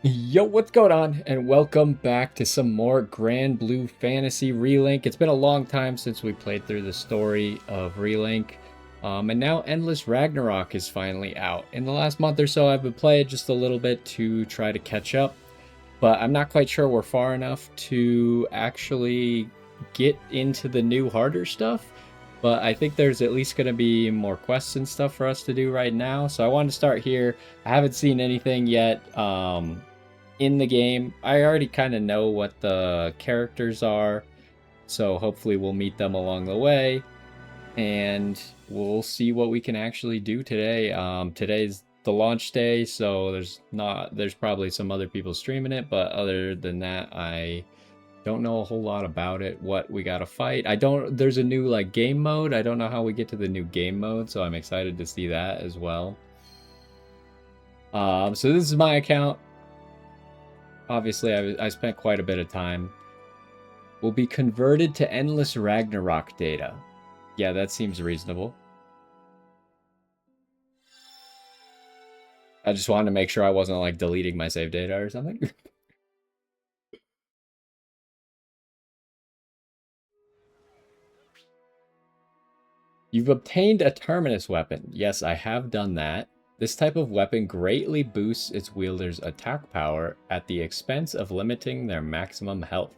Yo, what's going on? And welcome back to some more Granblue Fantasy Relink. It's been a long time since we played through the story of Relink. And now Endless Ragnarok is finally out. In the last month or so, I've been playing just a little bit to try to catch up. But I'm not quite sure we're far enough to actually get into the new harder stuff. But I think there's at least going to be more quests and stuff for us to do right now. So I wanted to start here. I haven't seen anything yet. In the game. I already kind of know what the characters are, so hopefully we'll meet them along the way, and we'll see what we can actually do today. Today's the launch day, so there's probably some other people streaming it, but other than that, I don't know a whole lot about it. What we gotta fight? There's a new like game mode. I don't know how we get to the new game mode, so I'm excited to see that as well. So this is my account. Obviously, I spent quite a bit of time. Will be converted to Endless Ragnarok data. Yeah, that seems reasonable. I just wanted to make sure I wasn't like deleting my save data or something. You've obtained a Terminus weapon. Yes, I have done that. This type of weapon greatly boosts its wielder's attack power at the expense of limiting their maximum health.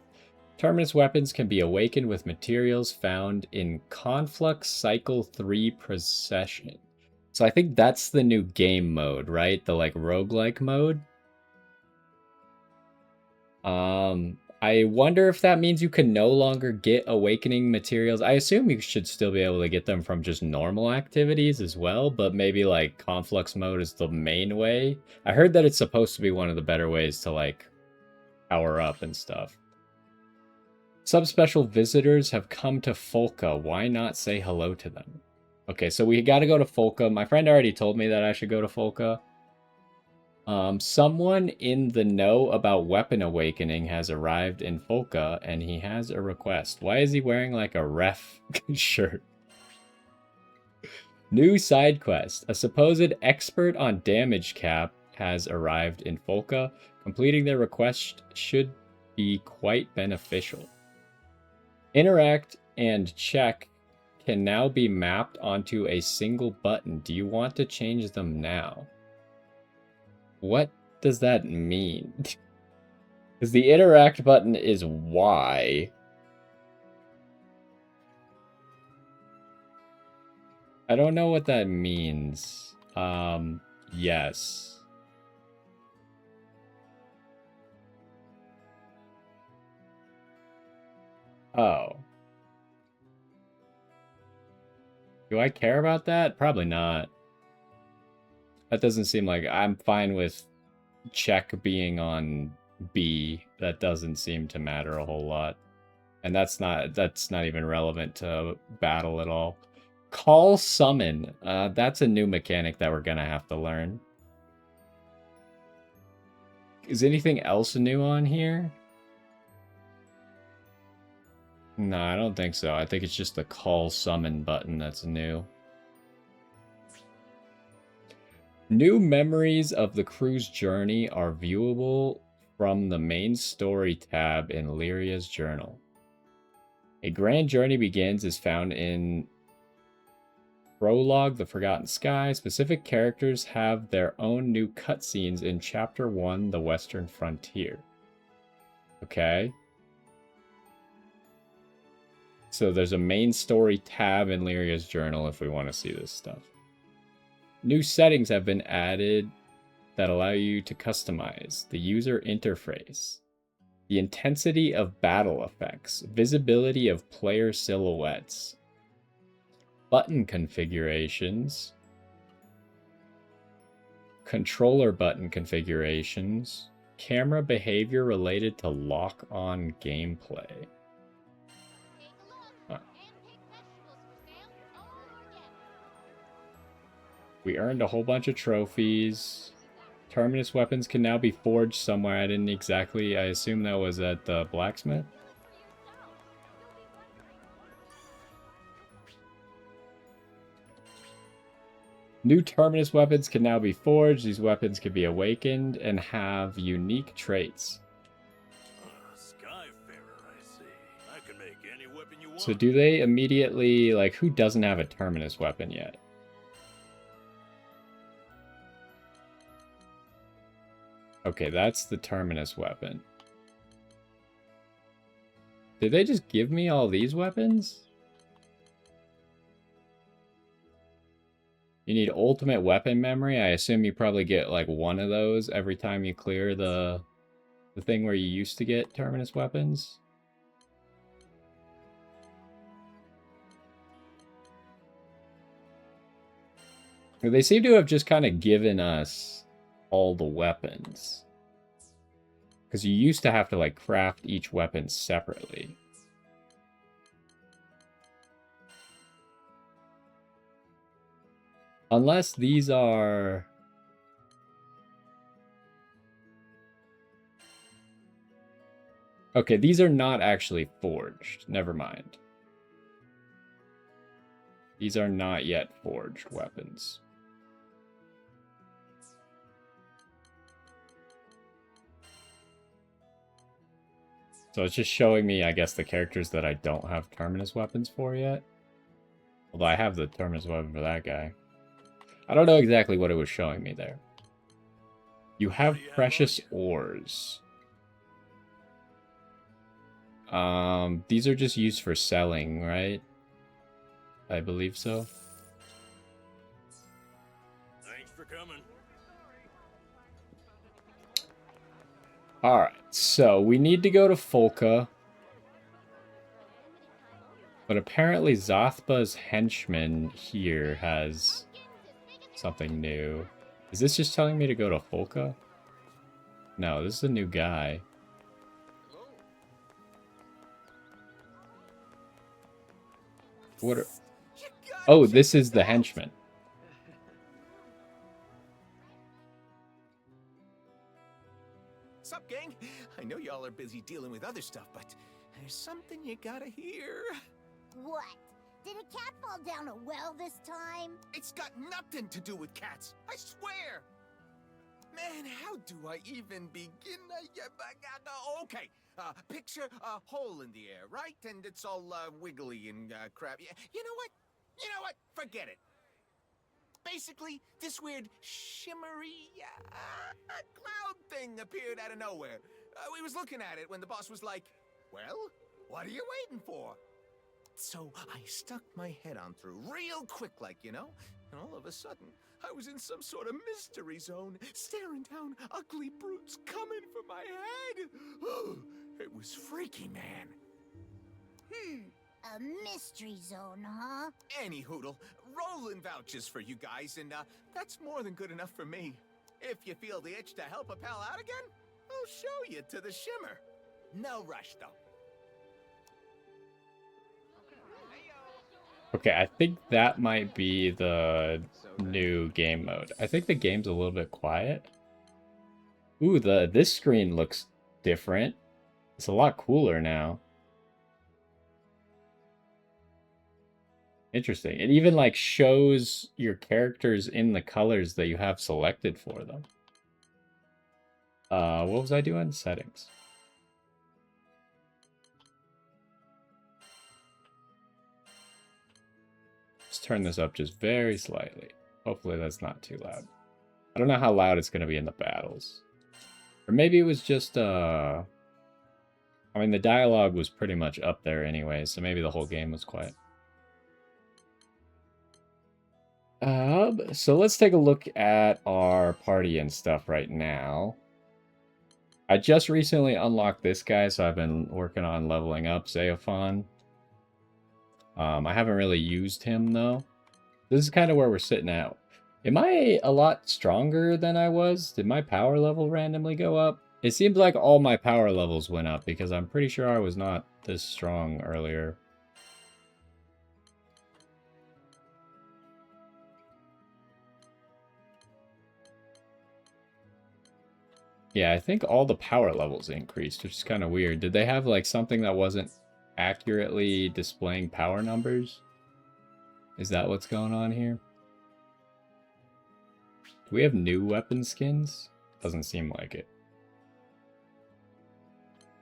Terminus weapons can be awakened with materials found in Conflux Cycle 3 Procession. So I think that's the new game mode, right? The like roguelike mode. I wonder if that means you can no longer get awakening materials. I assume you should still be able to get them from just normal activities as well, but maybe like Conflux mode is the main way. I heard that it's supposed to be one of the better ways to like power up and stuff. Subspecial visitors have come to Folka. Why not say hello to them? Okay, so we got to go to Folka. My friend already told me that I should go to Folka. Someone in the know about Weapon Awakening has arrived in Folka, and he has a request. Why is he wearing like a ref shirt? New side quest. A supposed expert on damage cap has arrived in Folka. Completing their request should be quite beneficial. Interact and check can now be mapped onto a single button. Do you want to change them now? What does that mean? Because the interact button is Y. I don't know what that means. Yes. Oh. Do I care about that? Probably not. That doesn't seem like... I'm fine with check being on B. That doesn't seem to matter a whole lot. And that's not even relevant to battle at all. Call summon. That's a new mechanic that we're gonna have to learn. Is anything else new on here? No, I don't think so. I think it's just the call summon button that's new. New memories of the crew's journey are viewable from the main story tab in Lyria's journal. A grand journey begins is found in Prologue, The Forgotten Sky. Specific characters have their own new cutscenes in Chapter 1, The Western Frontier. Okay. So there's a main story tab in Lyria's journal if we want to see this stuff. New settings have been added that allow you to customize the user interface, the intensity of battle effects, visibility of player silhouettes, button configurations, controller button configurations, camera behavior related to lock-on gameplay. We earned a whole bunch of trophies. Terminus weapons can now be forged somewhere. I didn't exactly... I assume that was at the blacksmith. New Terminus weapons can now be forged. These weapons can be awakened and have unique traits. Skyfarer, I see. I can make any weapon you want. So do they immediately, like, who doesn't have a Terminus weapon yet? Okay, that's the Terminus weapon. Did they just give me all these weapons? You need ultimate weapon memory. I assume you probably get like one of those every time you clear the thing where you used to get Terminus weapons. They seem to have just kind of given us all the weapons. Because you used to have to like craft each weapon separately. Unless these are... Okay, these are not actually forged. Never mind. These are not yet forged weapons. So it's just showing me, I guess, the characters that I don't have Terminus weapons for yet. Although I have the Terminus weapon for that guy. I don't know exactly what it was showing me there. You have precious ores. These are just used for selling, right? I believe so. Thanks for coming. Alright, so we need to go to Folka. But apparently Zathba's henchman here has something new. Is this just telling me to go to Folka? No, this is a new guy. What are... Oh, this is the henchman. Sup, gang? I know y'all are busy dealing with other stuff, but there's something you gotta hear. What? Did a cat fall down a well this time? It's got nothing to do with cats, I swear! Man, how do I even begin? Okay, picture a hole in the air, right? And it's all wiggly and crap. You know what? You know what? Forget it. Basically, this weird shimmery cloud thing appeared out of nowhere. We was looking at it when the boss was like, well, what are you waiting for? So I stuck my head on through real quick like, you know? And all of a sudden, I was in some sort of mystery zone, staring down ugly brutes coming for my head. It was freaky, man. A mystery zone, huh? Any hoodle, Roland vouches for you guys, and that's more than good enough for me. If you feel the itch to help a pal out again, I'll show you to the shimmer. No rush, though. Okay, I think that might be the new game mode. I think the game's a little bit quiet. Ooh, this screen looks different. It's a lot cooler now. Interesting. It even like shows your characters in the colors that you have selected for them. What was I doing? Settings. Let's turn this up just very slightly. Hopefully that's not too loud. I don't know how loud it's going to be in the battles. Or maybe it was just, I mean, the dialogue was pretty much up there anyway, so maybe the whole game was quiet. So let's take a look at our party and stuff right now. I just recently unlocked this guy, so I've been working on leveling up Zeophon. I haven't really used him, though. This is kind of where we're sitting at. Am I a lot stronger than I was? Did my power level randomly go up? It seems like all my power levels went up, because I'm pretty sure I was not this strong earlier. Yeah, I think all the power levels increased, which is kind of weird. Did they have like something that wasn't accurately displaying power numbers? Is that what's going on here? Do we have new weapon skins? Doesn't seem like it.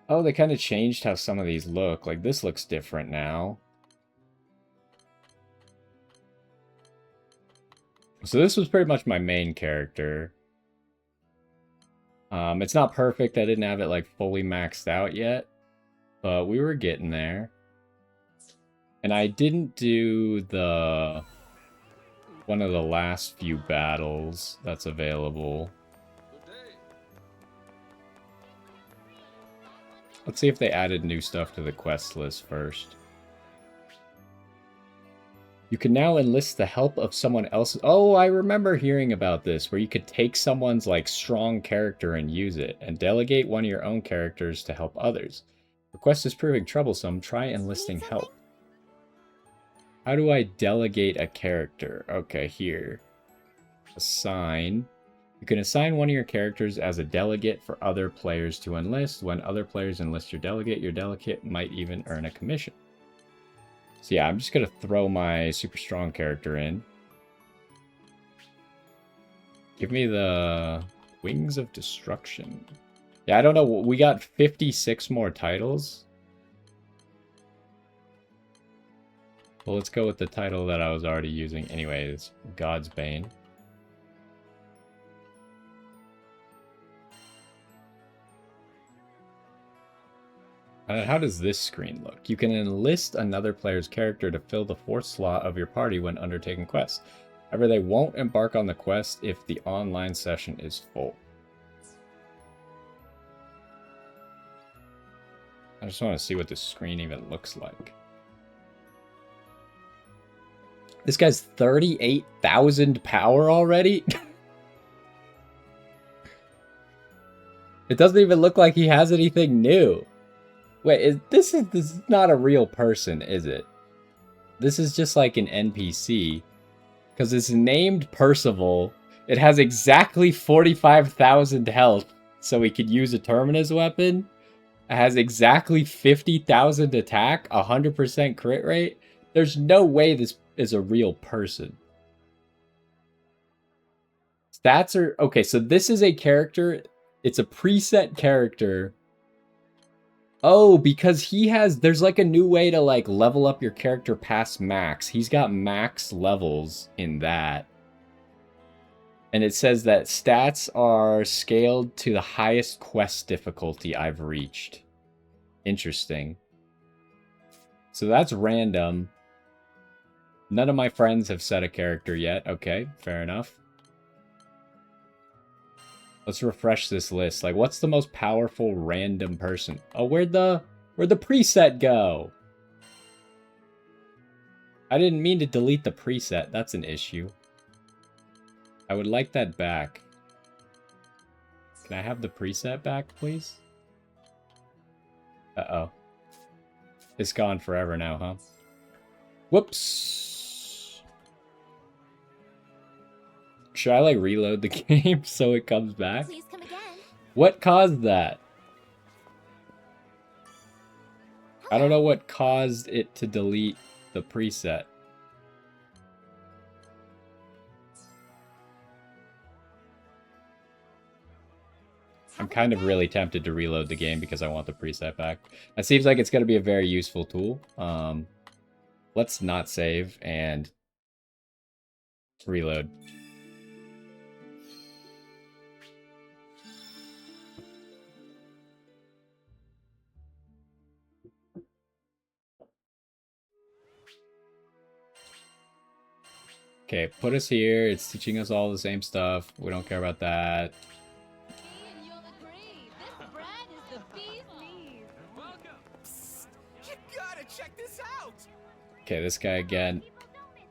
Oh, they kind of changed how some of these look. Like, this looks different now. So this was pretty much my main character. It's not perfect. I didn't have it, like, fully maxed out yet. But we were getting there. And I didn't do the... one of the last few battles that's available. Let's see if they added new stuff to the quest list first. You can now enlist the help of someone else. Oh, I remember hearing about this, where you could take someone's like strong character and use it, and delegate one of your own characters to help others. The quest is proving troublesome. Try enlisting help. How do I delegate a character? Okay, here. Assign. You can assign one of your characters as a delegate for other players to enlist. When other players enlist your delegate might even earn a commission. So yeah, I'm just going to throw my super strong character in. Give me the Wings of Destruction. Yeah, I don't know. We got 56 more titles. Well, let's go with the title that I was already using anyways. God's Bane. How does this screen look? You can enlist another player's character to fill the fourth slot of your party when undertaking quests. However, they won't embark on the quest if the online session is full. I just want to see what the screen even looks like. This guy's 38,000 power already? It doesn't even look like he has anything new. Wait, this is not a real person, is it? This is just like an NPC. Because it's named Percival. It has exactly 45,000 health, so he could use a Terminus weapon. It has exactly 50,000 attack, 100% crit rate. There's no way this is a real person. Stats are... Okay, so this is a character. It's a preset character. Oh, because he has... There's like a new way to like level up your character past max. He's got max levels in that. And it says that stats are scaled to the highest quest difficulty I've reached. Interesting. So that's random. None of my friends have set a character yet. Okay, fair enough. Let's refresh this list. Like, what's the most powerful random person? Oh, where'd the preset go? I didn't mean to delete the preset. That's an issue. I would like that back. Can I have the preset back, please? Uh-oh. It's gone forever now, huh? Whoops. Should I, like, reload the game so it comes back? Please come again. What caused that? I don't know what caused it to delete the preset. I'm kind of really tempted to reload the game because I want the preset back. That seems like it's going to be a very useful tool. Let's not save and reload. Okay, put us here. It's teaching us all the same stuff. We don't care about that. And you'll agree, this bread is the bee's knees. Psst, you gotta check this out. Okay, this guy again. People don't miss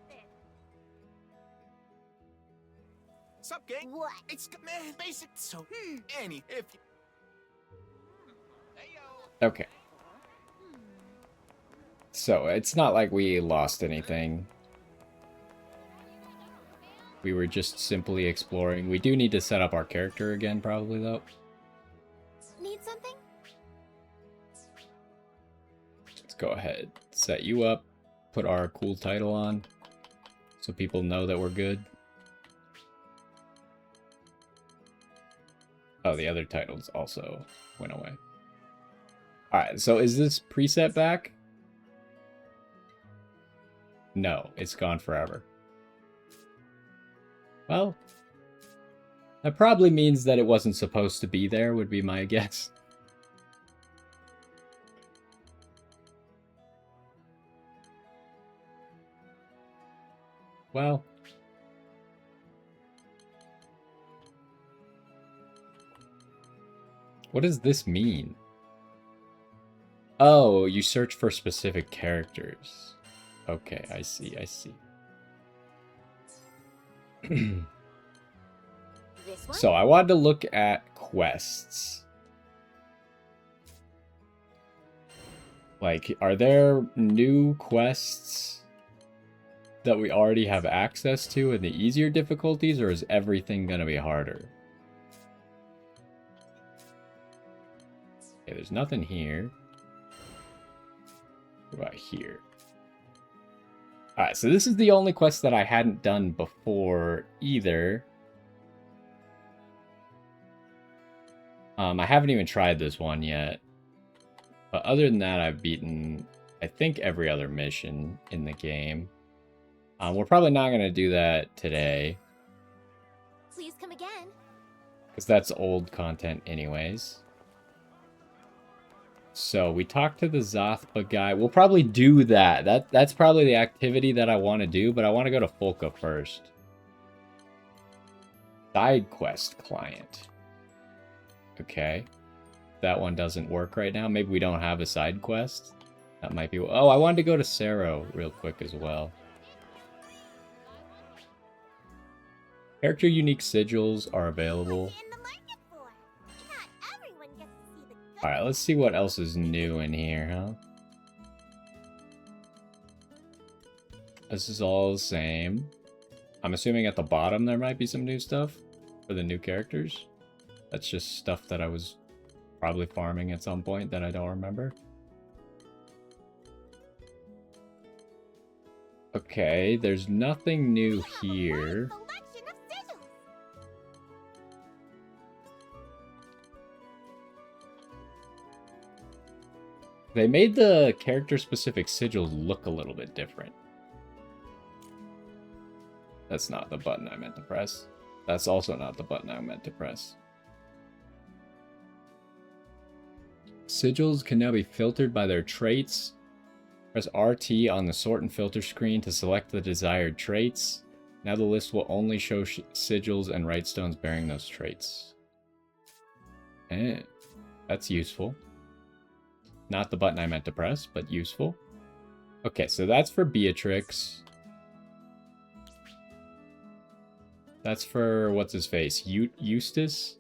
this. Sup, gang? What? It's man basic. So, Annie, if you... Okay. So, it's not like we lost anything. We were just simply exploring. We do need to set up our character again, probably, though. Need something? Let's go ahead. Set you up. Put our cool title on. So people know that we're good. Oh, the other titles also went away. Alright, so is this preset back? No, it's gone forever. Well, that probably means that it wasn't supposed to be there, would be my guess. Well, what does this mean? Oh, you search for specific characters. Okay, I see, I see. This one? So I wanted to look at quests. Like, are there new quests that we already have access to in the easier difficulties, or is everything gonna be harder? Okay, there's nothing here. What about here? Alright, so this is the only quest that I hadn't done before either. I haven't even tried this one yet. But other than that, I've beaten, I think, every other mission in the game. We're probably not going to do that today. Please come again. Because that's old content anyways. So, we talked to the Zothpa guy. We'll probably do that. That's probably the activity that I want to do, but I want to go to Folka first. Side quest client. Okay. That one doesn't work right now. Maybe we don't have a side quest. That might be... Oh, I wanted to go to Sero real quick as well. Character unique sigils are available. In the market for. Not everyone gets to see the good. Alright, let's see what else is new in here, huh? This is all the same. I'm assuming at the bottom there might be some new stuff for the new characters. That's just stuff that I was probably farming at some point that I don't remember. Okay, there's nothing new here. Selection of sigils. They made the character-specific sigils look a little bit different. That's not the button I meant to press. That's also not the button I meant to press. Sigils can now be filtered by their traits. Press RT on the sort and filter screen to select the desired traits. Now the list will only show sigils and writestones bearing those traits. That's useful. Not the button I meant to press, but useful. Okay, so that's for Beatrix. That's for, what's his face? Eustace?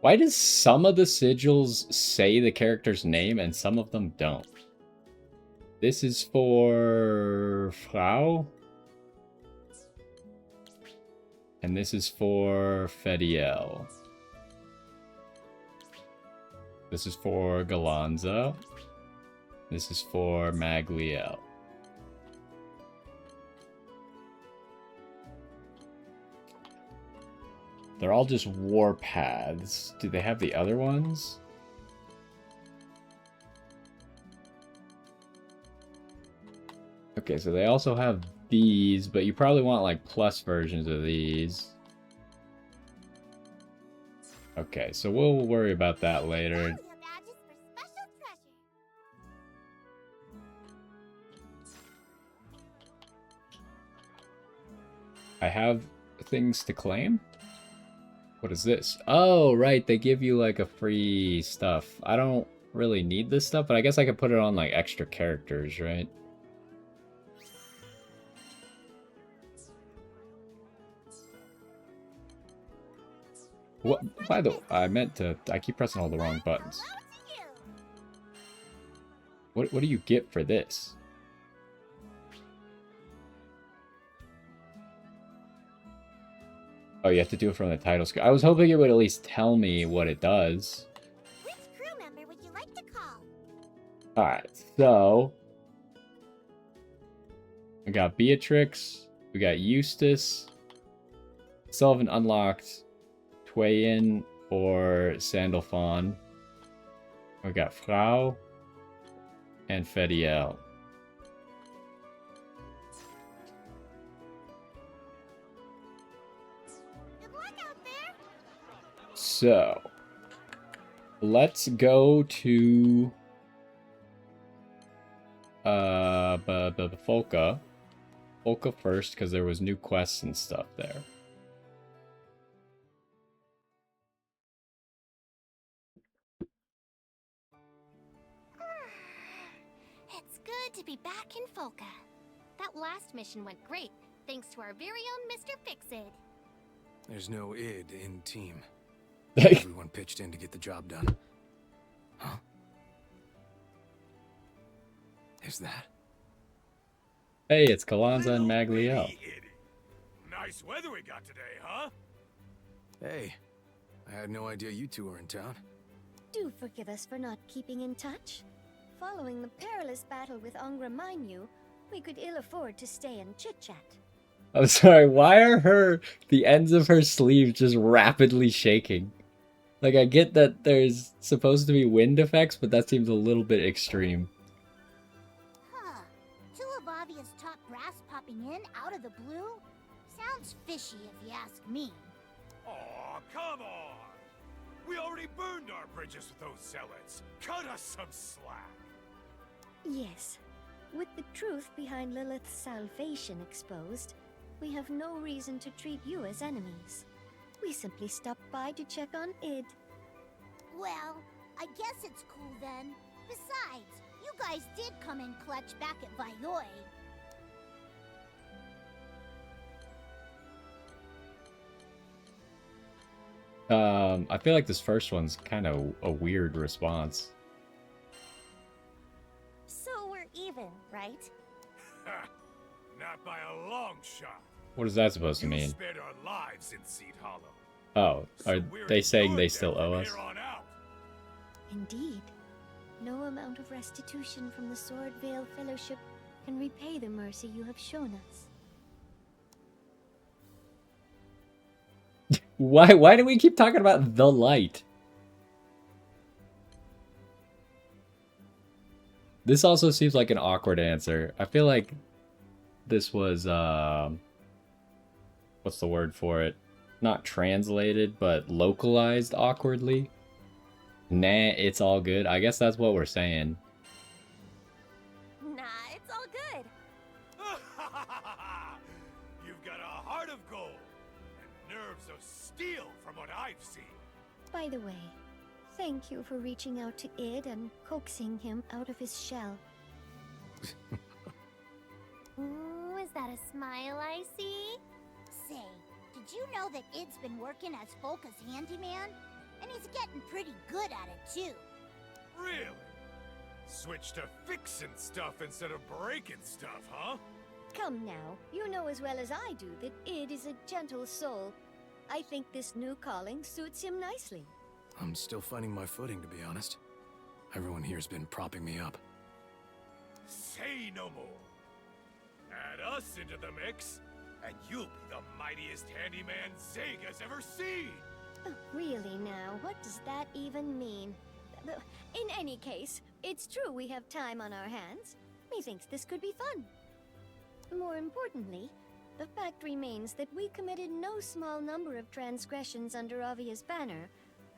Why does some of the sigils say the character's name and some of them don't? This is for Frau. And this is for Fediel. This is for Galanza. This is for Magliel. They're all just warpaths. Do they have the other ones? Okay, so they also have these, but you probably want like plus versions of these. Okay, so we'll worry about that later. Area badges for special treasure. I have things to claim? What is this? Oh, right, they give you like a free stuff. I don't really need this stuff, but I guess I could put it on like extra characters, right? What? By the way, I meant to... I keep pressing all the wrong buttons. Hello to you. What do you get for this? Oh, you have to do it from the title screen. I was hoping it would at least tell me what it does. Which crew member would you like to call? Alright, so... we got Beatrix. We got Eustace. Still haven't unlocked Twain for Sandalphon. We got Frau and Fediel. Good luck out there. So, let's go to Folka. Folka first, because there was new quests and stuff there. It's good to be back in Folka. That last mission went great, thanks to our very own Mr. Fix-It. There's no id in team. Everyone pitched in to get the job done. Huh? Is that? Hey, it's Kalanza and Magliel. Hey, idiot. Nice weather we got today, huh? Hey, I had no idea you two were in town. Do forgive us for not keeping in touch. Following the perilous battle with Angra Mainyu, we could ill afford to stay and chit-chat. I'm sorry, why are the ends of her sleeves just rapidly shaking? Like, I get that there's supposed to be wind effects, but that seems a little bit extreme. Huh. Two of Avia's top brass popping in out of the blue? Sounds fishy if you ask me. Aw, come on! We already burned our bridges with those zealots. Cut us some slack. Yes. With the truth behind Lilith's salvation exposed, we have no reason to treat you as enemies. We simply stopped by to check on Id. Well, I guess it's cool then. Besides, you guys did come in clutch back at Vayoi. I feel like this first one's kind of a weird response. So we're even, right? Ha! Not by a long shot. What is that supposed to You mean? spared our lives in Seed Hollow. Oh, So are we're they in saying your they debt still owe from us? here on out. Indeed. No amount of restitution from the Sword Veil Fellowship can repay the mercy you have shown us. Why do we keep talking about the light? This also seems like an awkward answer. I feel like this was what's the word for it? Not translated, but localized awkwardly. Nah, it's all good. I guess that's what we're saying. Nah, it's all good. You've got a heart of gold and nerves of steel from what I've seen. By the way, thank you for reaching out to Id and coaxing him out of his shell. Ooh, is that a smile I see? Say, did you know that Id's been working as Folka's handyman? And he's getting pretty good at it, too. Really? Switch to fixing stuff instead of breaking stuff, huh? Come now, you know as well as I do that Id is a gentle soul. I think this new calling suits him nicely. I'm still finding my footing, to be honest. Everyone here's been propping me up. Say no more. Add us into the mix, and you'll be the mightiest handyman Zega's ever seen. Oh, really now, what does that even mean? In any case, it's true we have time on our hands. Methinks this could be fun. More importantly, the fact remains that we committed no small number of transgressions under Avia's banner.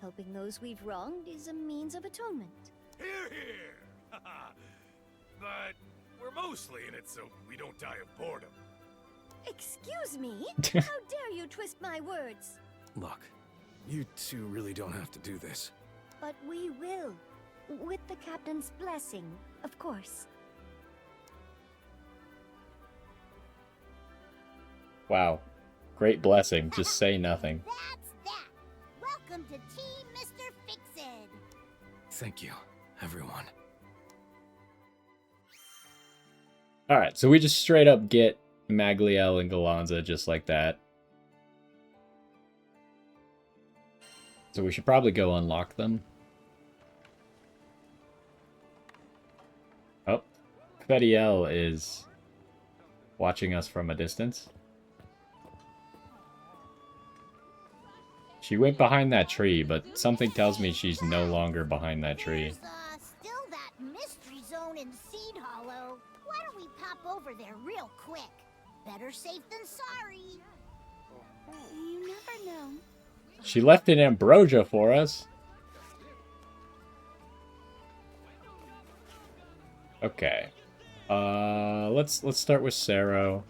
Helping those we've wronged is a means of atonement. Hear, hear! But we're mostly in it so we don't die of boredom. Excuse me? How dare you twist my words? Look, you two really don't have to do this. But we will. With the captain's blessing, of course. Wow. Great blessing. Just say nothing. That's that. Welcome to Team Mr. Fix-It. Thank you, everyone. Alright, so we just straight up get Magliel and Galanza just like that. So we should probably go unlock them. Oh, Fediel is watching us from a distance. She went behind that tree, but something tells me she's no longer behind that tree. There's, still that mystery zone in Seed Hollow. Why don't we pop over there real quick? Better safe than sorry. You never know. She left an ambrosia for us. Okay. Let's start with Saro.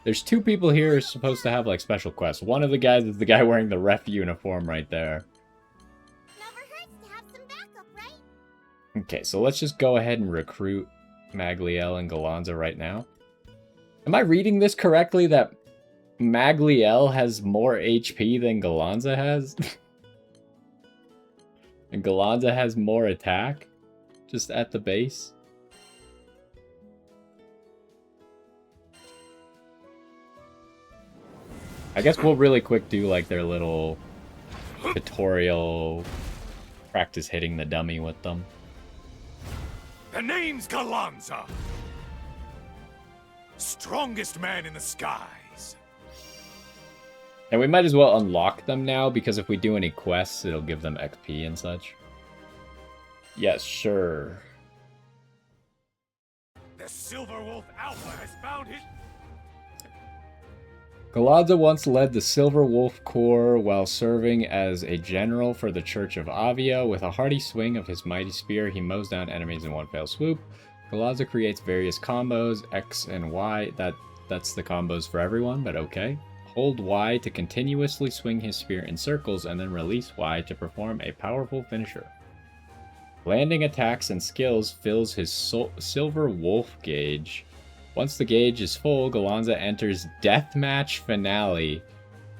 There's two people here who are supposed to have like special quests. One of the guys is the guy wearing the ref uniform right there. Never hurts to have some backup, right? Okay, so let's just go ahead and recruit Magliel and Galanza right now. Am I reading this correctly that Magliel has more HP than Galanza has? And Galanza has more attack? Just at the base? I guess we'll really quick do like their little tutorial practice hitting the dummy with them. The name's Galanza. Strongest man in the skies. And we might as well unlock them now, because if we do any quests, it'll give them XP and such. Yes, sure. The Silver Wolf Alpha has found his... Galanza once led the Silver Wolf Corps while serving as a general for the Church of Avia. With a hearty swing of his mighty spear, he mows down enemies in one fell swoop. Galanza creates various combos, X and Y. That's the combos for everyone, but okay. Hold Y to continuously swing his spear in circles, and then release Y to perform a powerful finisher. Landing attacks and skills fills his Silver Wolf gauge. Once the gauge is full, Galanza enters Deathmatch Finale,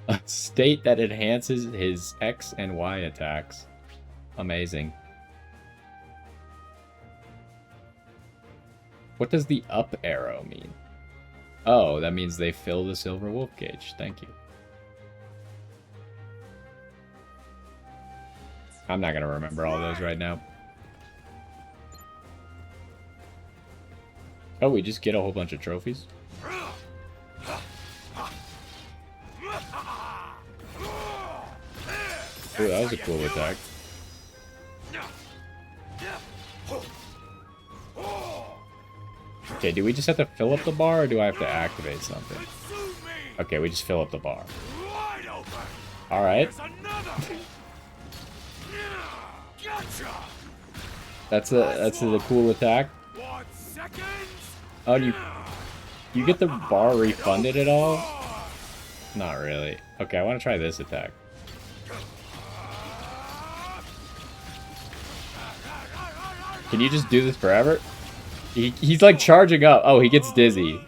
a state that enhances his X and Y attacks. Amazing. What does the up arrow mean? Oh, that means they fill the Silver Wolf gauge. Thank you. I'm not going to remember all those right now. Oh, we just get a whole bunch of trophies? Ooh, that was a cool attack. Okay, do we just have to fill up the bar, or do I have to activate something? Okay, we just fill up the bar. Alright. That's a cool attack. Oh, you get the bar refunded at all? Not really. Okay, I want to try this attack. Can you just do this forever? He's like charging up. Oh, he gets dizzy.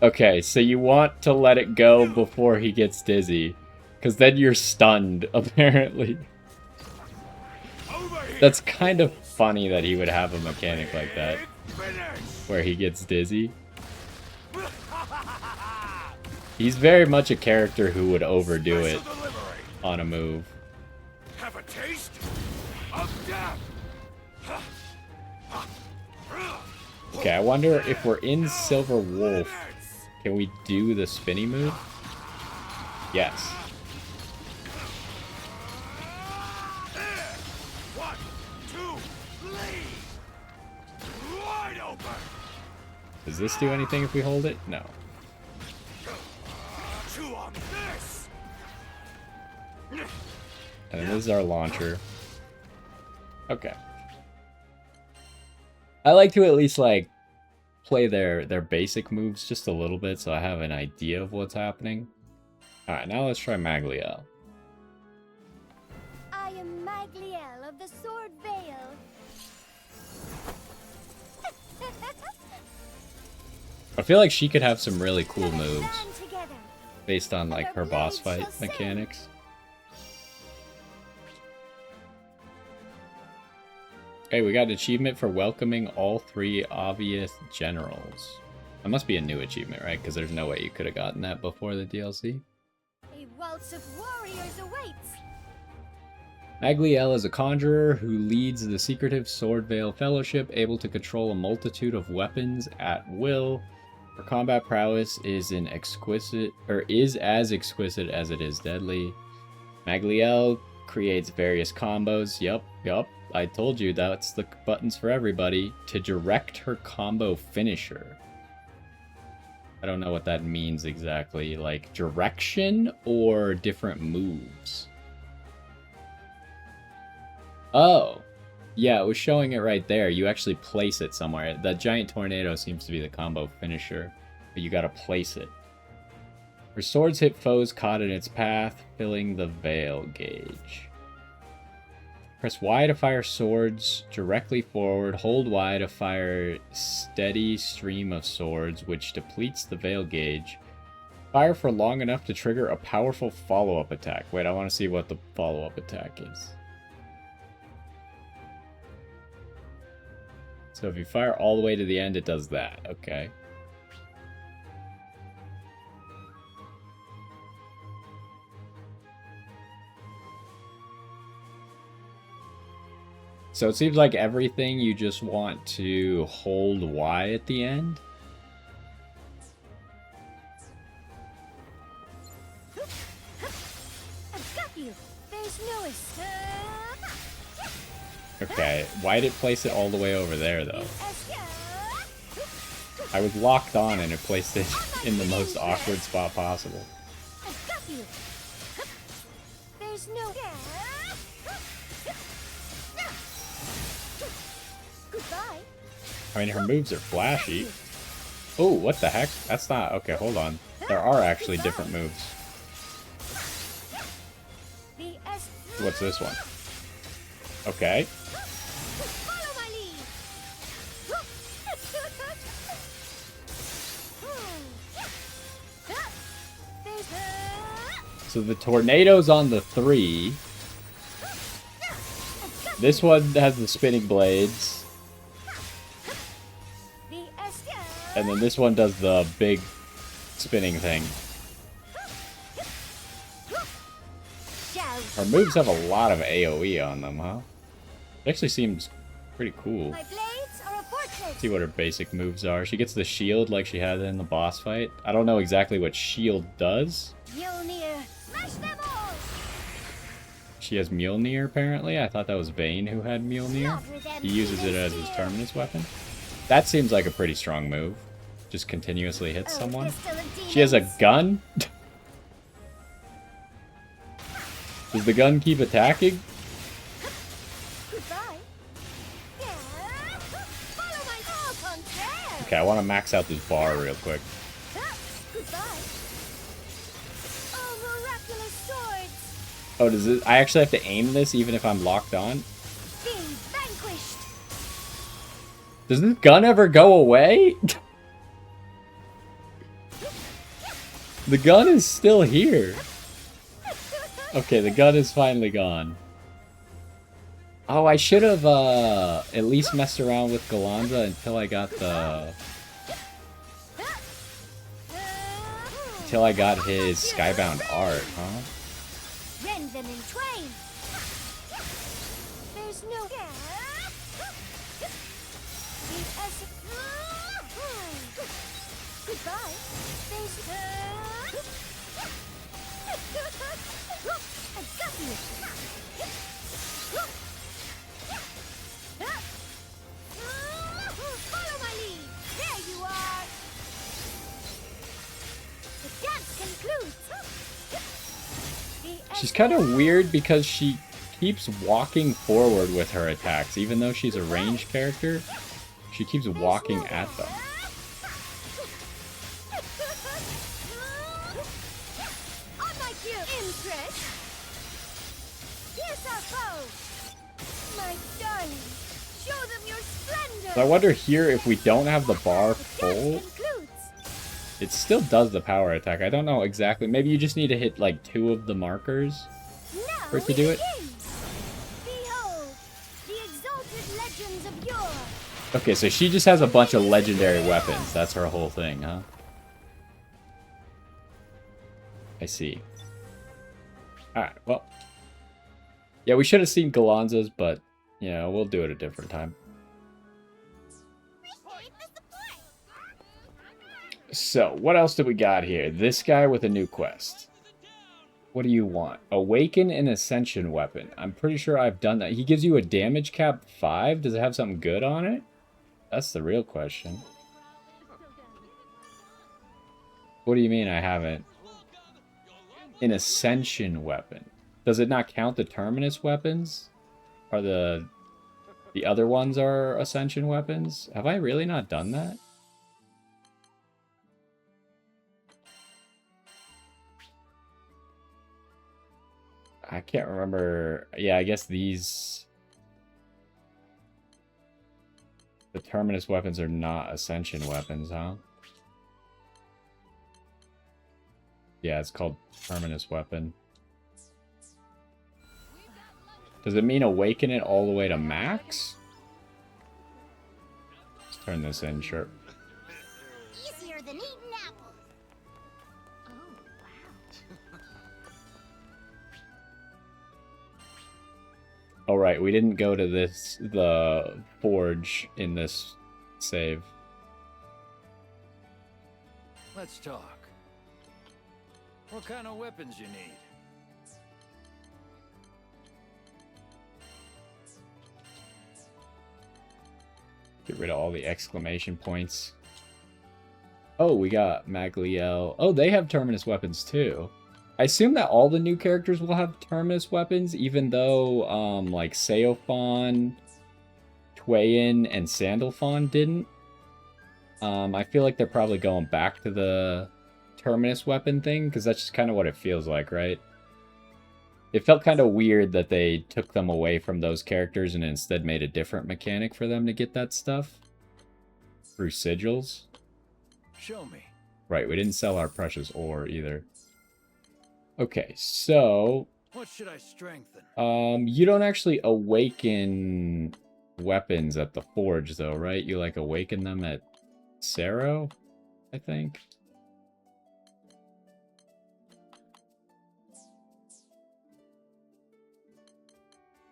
Okay, so you want to let it go before he gets dizzy. Because then you're stunned, apparently. That's kind of funny that he would have a mechanic like that. Where he gets dizzy. He's very much a character who would overdo it on a move. Have a taste of death. Okay, I wonder if we're in Silver Wolf, can we do the spinny move? Yes. One, two, lead. Wide open. Does this do anything if we hold it? No. Chew on this. And then this is our launcher. Okay. I like to at least like play their basic moves just a little bit so I have an idea of what's happening. Alright, now let's try Magliel. I am Magliel of the Sword Veil. I feel like she could have some really cool Let us moves stand together. based on like And her our boss blades fight shall sing. mechanics. Okay, we got an achievement for welcoming all 3 obvious generals. That must be a new achievement, right? Because there's no way you could have gotten that before the DLC. A waltz of warriors awaits. Magliel is a conjurer who leads the secretive Sword Veil Fellowship, able to control a multitude of weapons at will. Her combat prowess is as exquisite as it is deadly. Magliel creates various combos. Yup. I told you that's the buttons for everybody. To direct her combo finisher. I don't know what that means exactly. Like direction or different moves? Oh. Yeah, it was showing it right there. You actually place it somewhere. That giant tornado seems to be the combo finisher, but you gotta place it. Her swords hit foes caught in its path, filling the veil gauge. Press Y to fire swords directly forward. Hold Y to fire steady stream of swords, which depletes the veil gauge. Fire for long enough to trigger a powerful follow-up attack. Wait, I want to see what the follow-up attack is. So if you fire all the way to the end, it does that. Okay. So it seems like everything you just want to hold Y at the end. I've got you. There's no escape. Okay, why did it place it all the way over there, though? I was locked on and it placed it in the most awkward spot possible. I've got you. There's no goodbye. I mean, her moves are flashy. Oh, what the heck? That's not... Okay, hold on. There are actually different moves. What's this one? Okay. Follow my lead. So the tornado's on the 3. This one has the spinning blades. And then this one does the big spinning thing. Her moves have a lot of AoE on them, huh? It actually seems pretty cool. My blades are a fortress. See what her basic moves are. She gets the shield like she had in the boss fight. I don't know exactly what shield does. Mjolnir, smash them all. She has Mjolnir, apparently. I thought that was Vayne who had Mjolnir. He uses it as his terminus weapon. That seems like a pretty strong move. Just continuously hits someone. She has a gun? Does the gun keep attacking? Okay, I want to max out this bar real quick. Oh, does it? I actually have to aim this even if I'm locked on? Does this gun ever go away? The gun is still here. Okay, the gun is finally gone. Oh, I should have at least messed around with Galanza until I got the... Until I got his Skybound art, huh? Rend them in twain. There's no goodbye. There's I got you. Follow my lead. There you are. The dance concludes. She's kind of weird because she keeps walking forward with her attacks. Even though she's a ranged character, she keeps walking at them. So I wonder here if we don't have the bar full, it still does the power attack. I don't know exactly. Maybe you just need to hit like 2 of the markers for it to do it. Okay, so she just has a bunch of legendary weapons. That's her whole thing, huh? I see. Alright, well. Yeah, we should have seen Galanza's, but, you know, we'll do it a different time. So, what else do we got here? This guy with a new quest. What do you want? Awaken an Ascension weapon. I'm pretty sure I've done that. He gives you a damage cap 5. Does it have something good on it? That's the real question. What do you mean I haven't? An Ascension weapon. Does it not count the Terminus weapons? Are the other ones are Ascension weapons? Have I really not done that? I can't remember. Yeah, I guess these... The Terminus weapons are not Ascension weapons, huh? Yeah, it's called Terminus weapon. Does it mean awaken it all the way to max? Let's turn this in, sure. Easier than eating apples. Oh, wow. Alright, we didn't go to the forge in this save. Let's talk. What kind of weapons you need? Get rid of all the exclamation points. Oh, we got Magliel. Oh, they have Terminus weapons too. I assume that all the new characters will have Terminus weapons, even though, like, Seophon, Twain, and Sandalphon didn't. I feel like they're probably going back to the Terminus weapon thing, because that's just kind of what it feels like, right? It felt kind of weird that they took them away from those characters and instead made a different mechanic for them to get that stuff. Through sigils. Show me. Right, we didn't sell our precious ore either. Okay, so... What should I strengthen? You don't actually awaken weapons at the forge, though, right? You, like, awaken them at Sero, I think.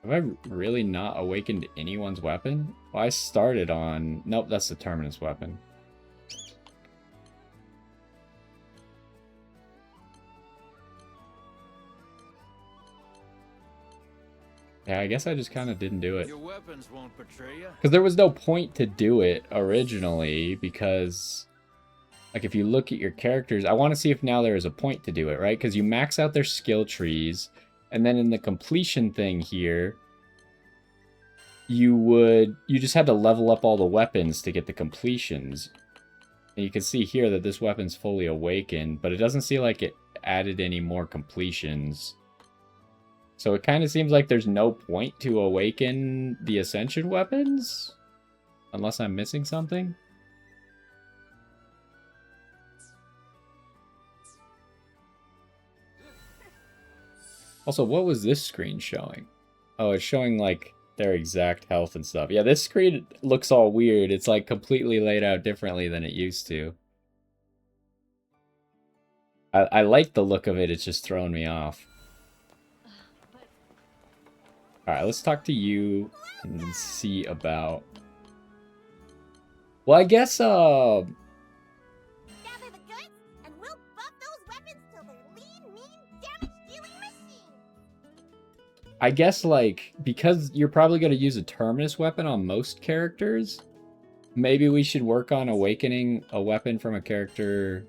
Have I really not awakened anyone's weapon? Well, I started on... Nope, that's the Terminus weapon. Yeah, I guess I just kind of didn't do it. Your weapons won't betray you. Because there was no point to do it originally, because... Like, if you look at your characters... I want to see if now there is a point to do it, right? Because you max out their skill trees, and then in the completion thing here... You just had to level up all the weapons to get the completions. And you can see here that this weapon's fully awakened, but it doesn't seem like it added any more completions. So it kind of seems like there's no point to awaken the Ascension weapons? Unless I'm missing something? Also, what was this screen showing? Oh, it's showing, like, their exact health and stuff. Yeah, this screen looks all weird. It's, like, completely laid out differently than it used to. I like the look of it. It's just throwing me off. Alright, let's talk to you and see about... Well, I guess, Gather the goods, and we'll buff those weapons till they're lean, mean, damage-dealing machines. I guess, like, because you're probably going to use a Terminus weapon on most characters, maybe we should work on awakening a weapon from a character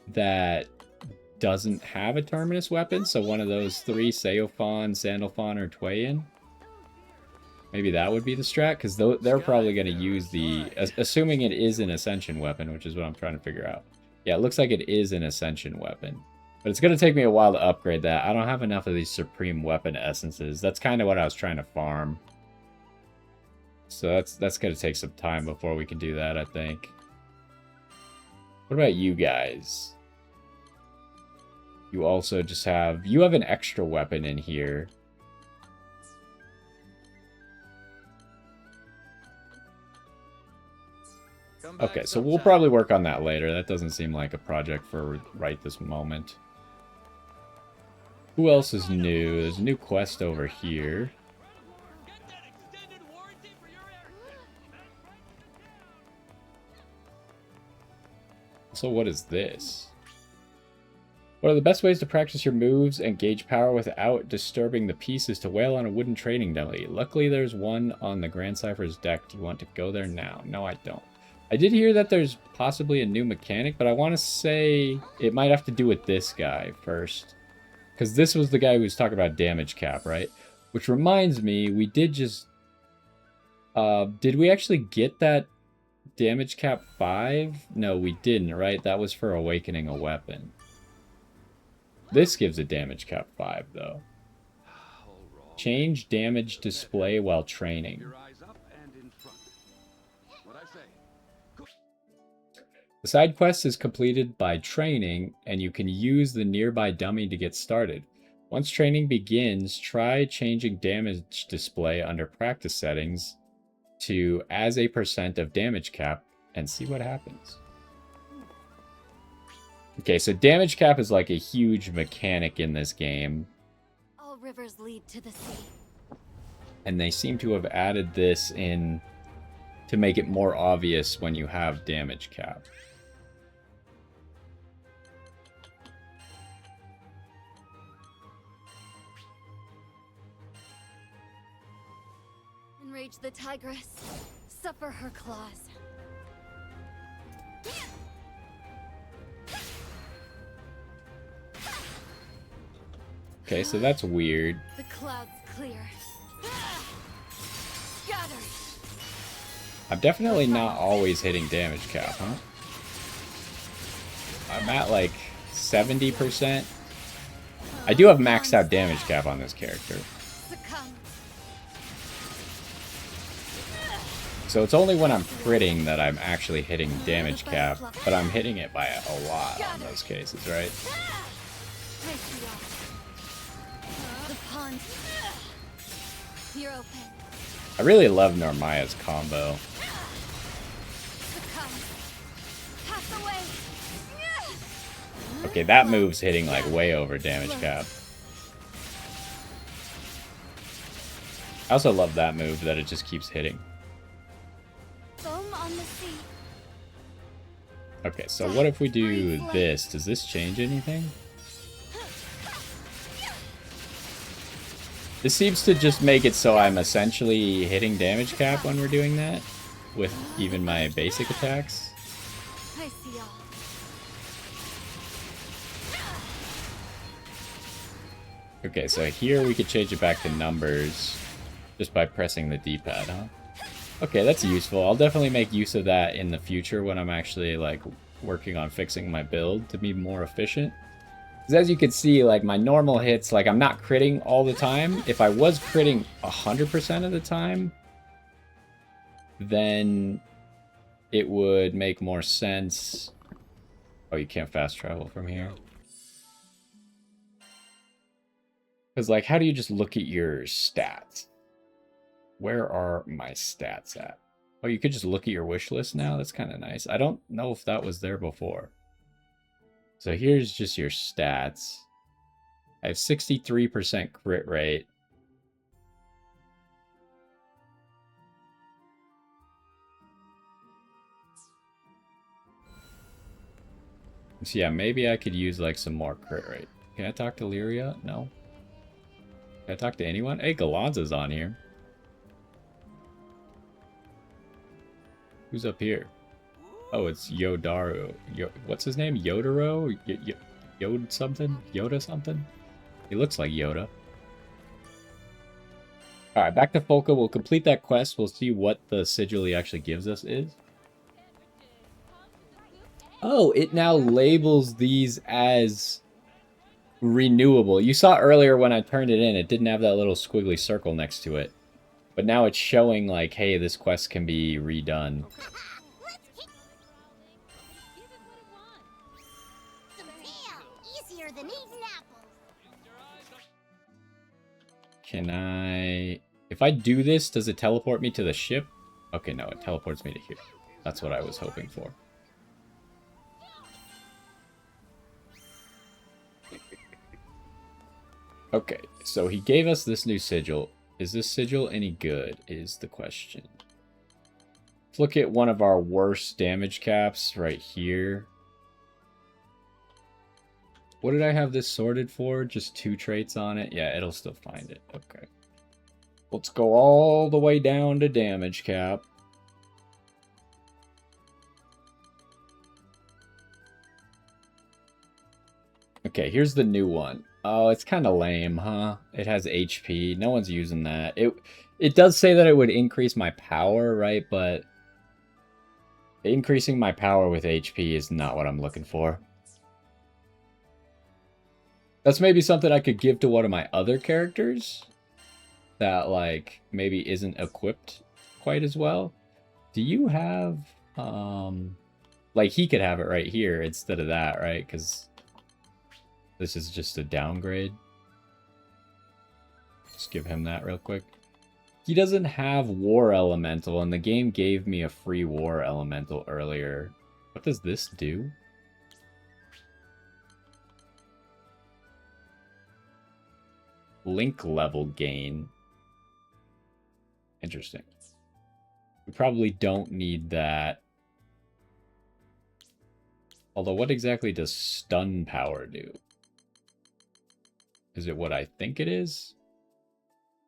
that doesn't have a Terminus weapon, so one of those three, Seophon, Sandalphon, or Twain. Maybe that would be the strat, because they're probably going to use the... Assuming it is an Ascension weapon, which is what I'm trying to figure out. Yeah, it looks like it is an Ascension weapon. But it's going to take me a while to upgrade that. I don't have enough of these Supreme Weapon Essences. That's kind of what I was trying to farm. So that's going to take some time before we can do that, I think. What about you guys? You also just have... You have an extra weapon in here. Okay, so we'll probably work on that later. That doesn't seem like a project for right this moment. Who else is new? There's a new quest over here. Also, what is this? One of the best ways to practice your moves and gauge power without disturbing the piece is to wail on a wooden training dummy. Luckily, there's one on the Grand Cypher's deck. Do you want to go there now? No, I don't. I did hear that there's possibly a new mechanic, but I want to say it might have to do with this guy first. Because this was the guy who was talking about damage cap, right? Which reminds me, we did just... did we actually get that damage cap 5? No, we didn't, right? That was for awakening a weapon. This gives a damage cap 5, though. Change damage display while training. The side quest is completed by training, and you can use the nearby dummy to get started. Once training begins, try changing damage display under practice settings to as a % of damage cap and see what happens. Okay, so damage cap is like a huge mechanic in this game. All rivers lead to the sea. And they seem to have added this in to make it more obvious when you have damage cap. Enrage the tigress. Suffer her claws. Okay, so that's weird. The clouds clear. Scatter. I'm definitely not always hitting damage cap, huh? I'm at like 70%. I do have maxed out damage cap on this character. So it's only when I'm critting that I'm actually hitting damage cap, but I'm hitting it by a lot on those cases, right? You're open. I really love Normaya's combo. Okay, that move's hitting like way over damage cap. I also love that move that it just keeps hitting. Foam on the sea. Okay, so what if we do this? Does this change anything? This seems to just make it so I'm essentially hitting damage cap when we're doing that, with even my basic attacks. I see all. Okay, so here we could change it back to numbers just by pressing the D-pad, huh? Okay, that's useful. I'll definitely make use of that in the future when I'm actually like working on fixing my build to be more efficient. Because as you can see, like my normal hits, like I'm not critting all the time. If I was critting 100% of the time, then it would make more sense. Oh, you can't fast travel from here. Because like, how do you just look at your stats? Where are my stats at? Oh, you could just look at your wish list now? That's kind of nice. I don't know if that was there before. So here's just your stats. I have 63% crit rate. So yeah, maybe I could use like some more crit rate. Can I talk to Lyria? No. Can I talk to anyone? Hey, Galanza's on here. Who's up here? Oh, it's Yodaru. What's his name? Yodaro? Yod something? Yoda something? He looks like Yoda. Alright, back to Folka. We'll complete that quest. We'll see what the sigil he actually gives us is. Oh, it now labels these as renewable. You saw earlier when I turned it in, it didn't have that little squiggly circle next to it. But now it's showing like, hey, this quest can be redone. Can I... If I do this, does it teleport me to the ship? Okay, no, it teleports me to here. That's what I was hoping for. Okay, so he gave us this new sigil. Is this sigil any good, is the question. Let's look at one of our worst damage caps right here. What did I have this sorted for? Just 2 traits on it? Yeah, it'll still find it. Okay. Let's go all the way down to damage cap. Okay, here's the new one. Oh, it's kind of lame, huh? It has HP. No one's using that. It does say that it would increase my power, right? But increasing my power with HP is not what I'm looking for. That's maybe something I could give to one of my other characters that, like, maybe isn't equipped quite as well. Do you have, like, he could have it right here instead of that, right? Because this is just a downgrade. Just give him that real quick. He doesn't have War Elemental, and the game gave me a free War Elemental earlier. What does this do? Link level gain. Interesting. We probably don't need that. Although, what exactly does stun power do? Is it what I think it is?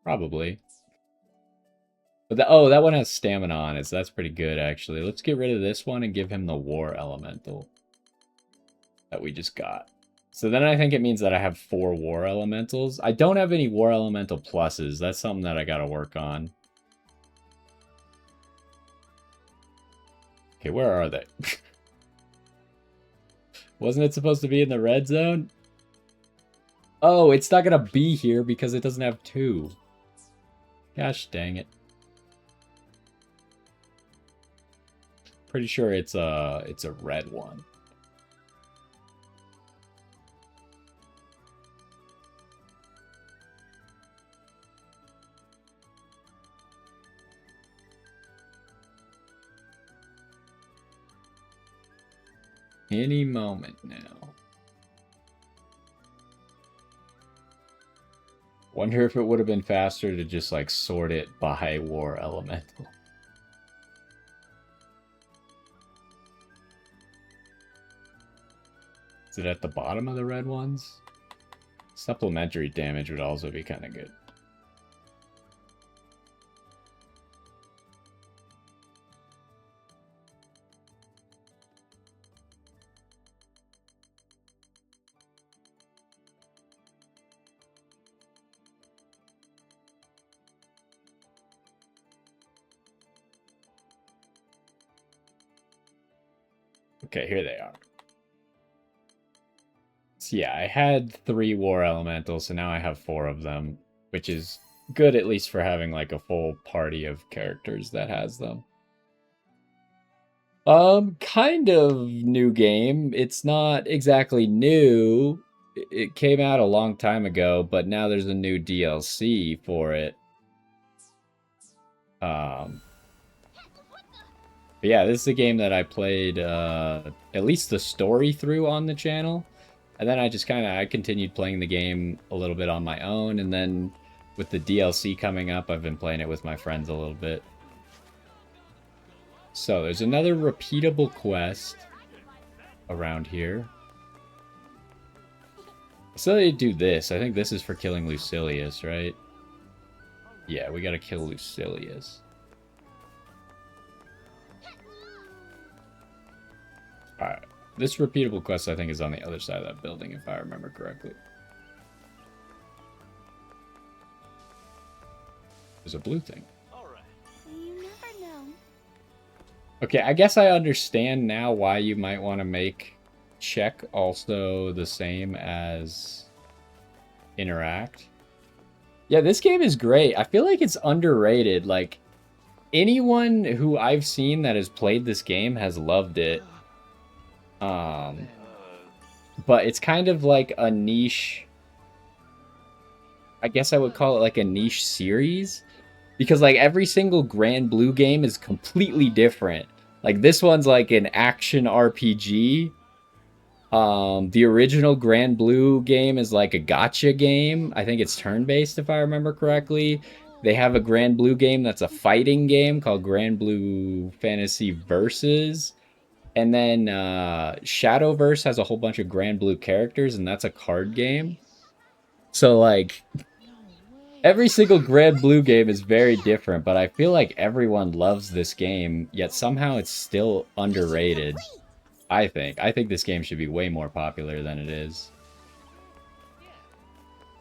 Probably. But oh, that one has stamina on it, so that's pretty good, actually. Let's get rid of this one and give him the War Elemental that we just got. So then I think it means that I have 4 War Elementals. I don't have any War Elemental pluses. That's something that I gotta work on. Okay, where are they? Wasn't it supposed to be in the red zone? Oh, it's not gonna be here because it doesn't have 2. Gosh dang it. Pretty sure it's a red one. Any moment now. Wonder if it would have been faster to just like sort it by War Elemental. Is it at the bottom of the red ones? Supplementary damage would also be kind of good. Okay, here they are. So yeah, I had 3 War Elementals, so now I have 4 of them, which is good at least for having like a full party of characters that has them. Kind of new game. It's not exactly new. It came out a long time ago, but now there's a new DLC for it. But yeah, this is a game that I played at least the story through on the channel. And then I continued playing the game a little bit on my own, and then with the DLC coming up, I've been playing it with my friends a little bit. So there's another repeatable quest around here. So they do this. I think this is for killing Lucilius, right? Yeah, we gotta kill Lucilius. Alright. This repeatable quest, I think, is on the other side of that building, if I remember correctly. There's a blue thing. You never know. Okay, I guess I understand now why you might want to make check also the same as interact. Yeah, this game is great. I feel like it's underrated. Like, anyone who I've seen that has played this game has loved it. But it's kind of like a niche. I guess I would call it like a niche series. Because like every single Granblue game is completely different. Like this one's like an action RPG. The original Granblue game is like a gacha game. I think it's turn-based if I remember correctly. They have a Granblue game that's a fighting game called Granblue Fantasy Versus. And then Shadowverse has a whole bunch of Granblue characters, and that's a card game. So, like, every single Granblue game is very different, but I feel like everyone loves this game, yet somehow it's still underrated. I think. I think this game should be way more popular than it is.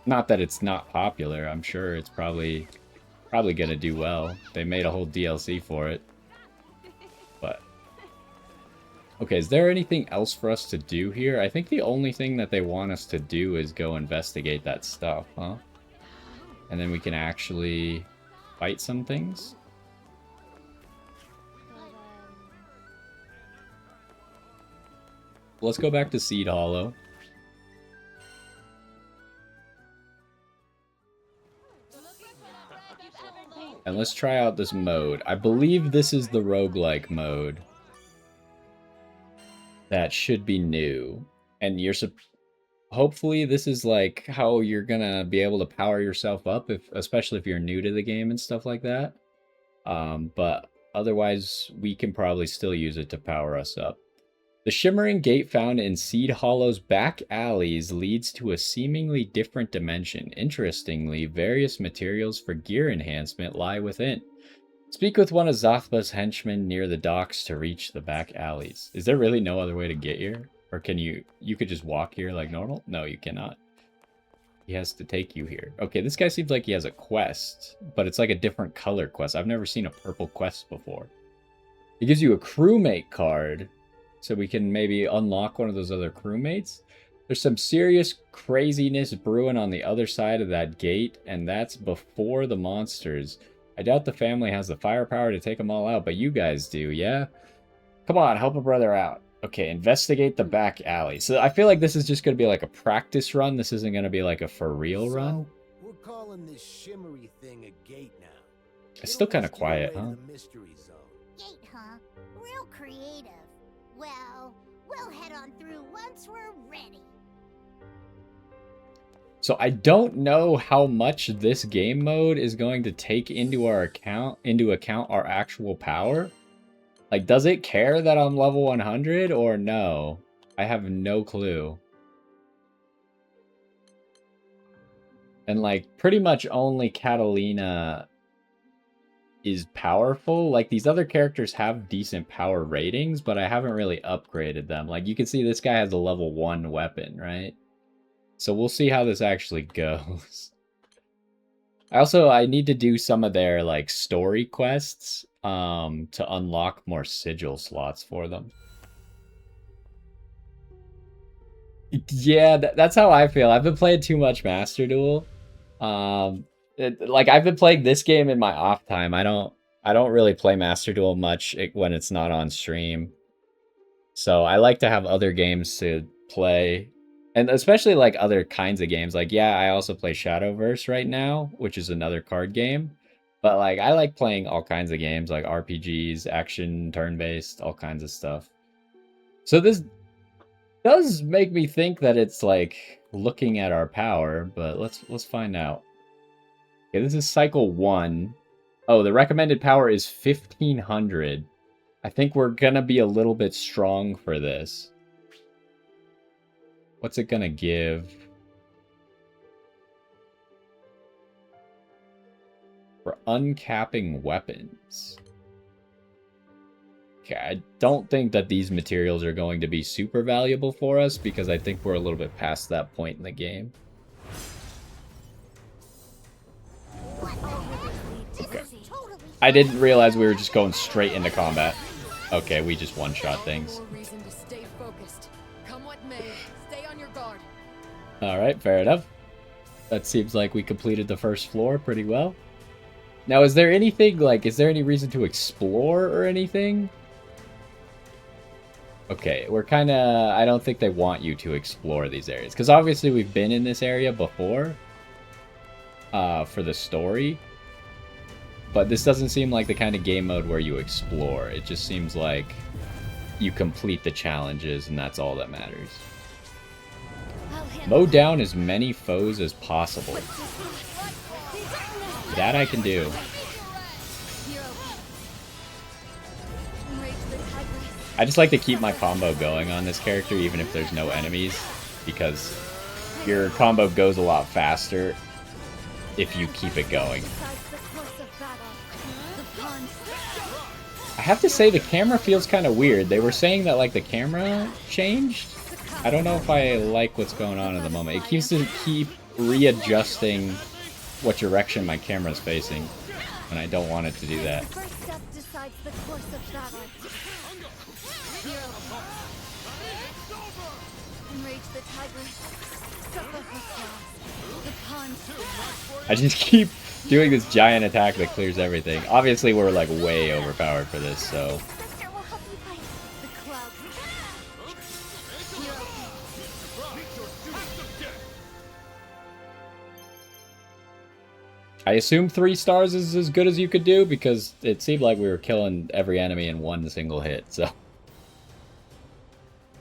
Not that it's not popular. I'm sure it's probably gonna do well. They made a whole DLC for it. But okay, is there anything else for us to do here? I think the only thing that they want us to do is go investigate that stuff, huh? And then we can actually fight some things. Let's go back to Seed Hollow. And let's try out this mode. I believe this is the roguelike mode. That should be new. And you're hopefully this is like how you're gonna be able to power yourself up, especially if you're new to the game and stuff like that. But otherwise, we can probably still use it to power us up. The shimmering gate found in Seed Hollow's back alleys leads to a seemingly different dimension. Interestingly, various materials for gear enhancement lie within. Speak with one of Zathba's henchmen near the docks to reach the back alleys. Is there really no other way to get here? Or can you could just walk here like normal? No, you cannot. He has to take you here. Okay, this guy seems like he has a quest, but it's like a different color quest. I've never seen a purple quest before. It gives you a crewmate card, so we can maybe unlock one of those other crewmates. There's some serious craziness brewing on the other side of that gate, and that's before the monsters. I doubt the family has the firepower to take them all out, but you guys do, yeah? Come on, help a brother out. Okay, investigate the back alley. So I feel like this is just going to be like a practice run. This isn't going to be like a for real run. We're calling this shimmery thing a gate now. It's still kind of quiet, huh? Gate, huh? Real creative. Well, we'll head on through once we're ready. So I don't know how much this game mode is going to take into account our actual power. Like, does it care that I'm level 100 or no? I have no clue. And like, pretty much only Catalina is powerful. Like, these other characters have decent power ratings, but I haven't really upgraded them. Like, you can see this guy has a level 1 weapon, right? So we'll see how this actually goes. I need to do some of their like story quests to unlock more sigil slots for them. Yeah, that's how I feel. I've been playing too much Master Duel. Like I've been playing this game in my off time. I don't really play Master Duel much when it's not on stream. So I like to have other games to play. And especially like other kinds of games. Like, yeah, I also play Shadowverse right now, which is another card game. But like, I like playing all kinds of games, like RPGs, action, turn-based, all kinds of stuff. So this does make me think that it's like looking at our power, but let's find out. Okay, this is cycle 1. Oh, the recommended power is 1500. I think we're gonna be a little bit strong for this. What's it gonna give? For uncapping weapons. Okay, I don't think that these materials are going to be super valuable for us because I think we're a little bit past that point in the game. Okay. I didn't realize we were just going straight into combat. Okay, we just one-shot things. Alright, fair enough. That seems like we completed the first floor pretty well. Now, is there anything, like, is there any reason to explore or anything? Okay, we're kind of... I don't think they want you to explore these areas. Because obviously we've been in this area before. For the story. But this doesn't seem like the kind of game mode where you explore. It just seems like you complete the challenges and that's all that matters. Mow down as many foes as possible. That I can do. I just like to keep my combo going on this character even if there's no enemies, because your combo goes a lot faster if you keep it going. I have to say the camera feels kind of weird. They were saying that like the camera changed. I don't know if I like what's going on at the moment. It keeps to keep readjusting what direction my camera's facing, and I don't want it to do that. I just keep doing this giant attack that clears everything. Obviously, we're like way overpowered for this, so. I assume 3 stars is as good as you could do because it seemed like we were killing every enemy in one single hit, so.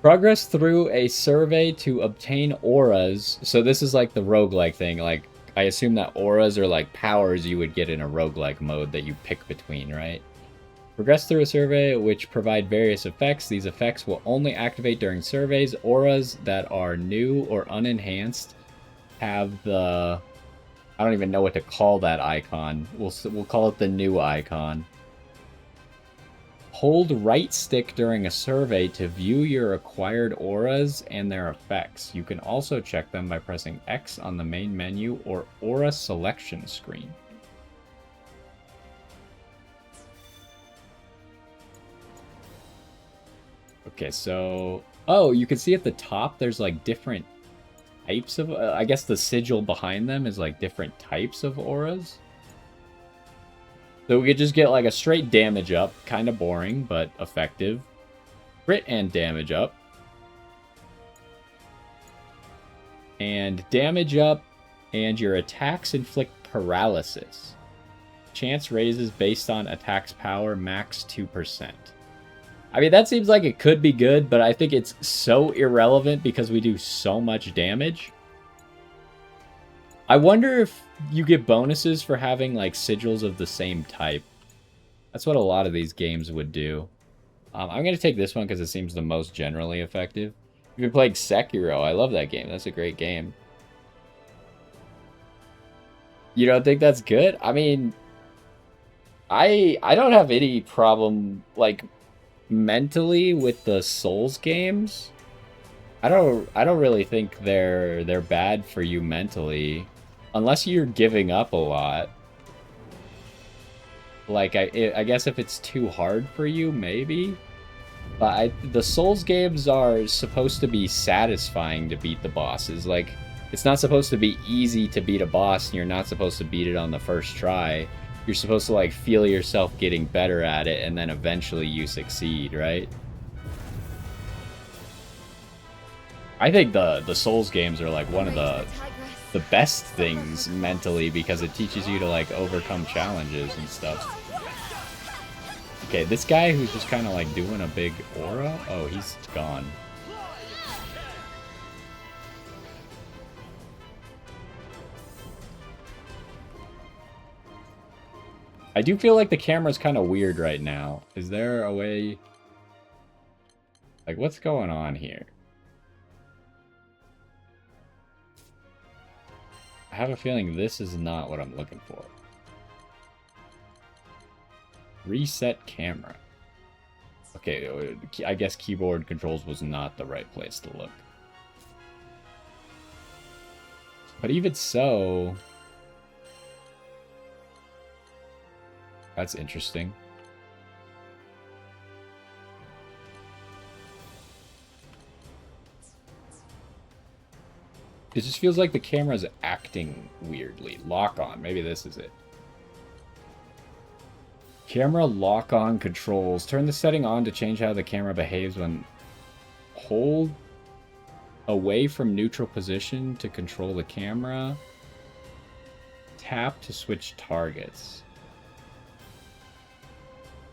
Progress through a survey to obtain auras. So this is like the roguelike thing. Like, I assume that auras are like powers you would get in a roguelike mode that you pick between, right? Progress through a survey which provide various effects. These effects will only activate during surveys. Auras that are new or unenhanced have the... I don't even know what to call that icon. We'll call it the new icon. Hold right stick during a survey to view your acquired auras and their effects. You can also check them by pressing X on the main menu or aura selection screen. Okay, so... Oh, you can see at the top there's like different types of... I guess the sigil behind them is like different types of auras. So we could just get like a straight damage up, kind of boring, but effective. Crit and damage up. And damage up, and your attacks inflict paralysis. Chance raises based on attack's power, max 2%. I mean, that seems like it could be good, but I think it's so irrelevant because we do so much damage. I wonder if you get bonuses for having, like, sigils of the same type. That's what a lot of these games would do. I'm going to take this one because it seems the most generally effective. You've been playing Sekiro. I love that game. That's a great game. You don't think that's good? I mean, I don't have any problem, like, mentally with the Souls games. I don't really think they're bad for you mentally. Unless you're giving up a lot. Like, I guess if it's too hard for you, maybe. But the Souls games are supposed to be satisfying to beat the bosses. Like, it's not supposed to be easy to beat a boss, and you're not supposed to beat it on the first try. You're supposed to, like, feel yourself getting better at it, and then eventually you succeed, right? I think the Souls games are, like, one of the best things mentally because it teaches you to, like, overcome challenges and stuff. Okay, this guy who's just kind of, like, doing a big aura? Oh, he's gone. I do feel like the camera's kind of weird right now. Is there a way... Like, what's going on here? I have a feeling this is not what I'm looking for. Reset camera. Okay, I guess keyboard controls was not the right place to look. But even so... That's interesting. It just feels like the camera's acting weirdly. Lock on. Maybe this is it. Camera lock-on controls. Turn the setting on to change how the camera behaves when hold away from neutral position to control the camera. Tap to switch targets.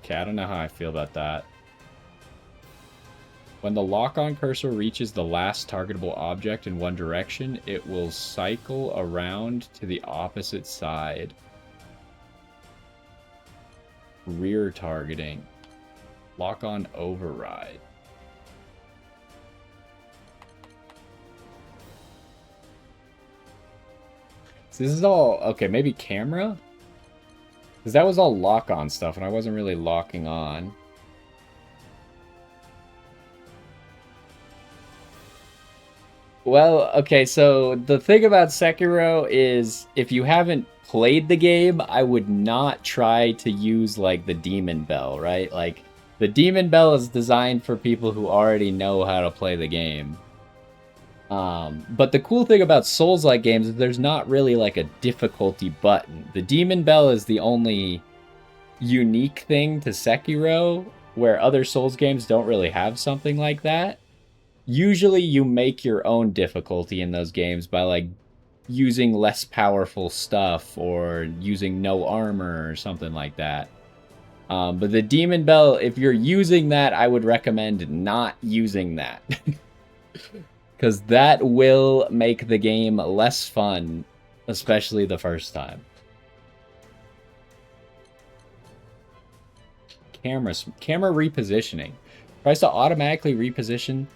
Okay, I don't know how I feel about that. When the lock-on cursor reaches the last targetable object in one direction, it will cycle around to the opposite side. Rear targeting. Lock on override. So this is all... Okay, maybe camera? Because that was all lock on stuff, and I wasn't really locking on. Well, okay, so the thing about Sekiro is if you haven't played the game, I would not try to use, like, the Demon Bell, right? Like, the Demon Bell is designed for people who already know how to play the game. But the cool thing about Souls-like games is there's not really, like, a difficulty button. The Demon Bell is the only unique thing to Sekiro, where other Souls games don't really have something like that. Usually you make your own difficulty in those games by, like, using less powerful stuff or using no armor or something like that. But the Demon Bell, if you're using that, I would recommend not using that. Because that will make the game less fun, especially the first time. Camera repositioning. Tries to automatically reposition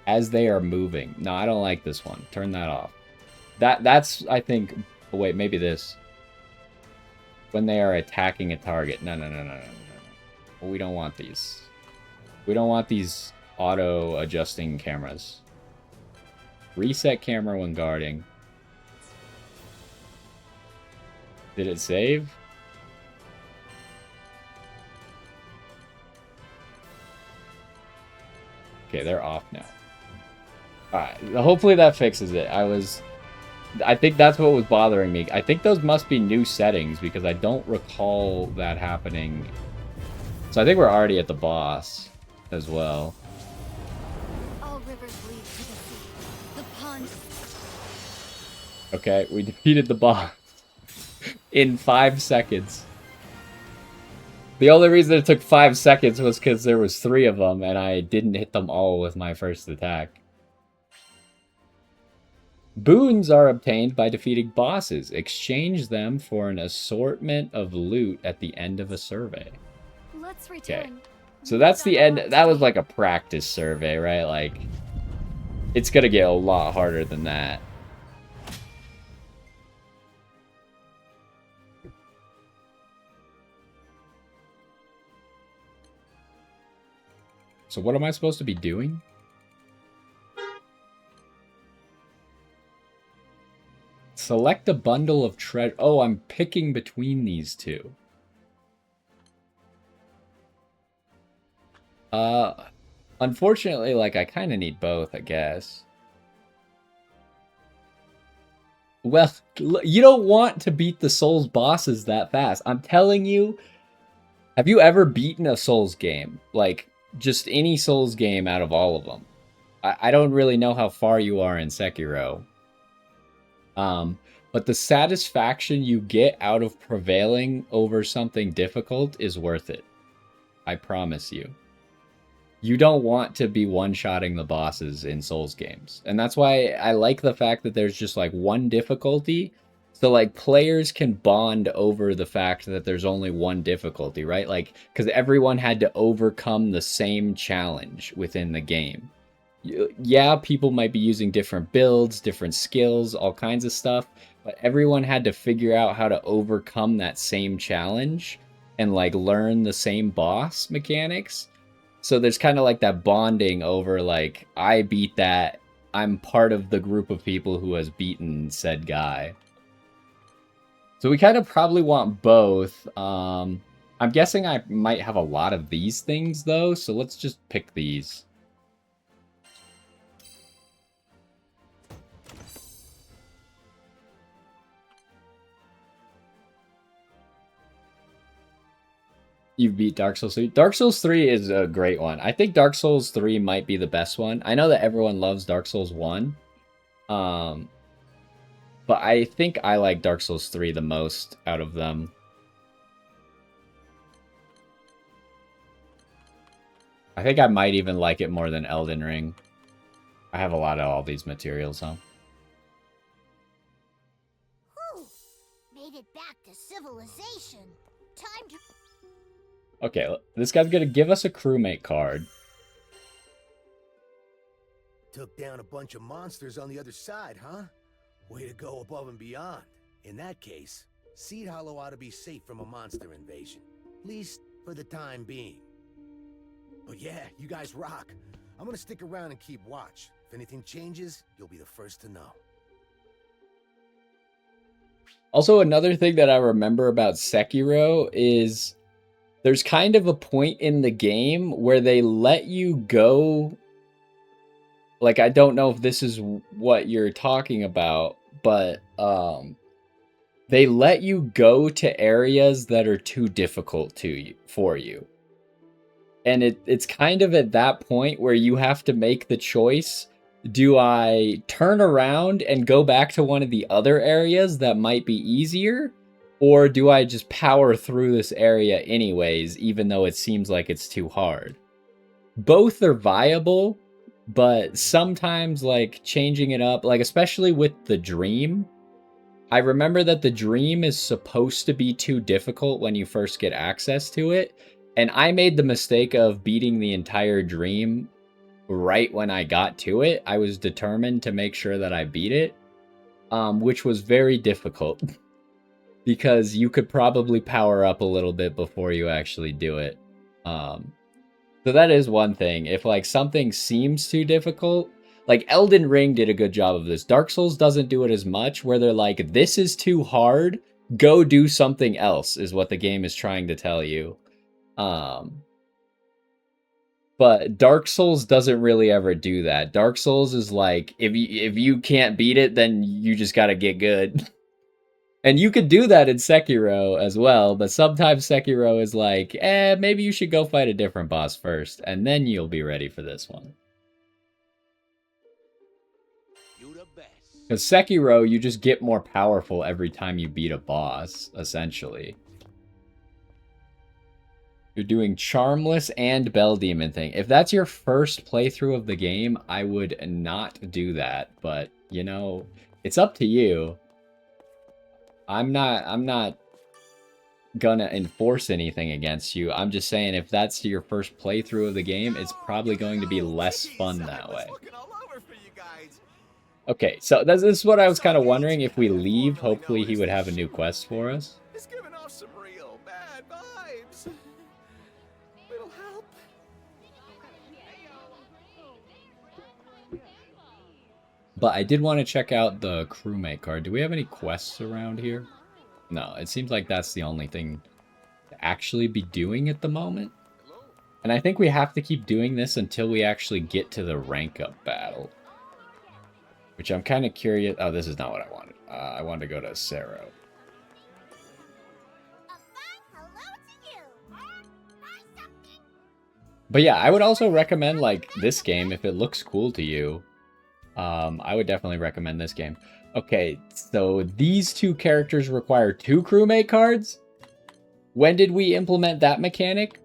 as they are moving. No, I don't like this one. Turn that off. That's, I think... Oh, wait, maybe this. When they are attacking a target. No. We don't want these. We don't want these auto-adjusting cameras. Reset camera when guarding. Did it save? Okay, they're off now. Alright, hopefully that fixes it. I think that's what was bothering me. I think those must be new settings because I don't recall that happening. So I think we're already at the boss as well. All rivers lead to the sea. The pond. Okay, we defeated the boss in 5 seconds. The only reason it took 5 seconds was because there was 3 of them and I didn't hit them all with my first attack. Boons are obtained by defeating bosses. Exchange them for an assortment of loot at the end of a survey. Let's return. Okay. So that's the end. That was like a practice survey, right? Like, it's gonna get a lot harder than that. So what am I supposed to be doing? Select a bundle of treasure. Oh, I'm picking between these two. Unfortunately, like, I kind of need both, I guess. Well, you don't want to beat the Souls bosses that fast. I'm telling you, have you ever beaten a Souls game? Like, just any Souls game out of all of them. I don't really know how far you are in Sekiro. But the satisfaction you get out of prevailing over something difficult is worth it. I promise you. You don't want to be one-shotting the bosses in Souls games. And that's why I like the fact that there's just, like, one difficulty. So, like, players can bond over the fact that there's only one difficulty, right? Like, because everyone had to overcome the same challenge within the game. Yeah, people might be using different builds, different skills, all kinds of stuff, but everyone had to figure out how to overcome that same challenge and, like, learn the same boss mechanics. So there's kind of like that bonding over, like, I beat that, I'm part of the group of people who has beaten said guy. So we kind of probably want both. I'm guessing I might have a lot of these things, though, so let's just pick these. You beat Dark Souls 3. Dark Souls 3 is a great one. I think Dark Souls 3 might be the best one. I know that everyone loves Dark Souls 1. But I think I like Dark Souls 3 the most out of them. I think I might even like it more than Elden Ring. I have a lot of all these materials, huh? Whew! Made it back to civilization. Time to... Okay, this guy's gonna give us a crewmate card. Took down a bunch of monsters on the other side, huh? Way to go above and beyond. In that case, Seed Hollow ought to be safe from a monster invasion. At least for the time being. But yeah, you guys rock. I'm gonna stick around and keep watch. If anything changes, you'll be the first to know. Also, another thing that I remember about Sekiro is there's kind of a point in the game where they let you go. Like, I don't know if this is what you're talking about, but they let you go to areas that are too difficult for you. And it's kind of at that point where you have to make the choice. Do I turn around and go back to one of the other areas that might be easier? Or do I just power through this area anyways, even though it seems like it's too hard? Both are viable, but sometimes, like, changing it up, like, especially with the dream, I remember that the dream is supposed to be too difficult when you first get access to it, and I made the mistake of beating the entire dream right when I got to it. I was determined to make sure that I beat it, which was very difficult because you could probably power up a little bit before you actually do it. So that is one thing. If like something seems too difficult, like Elden Ring did a good job of this. Dark Souls doesn't do it as much, where they're like, this is too hard, go do something else, is what the game is trying to tell you. But Dark Souls doesn't really ever do that. Dark Souls is like, if you can't beat it, then you just gotta get good. And you could do that in Sekiro as well, but sometimes Sekiro is like, maybe you should go fight a different boss first, and then you'll be ready for this one. Because Sekiro, you just get more powerful every time you beat a boss, essentially. You're doing Charmless and Bell Demon thing. If that's your first playthrough of the game, I would not do that, but, you know, it's up to you. I'm not gonna enforce anything against you. I'm just saying if that's your first playthrough of the game, it's probably going to be less fun that way. Okay, so this is what I was kind of wondering. If we leave, hopefully he would have a new quest for us. It's giving off some real bad vibes. Little help. But I did want to check out the crewmate card. Do we have any quests around here? No, it seems like that's the only thing to actually be doing at the moment. And I think we have to keep doing this until we actually get to the rank up battle. Which I'm kind of curious. Oh, this is not what I wanted. I wanted to go to Sero. But yeah, I would also recommend like this game if it looks cool to you. I would definitely recommend this game. Okay, so these two characters require 2 crewmate cards? When did we implement that mechanic?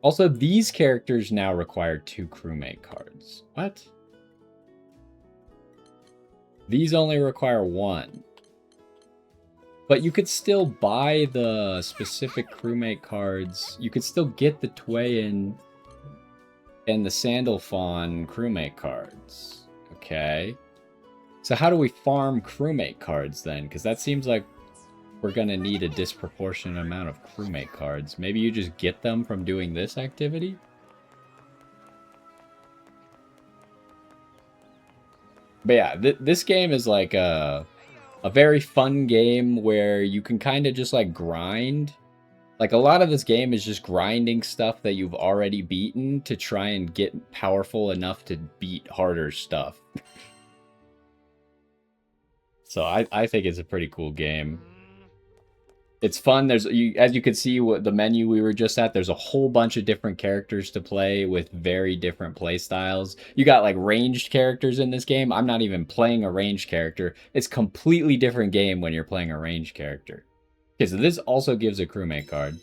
Also, these characters now require 2 crewmate cards. What? These only require 1. But you could still buy the specific crewmate cards. You could still get the Twain and the Sandalphon crewmate cards. Okay. So how do we farm crewmate cards then? Because that seems like we're going to need a disproportionate amount of crewmate cards. Maybe you just get them from doing this activity? But yeah, this game is like a very fun game where you can kind of just like grind. Like a lot of this game is just grinding stuff that you've already beaten to try and get powerful enough to beat harder stuff. So I think it's a pretty cool game. It's fun. There's as you can see what the menu we were just at, there's a whole bunch of different characters to play with very different play styles. You got like ranged characters in this game. I'm not even playing a ranged character. It's a completely different game when you're playing a ranged character. Okay, so this also gives a crewmate card.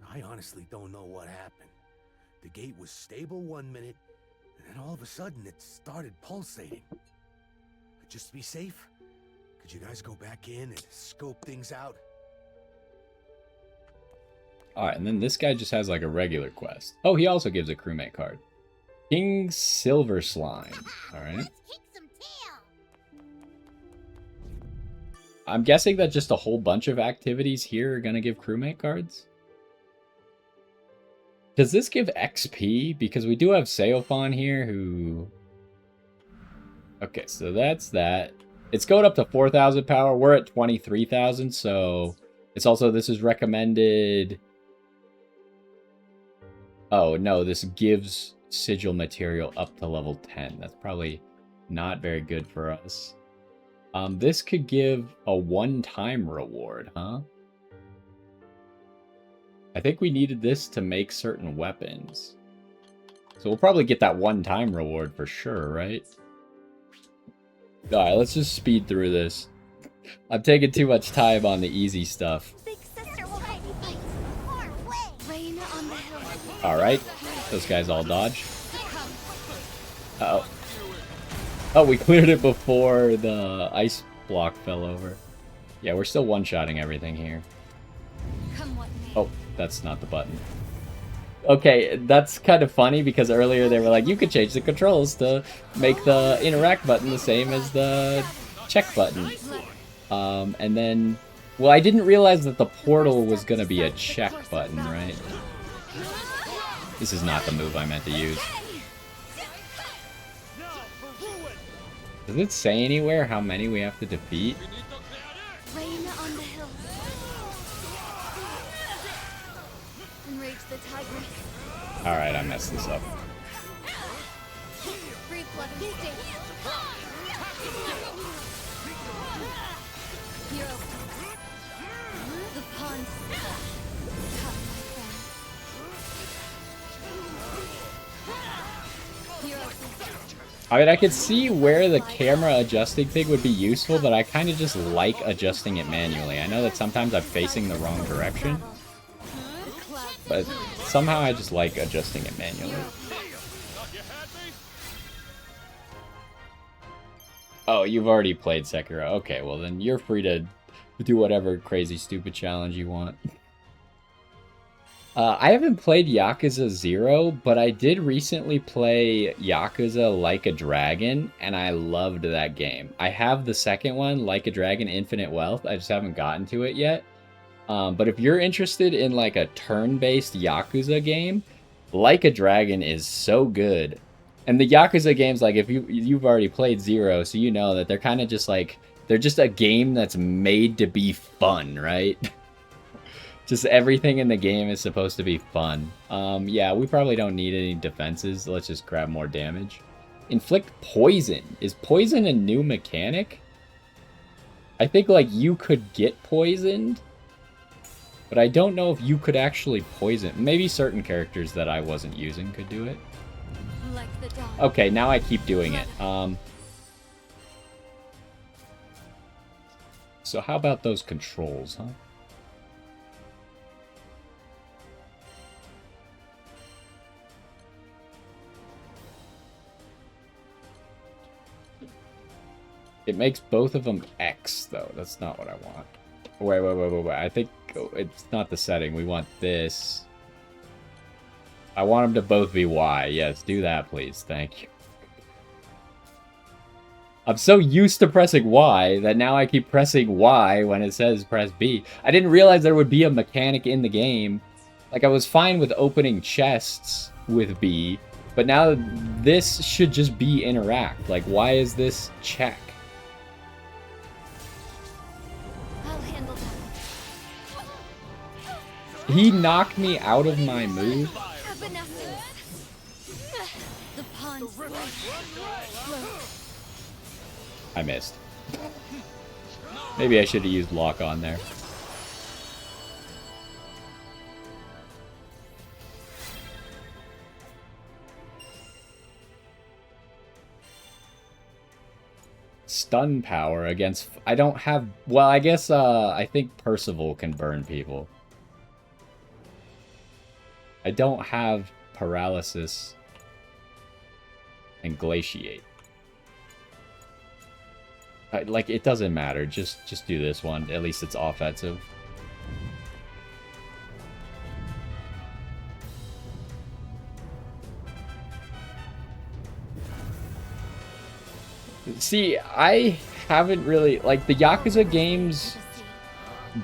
I honestly don't know what happened. The gate was stable 1 minute, and then all of a sudden it started pulsating. Just to be safe, could you guys go back in and scope things out? Alright, and then this guy just has like a regular quest. Oh, he also gives a crewmate card. King Silver Slime. Alright. Let's kick some tail. I'm guessing that just a whole bunch of activities here are gonna give crewmate cards? Does this give XP? Because we do have Seophon here who... Okay, so that's that. It's going up to 4,000 power. We're at 23,000, so... It's also, this is recommended... Oh, no, this gives sigil material up to level 10. That's probably not very good for us. This could give a one-time reward, huh? I think we needed this to make certain weapons. So we'll probably get that one-time reward for sure, right? Alright, let's just speed through this. I'm taking too much time on the easy stuff. Big sister will help you fight. Far away. Rain on the hill. Alright, those guys all dodge. Uh-oh. Oh, we cleared it before the ice block fell over. Yeah, we're still one-shotting everything here. Come what may. Oh, that's not the button. Okay, that's kind of funny because earlier they were like, you could change the controls to make the interact button the same as the check button. And then, well, I didn't realize that the portal was going to be a check button, right? This is not the move I meant to use. Does it say anywhere how many we have to defeat? Rain on the hill. Enrage the tigress. Alright, I messed this up. Free flood of state. Hero. The pond. Come, my friend. Hero. I mean, I could see where the camera adjusting thing would be useful, but I kind of just like adjusting it manually. I know that sometimes I'm facing the wrong direction, but somehow I just like adjusting it manually. Oh, you've already played Sekiro. Okay, well then you're free to do whatever crazy stupid challenge you want. I haven't played Yakuza 0, but I did recently play Yakuza Like a Dragon, and I loved that game. I have the second one, Like a Dragon Infinite Wealth. I just haven't gotten to it yet. But if you're interested in like a turn-based Yakuza game, Like a Dragon is so good. And the Yakuza games, like if you've already played 0, so you know that they're kind of just like, they're just a game that's made to be fun, right? Just everything in the game is supposed to be fun. Yeah, we probably don't need any defenses. Let's just grab more damage. Inflict poison. Is poison a new mechanic? I think, like, you could get poisoned. But I don't know if you could actually poison. Maybe certain characters that I wasn't using could do it. Like the dog. Okay, now I keep doing it. So how about those controls, huh? It makes both of them X, though. That's not what I want. Wait. I think it's not the setting. We want this. I want them to both be Y. Yes, do that, please. Thank you. I'm so used to pressing Y that now I keep pressing Y when it says press B. I didn't realize there would be a mechanic in the game. Like, I was fine with opening chests with B, but now this should just be interact. Like, why is this check? I'll handle that. He knocked me out of my move. Evanescence. The pond. I missed. Maybe I should have used lock on there. Stun power against... I don't have... Well, I guess I think Percival can burn people. I don't have paralysis and glaciate. Like, it doesn't matter. Just do this one. At least it's offensive. See, I haven't really, like, the Yakuza games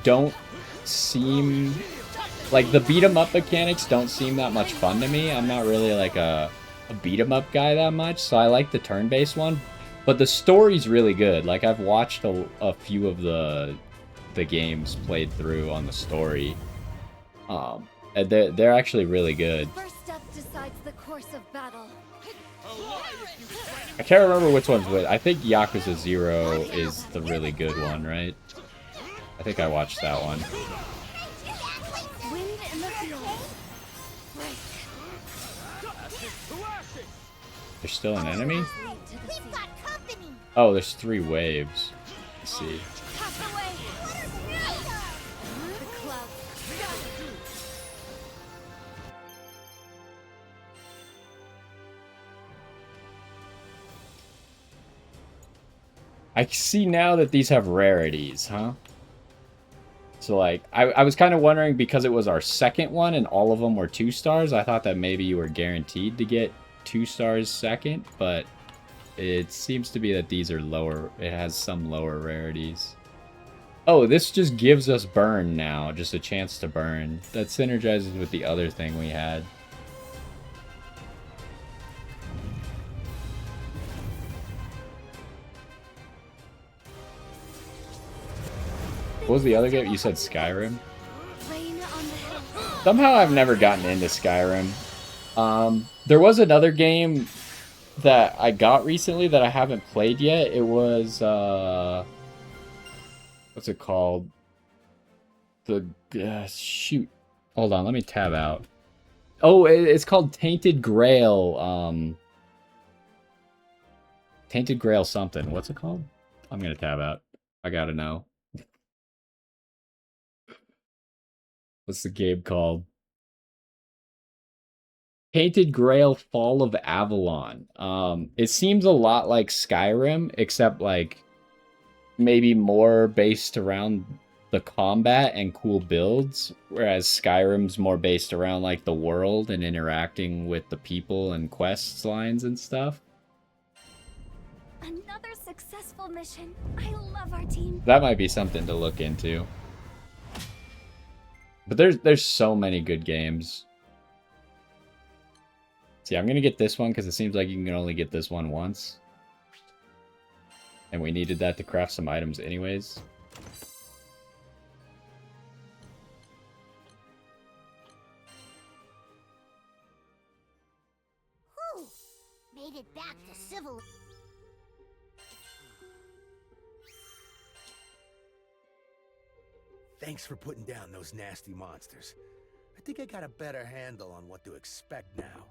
don't seem, like, the beat 'em up mechanics don't seem that much fun to me. I'm not really, like, a beat 'em up guy that much, so I like the turn-based one. But the story's really good. Like, I've watched a few of the games played through on the story. And they're actually really good. First step decides the course of battle. I can't remember which one's which. I think Yakuza 0 is the really good one, right? I think I watched that one. Wind in the field. There's still an enemy? We've got company. Oh, there's 3 waves. Let's see. Pass away. The cloud. I see now that these have rarities, huh? So, like, I was kind of wondering, because it was our second one and all of them were 2 stars, I thought that maybe you were guaranteed to get 2 stars second, but it seems to be that these are lower. It has some lower rarities. Oh, this just gives us burn now, just a chance to burn. That synergizes with the other thing we had. What was the other game? You said Skyrim? Somehow I've never gotten into Skyrim. There was another game that I got recently that I haven't played yet. It was, what's it called? Shoot. Hold on, let me tab out. Oh, it's called Tainted Grail. Tainted Grail something. What's it called? I'm gonna tab out. I gotta know. What's the game called? Tainted Grail Fall of Avalon. It seems a lot like Skyrim, except like maybe more based around the combat and cool builds, whereas Skyrim's more based around like the world and interacting with the people and quest lines and stuff. Another successful mission. I love our team. That might be something to look into. But there's so many good games. See, I'm gonna get this one because it seems like you can only get this one once. And we needed that to craft some items anyways. Whew. Made it back to civil. Thanks for putting down those nasty monsters. I think I got a better handle on what to expect now.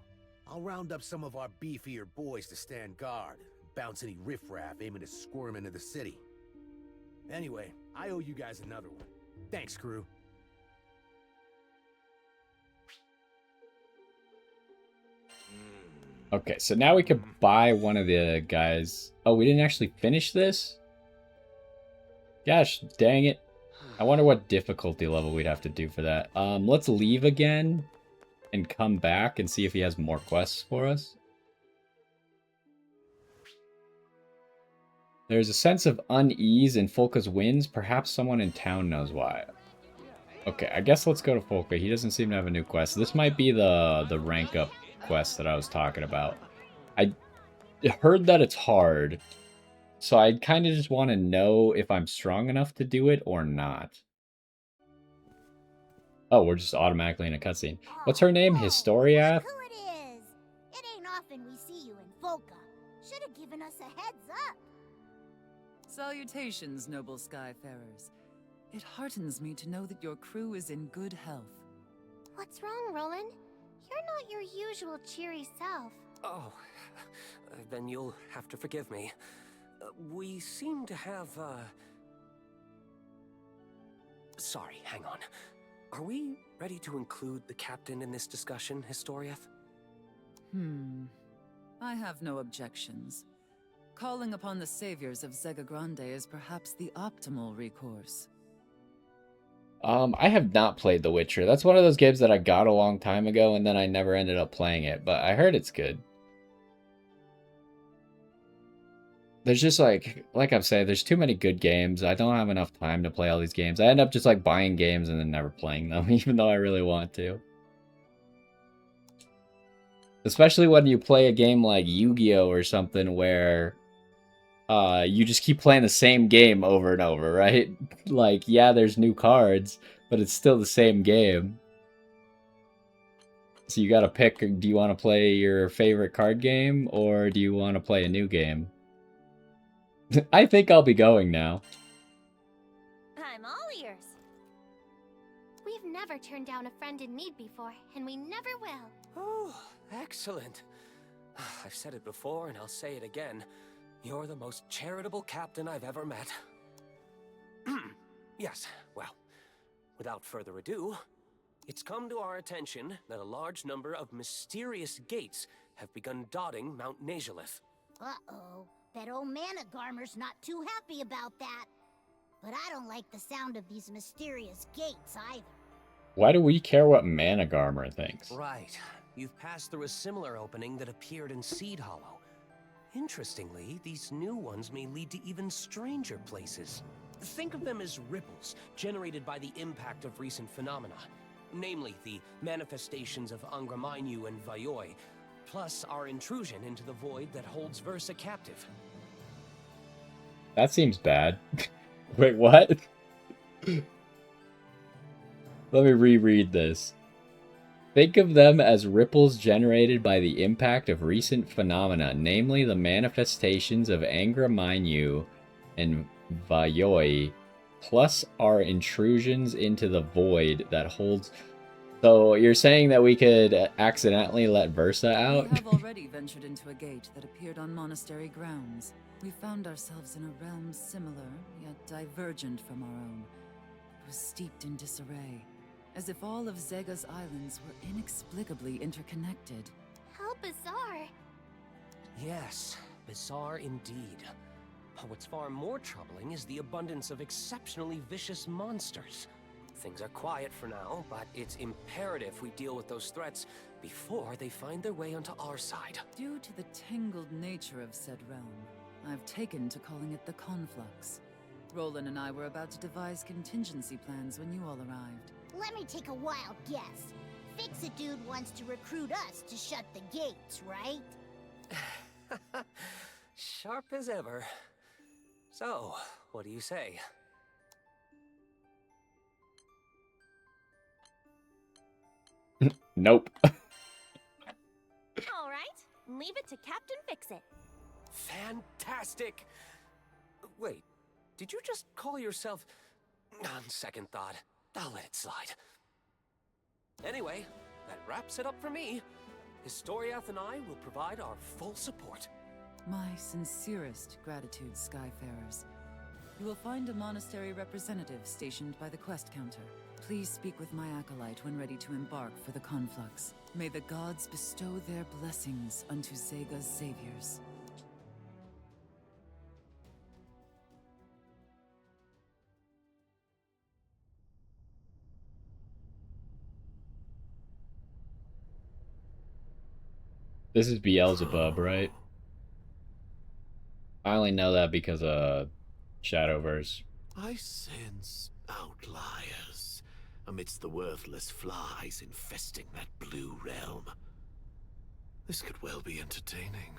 I'll round up some of our beefier boys to stand guard, bounce any riffraff aiming to squirm into the city. Anyway, I owe you guys another one. Thanks, crew. Okay, so now we could buy one of the guys. Oh, we didn't actually finish this? Gosh, dang it. I wonder what difficulty level we'd have to do for that. Let's leave again and come back and see if he has more quests for us. There's a sense of unease in Folka's wins. Perhaps someone in town knows why. Okay, I guess let's go to Folka. He doesn't seem to have a new quest. This might be the rank up quest that I was talking about. I heard that it's hard. So I kind of just want to know if I'm strong enough to do it or not. Oh, we're just automatically in a cutscene. What's her name? Historia? Look who it is. It ain't often we see you in Volca. Should have given us a heads up. Salutations, noble skyfarers. It heartens me to know that your crew is in good health. What's wrong, Roland? You're not your usual cheery self. Oh, then you'll have to forgive me. We seem to have, Sorry, hang on. Are we ready to include the captain in this discussion, Historieth? I have no objections. Calling upon the saviors of Zega Grande is perhaps the optimal recourse. I have not played The Witcher. That's one of those games that I got a long time ago and then I never ended up playing it, but I heard it's good. there's just like I'm saying, there's too many good games. I don't have enough time to play all these games. I end up just like buying games and then never playing them, even though I really want to. Especially when you play a game like Yu-Gi-Oh or something where you just keep playing the same game over and over, right? Like, yeah, there's new cards, but it's still the same game. So you gotta pick, do you want to play your favorite card game, or do you want to play a new game? I think I'll be going now. I'm all ears. We've never turned down a friend in need before, and we never will. Oh, excellent. I've said it before, and I'll say it again. You're the most charitable captain I've ever met. Yes, well, without further ado, it's come to our attention that a large number of mysterious gates have begun dotting Mount Nazhalith. Uh-oh. Bet old Managarmer's not too happy about that. But I don't like the sound of these mysterious gates either. Why do we care what Managarmer thinks? Right. You've passed through a similar opening that appeared in Seed Hollow. Interestingly, these new ones may lead to even stranger places. Think of them as ripples generated by the impact of recent phenomena. Namely, the manifestations of Angra Mainyu and Vayoi, plus our intrusion into the void that holds Versa captive. That seems bad. Wait, what? Let me reread this. Think of them as ripples generated by the impact of recent phenomena, namely the manifestations of Angra Mainyu and Vayoi, plus our intrusions into the void that holds... So you're saying that we could accidentally let Versa out? We have already ventured into a gate that appeared on monastery grounds. We found ourselves in a realm similar, yet divergent from our own. It was steeped in disarray, as if all of Zega's islands were inexplicably interconnected. How bizarre. Yes, bizarre indeed. But what's far more troubling is the abundance of exceptionally vicious monsters. Things are quiet for now, but it's imperative we deal with those threats before they find their way onto our side. Due to the tangled nature of said realm, I've taken to calling it the Conflux. Roland and I were about to devise contingency plans when you all arrived. Let me take a wild guess. Fix-A-Dude wants to recruit us to shut the gates, right? Sharp as ever. So, what do you say? Nope. All right, leave it to Captain Fix-It. Fantastic! Wait, did you just call yourself... On second thought, I'll let it slide. Anyway, that wraps it up for me. Historiath and I will provide our full support. My sincerest gratitude, Skyfarers. You will find a monastery representative stationed by the quest counter. Please speak with my acolyte when ready to embark for the Conflux. May the gods bestow their blessings unto Zega's saviors. This is Beelzebub, right? I only know that because of Shadowverse. I sense outliers amidst the worthless flies infesting that blue realm. This could well be entertaining.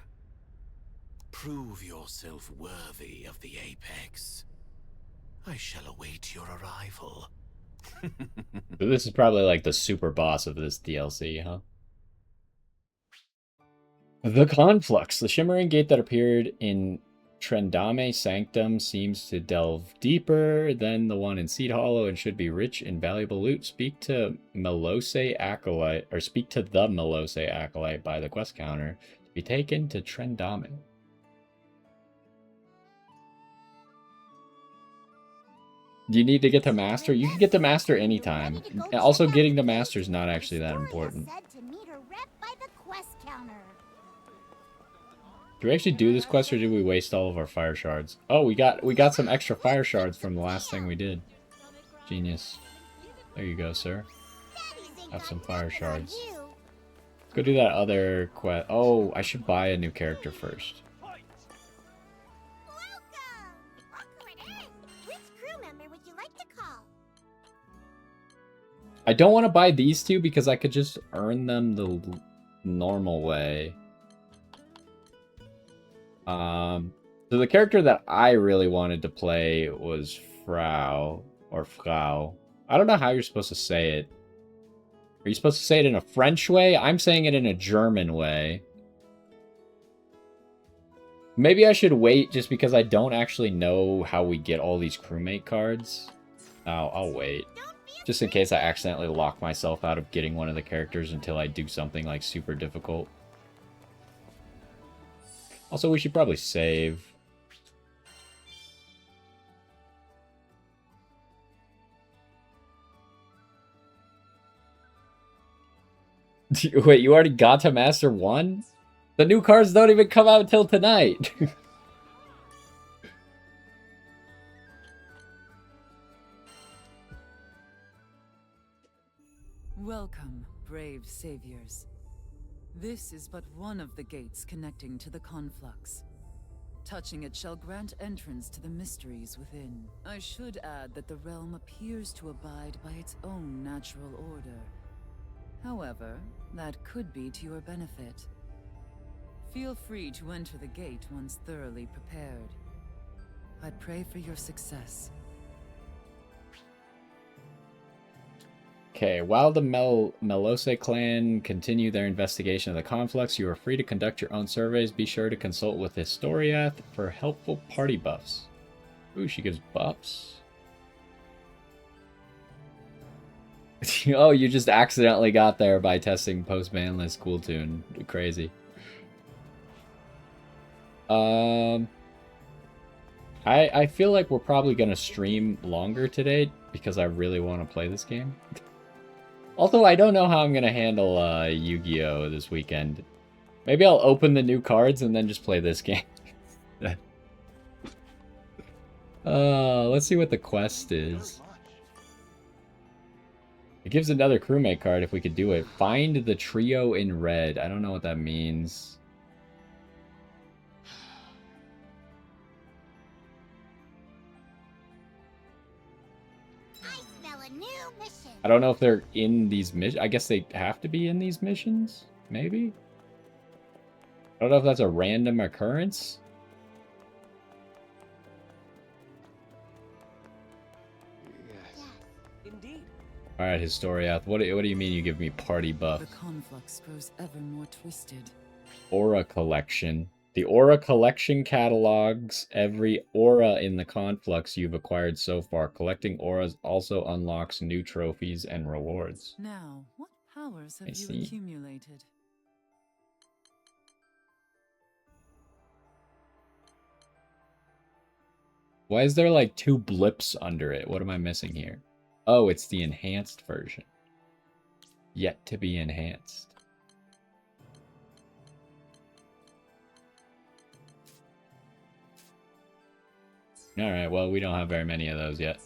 Prove yourself worthy of the apex. I shall await your arrival. So this is probably like the super boss of this DLC, huh? The Conflux, the shimmering gate that appeared in Trendame Sanctum, seems to delve deeper than the one in Seed Hollow and should be rich in valuable loot. Speak to Melose Acolyte, or speak to the Melose Acolyte by the quest counter to be taken to Trendame. Do you need to get to Master? You can get to Master anytime. And also, getting to Master is not actually that important. Do we actually do this quest, or did we waste all of our fire shards? Oh, we got some extra fire shards from the last thing we did. Genius. There you go, sir. Have some fire shards. Let's go do that other quest. Oh, I should buy a new character first. would you like to call? I don't want to buy these two because I could just earn them the normal way. So the character that I really wanted to play was Frau, or Frau. I don't know how you're supposed to say it. Are you supposed to say it in a French way? I'm saying it in a German way. Maybe I should wait just because I don't actually know how we get all these crewmate cards. I'll wait. Just in case I accidentally lock myself out of getting one of the characters until I do something like super difficult. Also, we should probably save. Wait, you already got to Master 1? The new cards don't even come out until tonight. Welcome, brave saviors. This is but one of the gates connecting to the conflux. Touching it shall grant entrance to the mysteries within. I should add that the realm appears to abide by its own natural order. However, that could be to your benefit. Feel free to enter the gate once thoroughly prepared. I pray for your success. Okay, while the Melose clan continue their investigation of the conflux, you are free to conduct your own surveys. Be sure to consult with Historiath for helpful party buffs. Ooh, she gives buffs. Oh, you just accidentally got there by testing post-banlist cool tune. Crazy. I feel like we're probably gonna stream longer today because I really want to play this game. Although I don't know how I'm gonna handle Yu-Gi-Oh this weekend. Maybe I'll open the new cards and then just play this game. Let's see what the quest is. It gives another crewmate card if we could do it. Find the trio in red. I don't know what that means. I smell a new mission. I don't know if they're in these missions. I guess they have to be in these missions? Maybe? I don't know if that's a random occurrence. Alright, Historiath, what do you mean you give me party buff? The conflux grows ever more twisted. Aura collection. The Aura collection catalogs every aura in the conflux you've acquired so far. Collecting auras also unlocks new trophies and rewards. Now, what powers have I you see. accumulated? Why is there like 2 blips under it? What am I missing here? Oh, it's the enhanced version. Yet to be enhanced. Alright, well, we don't have very many of those yet.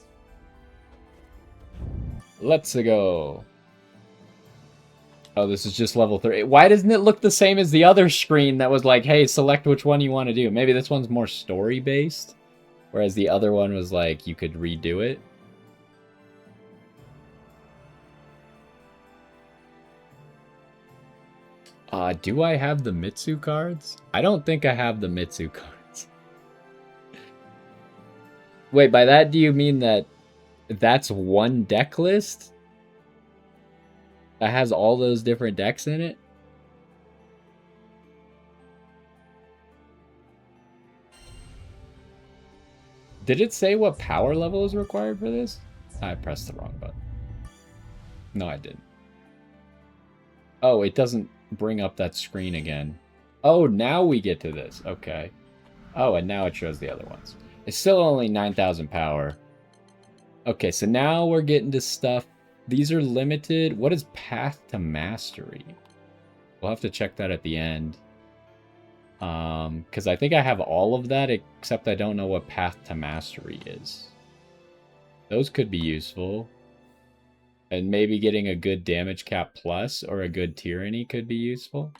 Let's go. Oh, this is just level 3. Why doesn't it look the same as the other screen that was like, hey, select which one you want to do? Maybe this one's more story-based, whereas the other one was like, you could redo it. Do I have the Mitsu cards? I don't think I have the Mitsu cards. Wait, by that do you mean that that's one deck list? That has all those different decks in it? Did it say what power level is required for this? I pressed the wrong button. No, I didn't. Oh, it doesn't bring up that screen again. Oh, now we get to this. Okay. Oh, and now it shows the other ones. It's still only 9,000 power. Okay, so now we're getting to stuff. These are limited. What is Path to Mastery? We'll have to check that at the end. Because I think I have all of that, except I don't know what Path to Mastery is. Those could be useful. And maybe getting a good damage cap plus or a good tyranny could be useful.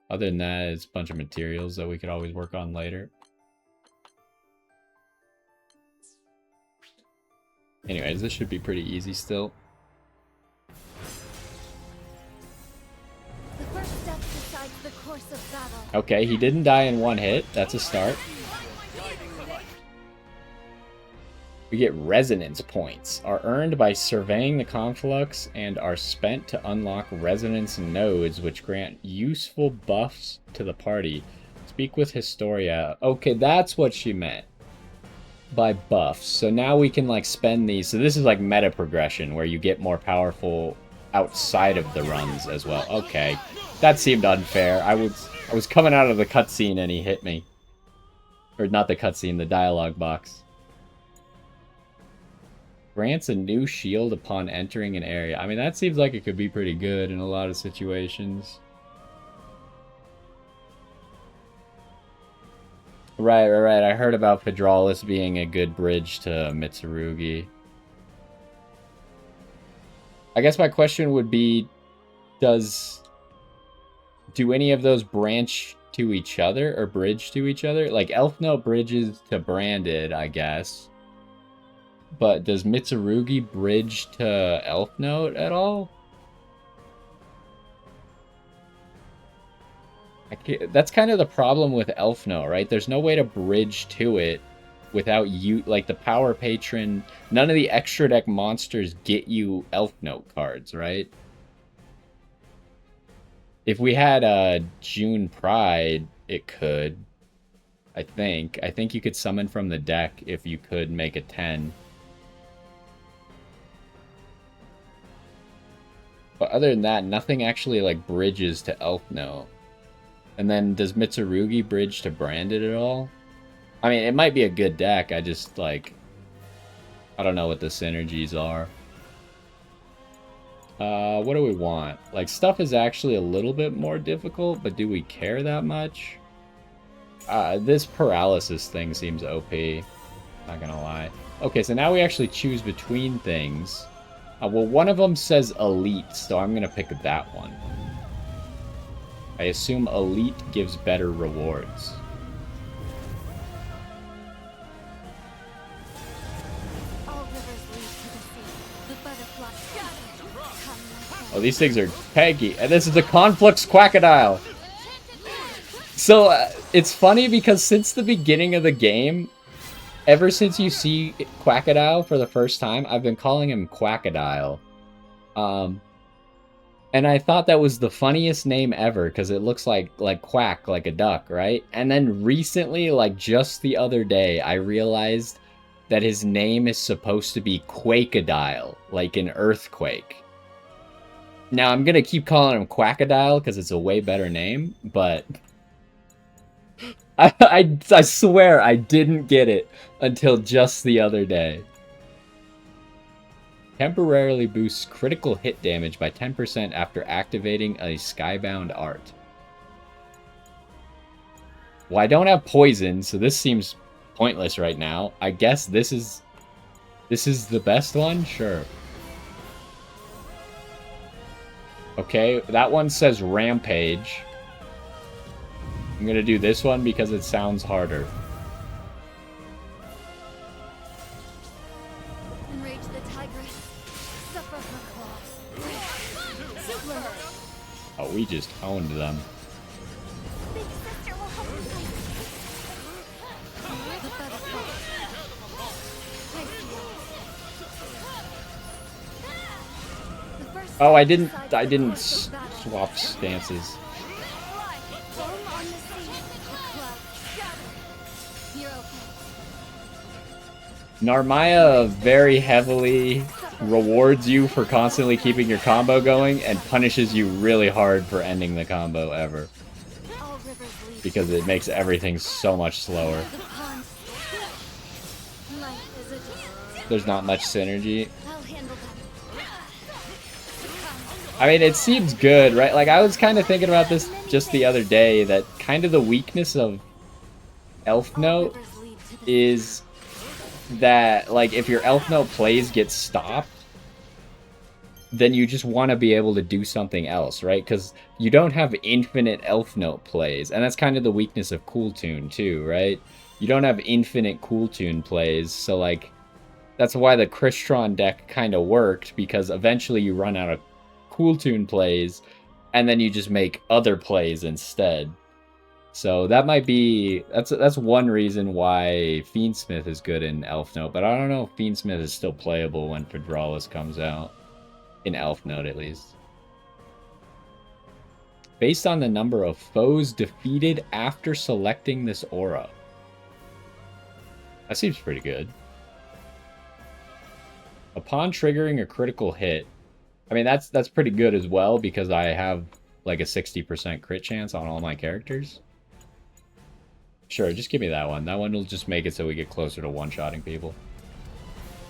Other than that, it's a bunch of materials that we could always work on later. Anyways, this should be pretty easy still. The first step decides the course of battle. Okay, he didn't die in one hit. That's a start. We get resonance points, are earned by surveying the conflux and are spent to unlock resonance nodes, which grant useful buffs to the party. Speak with Historia. Okay, that's what she meant by buffs. So now we can like spend these. So this is like meta progression where you get more powerful outside of the runs as well. Okay, that seemed unfair. I was coming out of the cutscene and he hit me. Or not the cutscene, the dialogue box. Grants a new shield upon entering an area. I mean, that seems like it could be pretty good in a lot of situations. Right. I heard about Hydraulis being a good bridge to Mitsurugi. I guess my question would be, do any of those branch to each other or bridge to each other? Like, Elf Note bridges to Branded, I guess. But does Mitsurugi bridge to Elf Note at all? That's kind of the problem with Elf Note, right? There's no way to bridge to it without you, like the Power Patron. None of the extra deck monsters get you Elf Note cards, right? If we had June Pride, it could. I think you could summon from the deck if you could make a 10. But other than that, nothing actually like bridges to Elf Note. And then does Mitsurugi bridge to Branded at all? I mean, it might be a good deck. I just like, I don't know what the synergies are. What do we want? Like, stuff is actually a little bit more difficult, but do we care that much? This paralysis thing seems OP. Not gonna lie. Okay, so now we actually choose between things. Well, one of them says Elite, so I'm gonna pick that one. I assume Elite gives better rewards. Oh, these things are peggy. And this is a Conflux Quackadile. So, it's funny because since the beginning of the game, ever since you see Quackadile for the first time, I've been calling him Quackadile. And I thought that was the funniest name ever because it looks like quack, like a duck, right? And then recently, like just the other day, I realized that his name is supposed to be Quakeadile, like an earthquake. Now, I'm going to keep calling him Quackadile because it's a way better name, but I swear I didn't get it until just the other day. Temporarily boosts critical hit damage by 10% after activating a Skybound art. Well, I don't have poison, so this seems pointless right now. I guess this is the best one? Sure. Okay, that one says Rampage. I'm gonna do this one because it sounds harder. Enrage the tigress. Suffer her claws. Super. Oh, we just owned them. Big sister will help you fight. The butterfly. Oh, I didn't swap stances. Narmaya very heavily rewards you for constantly keeping your combo going and punishes you really hard for ending the combo ever. Because it makes everything so much slower. There's not much synergy. I mean, it seems good, right? Like, I was kind of thinking about this just the other day, that kind of the weakness of Elf Note is that, like, if your Elf Note plays get stopped, then you just want to be able to do something else, right? Because you don't have infinite Elf Note plays, and that's kind of the weakness of Cool Tune, too, right? You don't have infinite Cool Tune plays, so, like, That's why the Crystron deck kind of worked, because eventually you run out of Cool Tune plays, and then you just make other plays instead. So that might be... That's one reason why Fiendsmith is good in Elf Note, but I don't know if Fiendsmith is still playable when Fedralus comes out. In Elf Note, at least. Based on the number of foes defeated after selecting this aura. That seems pretty good. Upon triggering a critical hit, I mean, that's pretty good as well, because I have like a 60% crit chance on all my characters. Sure, just give me that one. That one will just make it so we get closer to one-shotting people.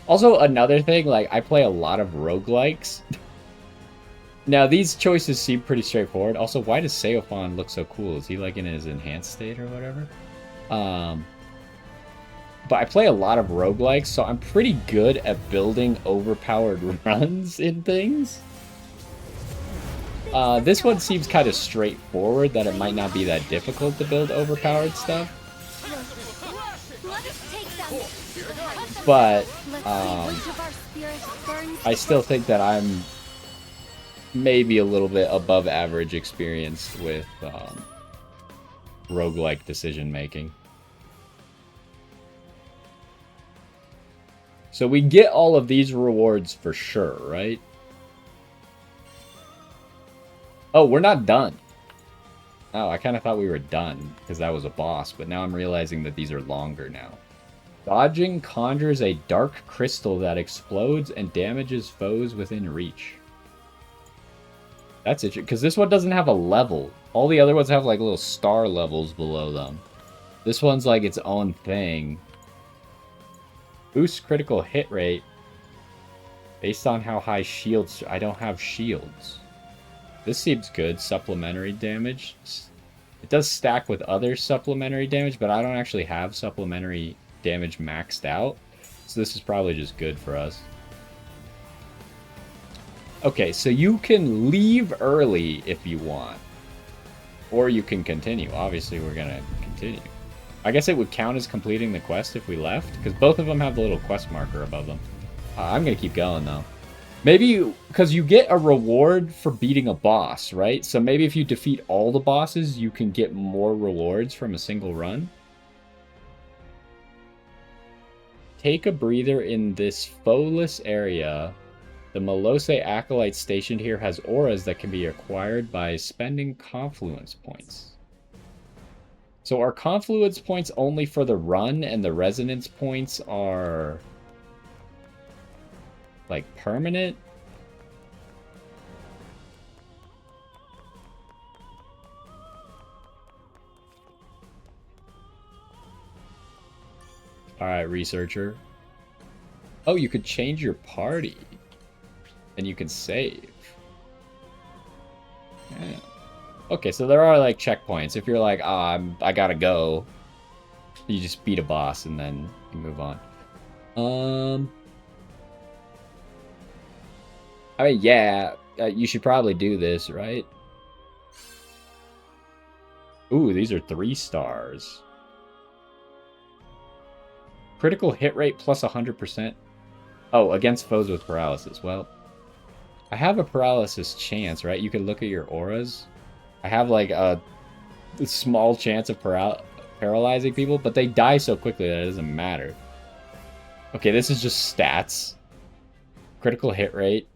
Also, another thing, like, I play a lot of roguelikes. Now, these choices seem pretty straightforward. Also, why does Seophon look so cool? Is he, like, in his enhanced state or whatever? But I play a lot of roguelikes, so I'm pretty good at building overpowered runs in things. This one seems kind of straightforward, that it might not be that difficult to build overpowered stuff. But, I still think that I'm maybe a little bit above average experienced with roguelike decision making. So we get all of these rewards for sure, right? Oh, we're not done. Oh, I kind of thought we were done because that was a boss, but now I'm realizing that these are longer now. Dodging conjures a dark crystal that explodes and damages foes within reach. That's interesting, because this one doesn't have a level. All the other ones have like little star levels below them. This one's like its own thing. Boosts critical hit rate based on how high shields... I don't have shields. This seems good. Supplementary damage. It does stack with other supplementary damage, but I don't actually have supplementary damage maxed out. So this is probably just good for us. Okay, so you can leave early if you want. Or you can continue. Obviously, we're going to continue. I guess it would count as completing the quest if we left, because both of them have the little quest marker above them. I'm going to keep going, though. Maybe, because you get a reward for beating a boss, right? So maybe if you defeat all the bosses, you can get more rewards from a single run. Take a breather in this foeless area. The Melose Acolyte stationed here has auras that can be acquired by spending confluence points. So are confluence points only for the run, and the resonance points are like permanent? Alright, researcher. Oh, you could change your party. And you can save. Yeah. Okay, so there are like checkpoints. If you're like, I gotta go, you just beat a boss and then you move on. I mean, yeah, you should probably do this, right? Ooh, these are 3 stars. Critical hit rate plus 100%. Oh, against foes with paralysis. Well, I have a paralysis chance, right? You can look at your auras. I have like a small chance of paralyzing people, but they die so quickly that it doesn't matter. Okay, this is just stats. Critical hit rate.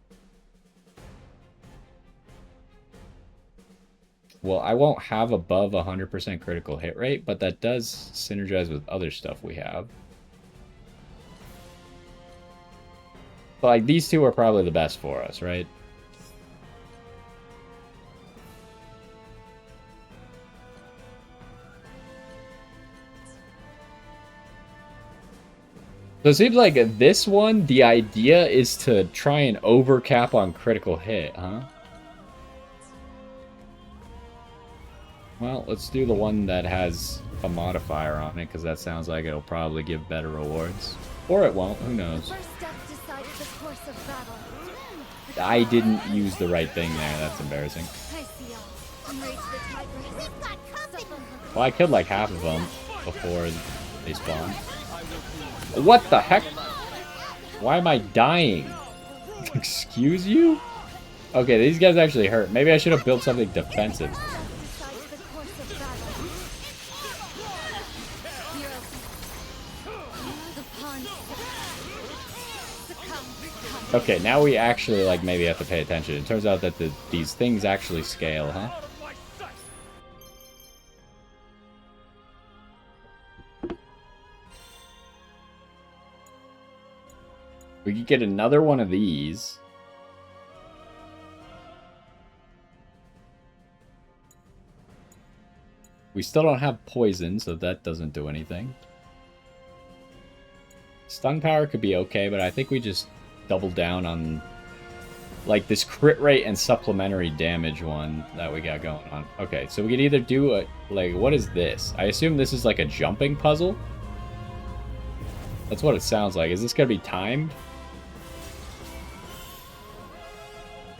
Well, I won't have above 100% critical hit rate, but that does synergize with other stuff we have. But like, these two are probably the best for us, right? So it seems like this one, the idea is to try and overcap on critical hit, huh? Well, let's do the one that has a modifier on it, because that sounds like it'll probably give better rewards. Or it won't, who knows? I didn't use the right thing there, that's embarrassing. Well, I killed like half of them before they spawned. What the heck? Why am I dying? Excuse you? Okay, these guys actually hurt. Maybe I should have built something defensive. Okay, now we actually, like, maybe have to pay attention. It turns out that these things actually scale, huh? We could get another one of these. We still don't have poison, so that doesn't do anything. Stun power could be okay, but I think we just double down on like this crit rate and supplementary damage one that we got going on. Okay, so we could either do a, like, what is this? I assume this is like a jumping puzzle? That's what it sounds like. Is this gonna be timed?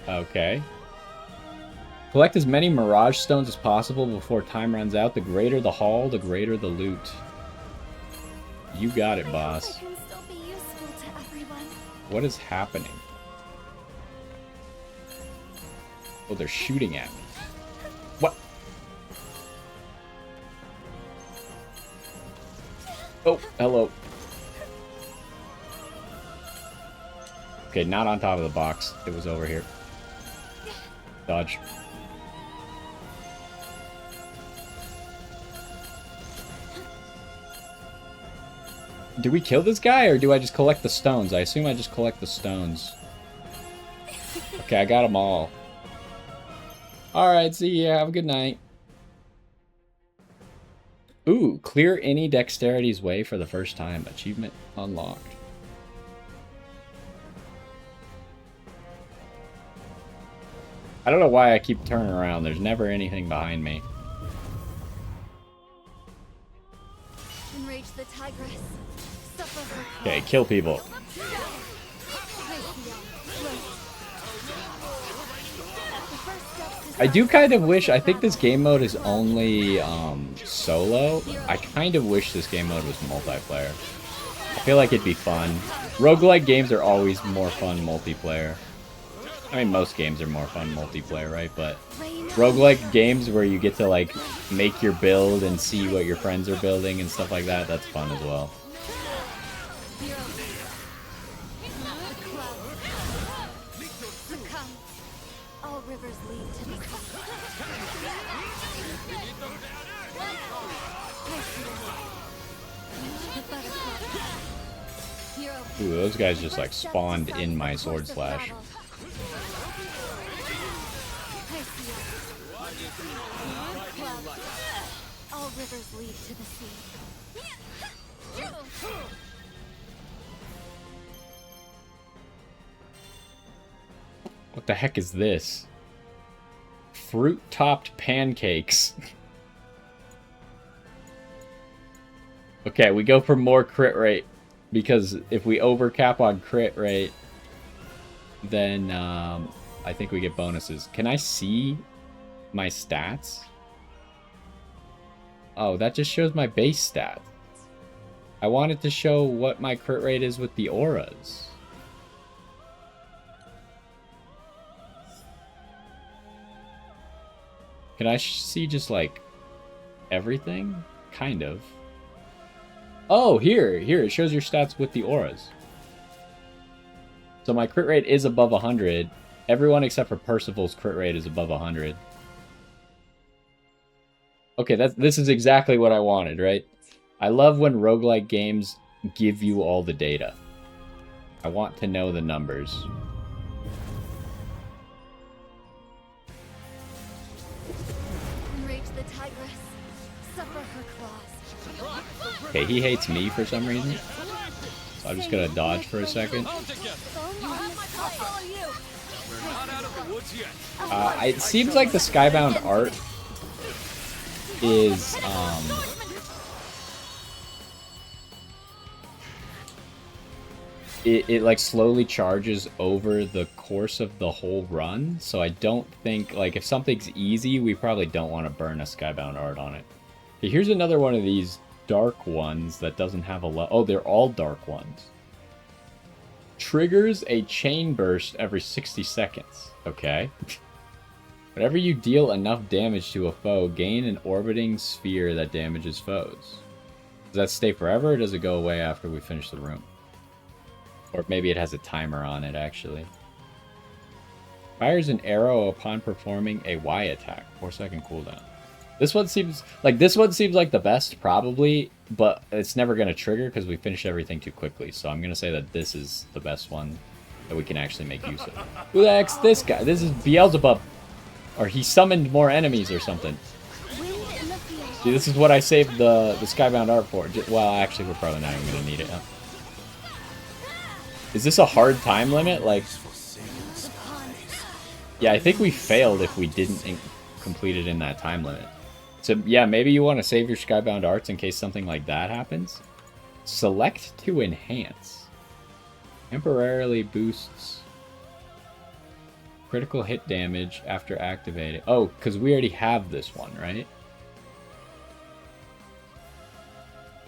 Okay. Collect as many Mirage Stones as possible before time runs out. The greater the haul, the greater the loot. You got it, boss. What is happening? Oh, they're shooting at me. What? Oh, hello. Okay, not on top of the box. It was over here. Dodge. Do we kill this guy, or do I just collect the stones? I assume I just collect the stones. Okay, I got them all. Alright, see ya. Have a good night. Ooh, clear any dexterity's way for the first time. Achievement unlocked. I don't know why I keep turning around. There's never anything behind me. Enrage the tigress. Okay, kill people. I do kind of wish, I think this game mode is only solo. I kind of wish this game mode was multiplayer. I feel like it'd be fun. Roguelike games are always more fun multiplayer. I mean, most games are more fun multiplayer, right? But roguelike games where you get to, like, make your build and see what your friends are building and stuff like that, that's fun as well. All rivers lead to the Ooh, those guys just, like, spawned in my sword slash. All rivers lead to the sea. What the heck is this? Fruit-topped pancakes. Okay, we go for more crit rate. Because if we overcap on crit rate, then I think we get bonuses. Can I see my stats? Oh, that just shows my base stat. I wanted to show what my crit rate is with the auras. Can I see just, like, everything? Kind of. Oh, here, it shows your stats with the auras. So my crit rate is above 100. Everyone except for Percival's crit rate is above 100. Okay, this is exactly what I wanted, right? I love when roguelike games give you all the data. I want to know the numbers. Enrage the tigress. Suffer her claws. Okay, he hates me for some reason. So I'm just gonna dodge for a second. It seems like the Skybound art is it like slowly charges over the course of the whole run. So I don't think, like, if something's easy, we probably don't want to burn a Skybound art on it. Okay, here's another one of these dark ones that doesn't have a lot. Oh, they're all dark ones. Triggers a chain burst every 60 seconds. Okay. Whenever you deal enough damage to a foe, gain an orbiting sphere that damages foes. Does that stay forever, or does it go away after we finish the room? Or maybe it has a timer on it, actually. Fires an arrow upon performing a Y attack. 4-second cooldown. This one seems like the best, probably, but it's never going to trigger because we finish everything too quickly. So I'm going to say that this is the best one that we can actually make use of. Who the heck's this guy? This is Beelzebub. Or he summoned more enemies or something. See, this is what I saved the Skybound Art for. Well, actually, we're probably not even going to need it. Huh? Is this a hard time limit? Like, yeah, I think we failed if we didn't complete it in that time limit. So, yeah, maybe you want to save your Skybound Arts in case something like that happens. Select to enhance. Temporarily boosts critical hit damage after activating. Oh, because we already have this one, right?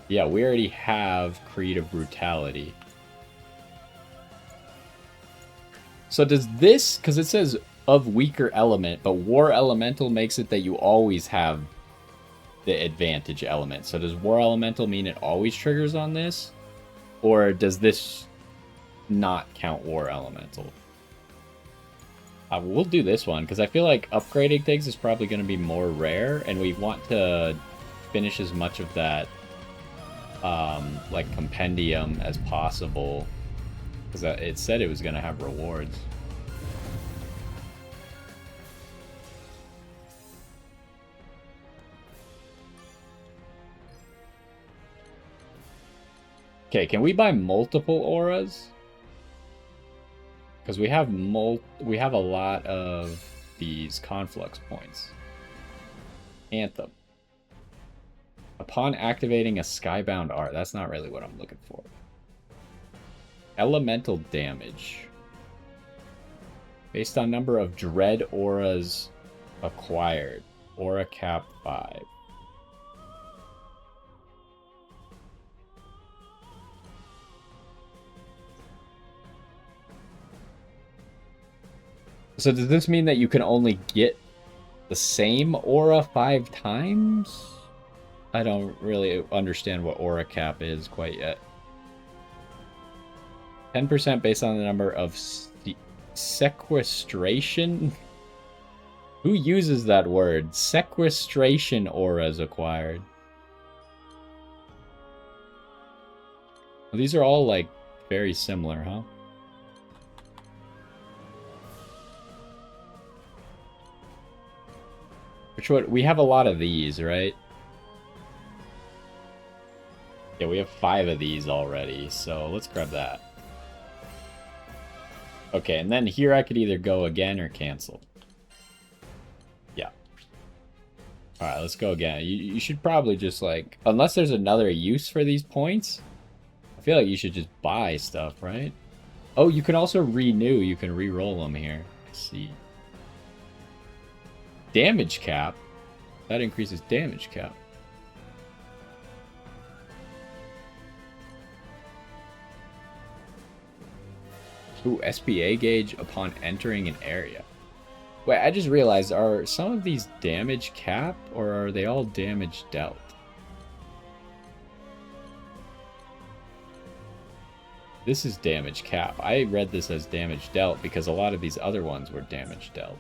Yeah, we already have Creed of Brutality. So does this, because it says of weaker element, but War Elemental makes it that you always have the advantage element. So does War Elemental mean it always triggers on this? Or does this not count War Elemental? We'll do this one, because I feel like upgrading things is probably going to be more rare, and we want to finish as much of that like compendium as possible, because it said it was going to have rewards. Okay, can we buy multiple auras? Because we have a lot of these conflux points. Anthem. Upon activating a Skybound Art. That's not really what I'm looking for. Elemental damage. Based on number of Dread auras acquired. Aura cap 5. So does this mean that you can only get the same aura 5 times? I don't really understand what aura cap is quite yet. 10% based on the number of sequestration? Who uses that word? Sequestration auras acquired. Well, these are all like very similar, huh? Which one? We have a lot of these, right? Yeah, we have 5 of these already, so let's grab that. Okay, and then here I could either go again or cancel. Yeah. Alright, let's go again. You should probably just, like... Unless there's another use for these points, I feel like you should just buy stuff, right? Oh, you can also renew. You can re-roll them here. I see. Damage cap? That increases damage cap. Ooh, SPA gauge upon entering an area. Wait, I just realized, are some of these damage cap, or are they all damage dealt? This is damage cap. I read this as damage dealt because a lot of these other ones were damage dealt.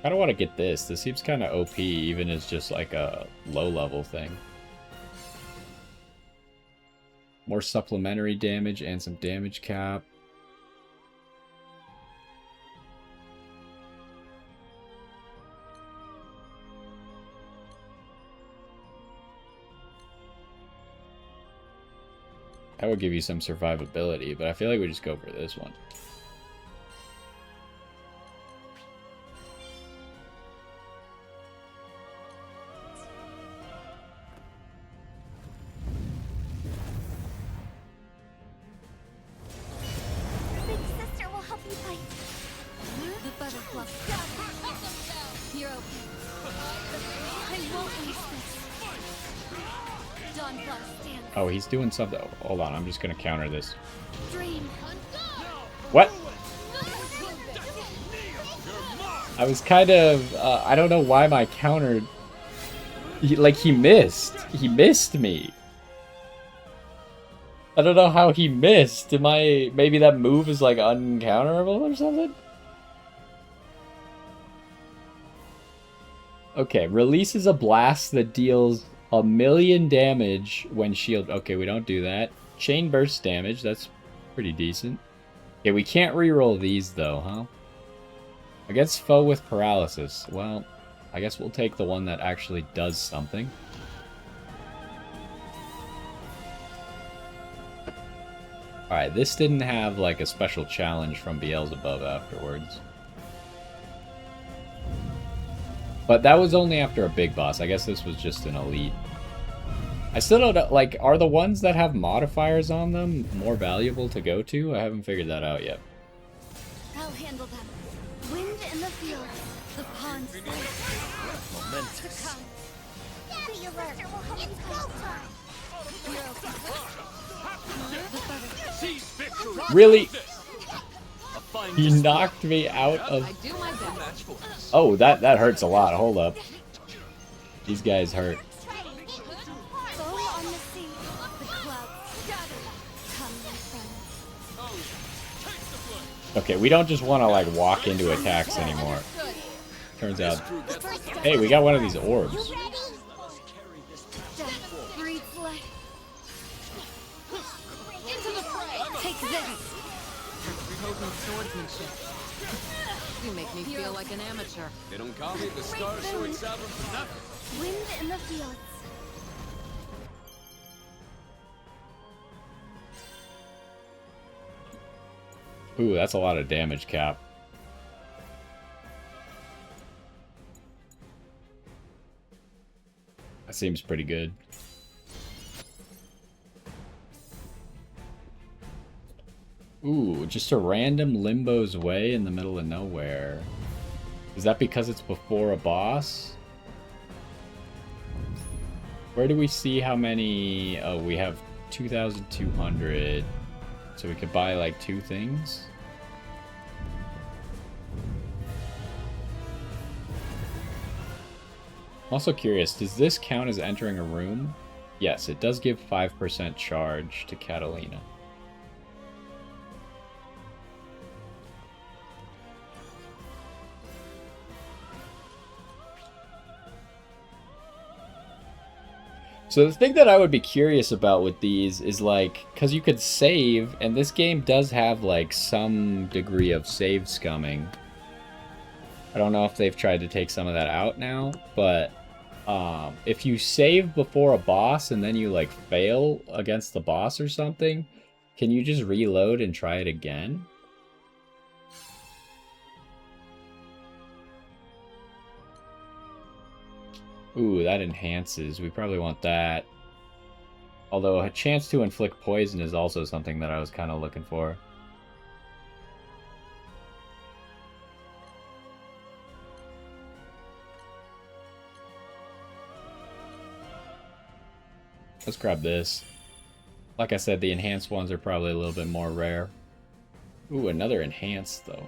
I don't want to get this. This seems kind of OP, even as just like a low-level thing. More supplementary damage and some damage cap. That would give you some survivability, but I feel like we just go for this one. You're okay. I won't waste this. Dawn Flash stands. Oh, he's doing something. Oh, hold on, I'm just gonna counter this. Dream. What? I was kind of, I don't know why my counter, he missed. He missed me. I don't know how he missed. Maybe that move is like uncounterable or something? Okay, releases a blast that deals 1,000,000 damage when shield. Okay, we don't do that. Chain burst damage, that's pretty decent. Okay, we can't reroll these though, huh? Against foe with paralysis. Well, I guess we'll take the one that actually does something. Alright, this didn't have like a special challenge from Beelzebub afterwards. But that was only after a big boss. I guess this was just an elite. I still don't know, like, are the ones that have modifiers on them more valuable to go to? I haven't figured that out yet. I'll handle them. Wind in the field. The pond. Momentous. Daddy alert! It's go time! Really? He knocked me out of... Oh, that hurts a lot. Hold up. These guys hurt. Okay, we don't just want to like walk into attacks anymore. Turns out... Hey, we got one of these orbs. Take this! Potent swordsmanship. You make me feel like an amateur. They don't call me the Star Sword Sovereign for nothing. Wind in the fields. Ooh, that's a lot of damage, Cap. That seems pretty good. Ooh, just a random Limbo's Way in the middle of nowhere. Is that because it's before a boss? Where do we see how many... Oh, we have 2,200. So we could buy like 2 things? I'm also curious, does this count as entering a room? Yes, it does give 5% charge to Catalina. So the thing that I would be curious about with these is like, because you could save, and this game does have like some degree of save scumming. I don't know if they've tried to take some of that out now, but if you save before a boss and then you like fail against the boss or something, can you just reload and try it again? Ooh, that enhances. We probably want that. Although a chance to inflict poison is also something that I was kind of looking for. Let's grab this. Like I said, the enhanced ones are probably a little bit more rare. Ooh, another enhanced though.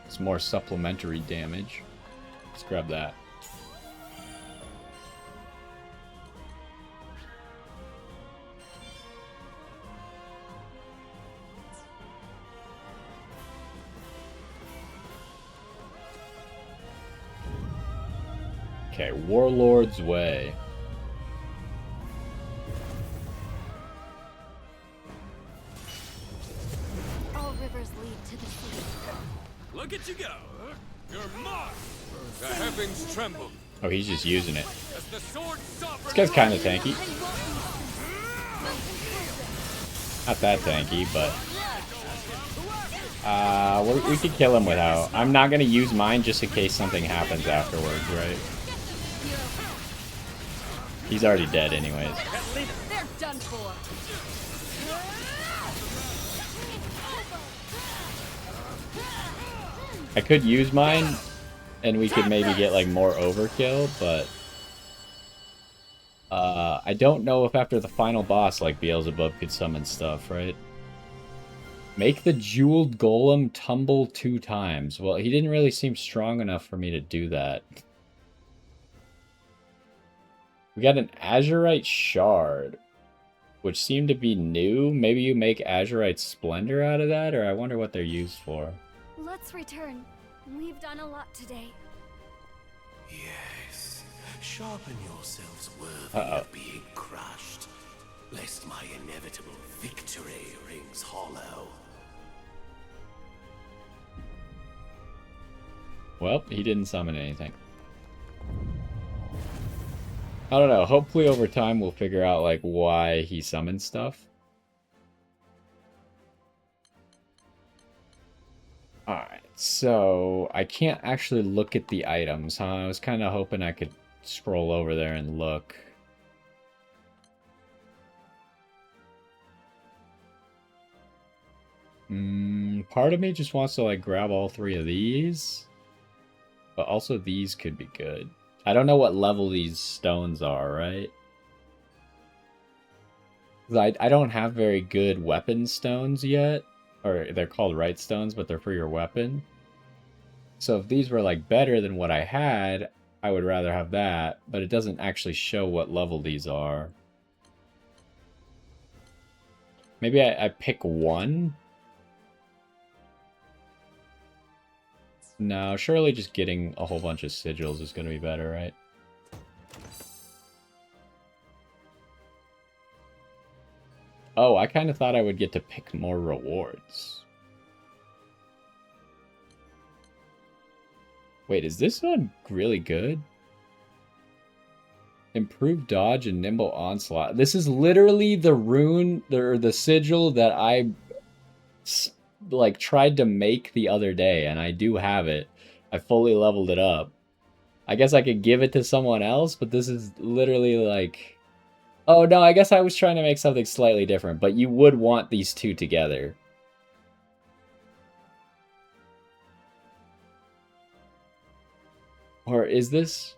It's more supplementary damage. Let's grab that. Okay, Warlord's Way. All rivers lead to the sea. Look at you go! You're marked! The heavens tremble. Oh, he's just using it. As the sword This guy's kind of tanky. Not that tanky, but... we could kill him without... I'm not going to use mine just in case something happens afterwards, right? He's already dead anyways. They're done for. I could use mine, and we could maybe get like more overkill, but I don't know if after the final boss, like Beelzebub could summon stuff, right? Make the jeweled golem tumble 2 times. Well, he didn't really seem strong enough for me to do that. We got an Azurite shard, which seemed to be new. Maybe you make Azurite Splendor out of that, or I wonder what they're used for. Let's return. We've done a lot today. Yes. Sharpen yourselves worthy of being crushed, lest my inevitable victory rings hollow. Well, he didn't summon anything. I don't know. Hopefully over time we'll figure out like why he summoned stuff. Alright, so I can't actually look at the items, huh? I was kind of hoping I could scroll over there and look. Part of me just wants to like grab all 3 of these. But also these could be good. I don't know what level these stones are, right? I don't have very good weapon stones yet. Or they're called right stones, but they're for your weapon. So if these were like better than what I had, I would rather have that. But it doesn't actually show what level these are. Maybe I pick 1? No, surely just getting a whole bunch of sigils is going to be better, right? Oh, I kind of thought I would get to pick more rewards. Wait, is this one really good? Improved dodge and nimble onslaught. This is literally the rune, or the sigil that I like tried to make the other day, and I do have it. I fully leveled it up. I guess I could give it to someone else, but this is literally like... Oh no, I guess I was trying to make something slightly different, but you would want these 2 together. Or is this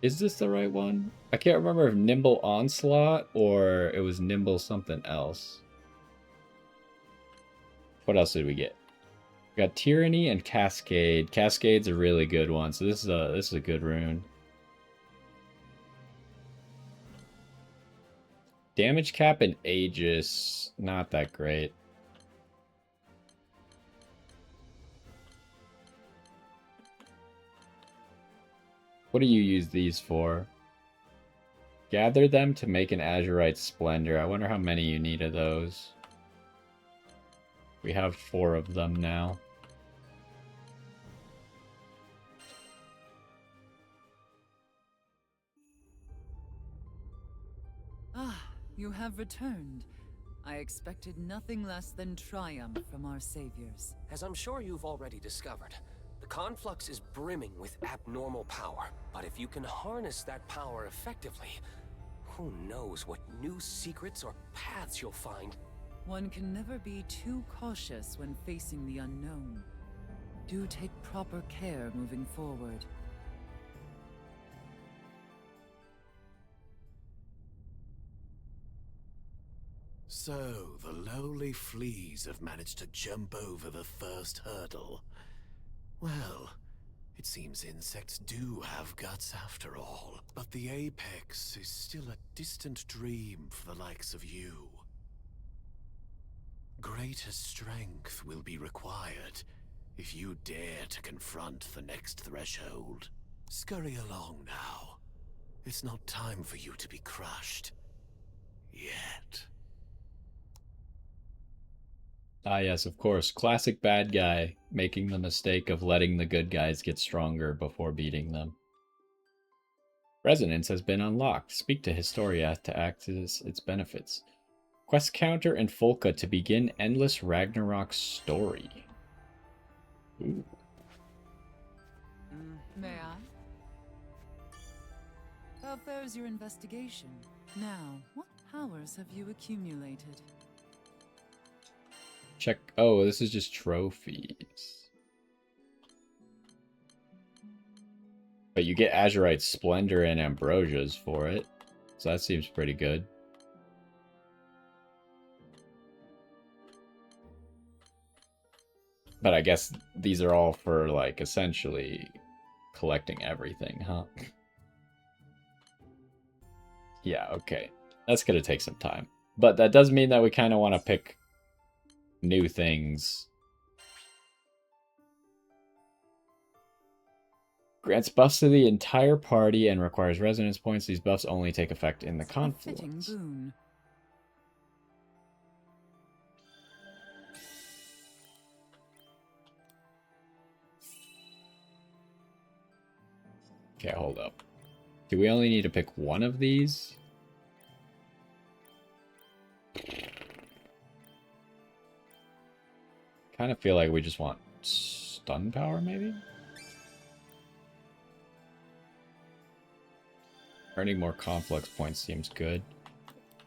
the right one? I can't remember if Nimble Onslaught or it was Nimble something else. What else did we get? We got Tyranny and Cascade. Cascade's a really good one, so this is a good rune. Damage cap and Aegis, not that great. What do you use these for? Gather them to make an Azurite Splendor. I wonder how many you need of those. We have 4 of them now. Ah, you have returned. I expected nothing less than triumph from our saviors. As I'm sure you've already discovered, the conflux is brimming with abnormal power. But if you can harness that power effectively, who knows what new secrets or paths you'll find. One can never be too cautious when facing the unknown. Do take proper care moving forward. So, the lowly fleas have managed to jump over the first hurdle. Well, it seems insects do have guts after all. But the apex is still a distant dream for the likes of you. Greater strength will be required if you dare to confront the next threshold. Scurry along now. It's not time for you to be crushed. Yet. Ah yes, of course. Classic bad guy, making the mistake of letting the good guys get stronger before beating them. Resonance has been unlocked. Speak to Historia to access its benefits. Quest counter and Folka to begin Endless Ragnarok story. Ooh. May I? How fares your investigation? Now, what powers have you accumulated? Check. Oh, this is just trophies. But you get Azurite Splendor and Ambrosias for it. So that seems pretty good. But I guess these are all for, like, essentially collecting everything, huh? Yeah, okay. That's gonna take some time. But that does mean that we kind of want to pick new things. Grants buffs to the entire party and requires resonance points. These buffs only take effect in the confluence. Okay, hold up. Do we only need to pick one of these? Kind of feel like we just want stun power, maybe? Earning more conflux points seems good.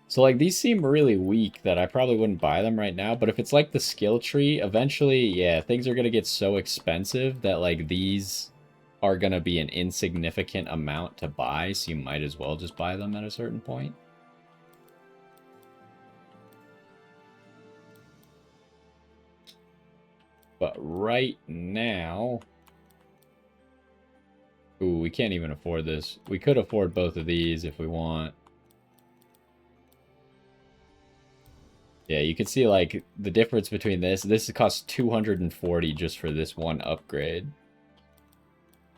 So, like, these seem really weak that I probably wouldn't buy them right now. But if it's like the skill tree, eventually, yeah, things are going to get so expensive that, like, these are going to be an insignificant amount to buy. So you might as well just buy them at a certain point. But right now... Ooh, we can't even afford this. We could afford both of these if we want. Yeah, you can see, like, the difference between this. This costs 240 just for this one upgrade.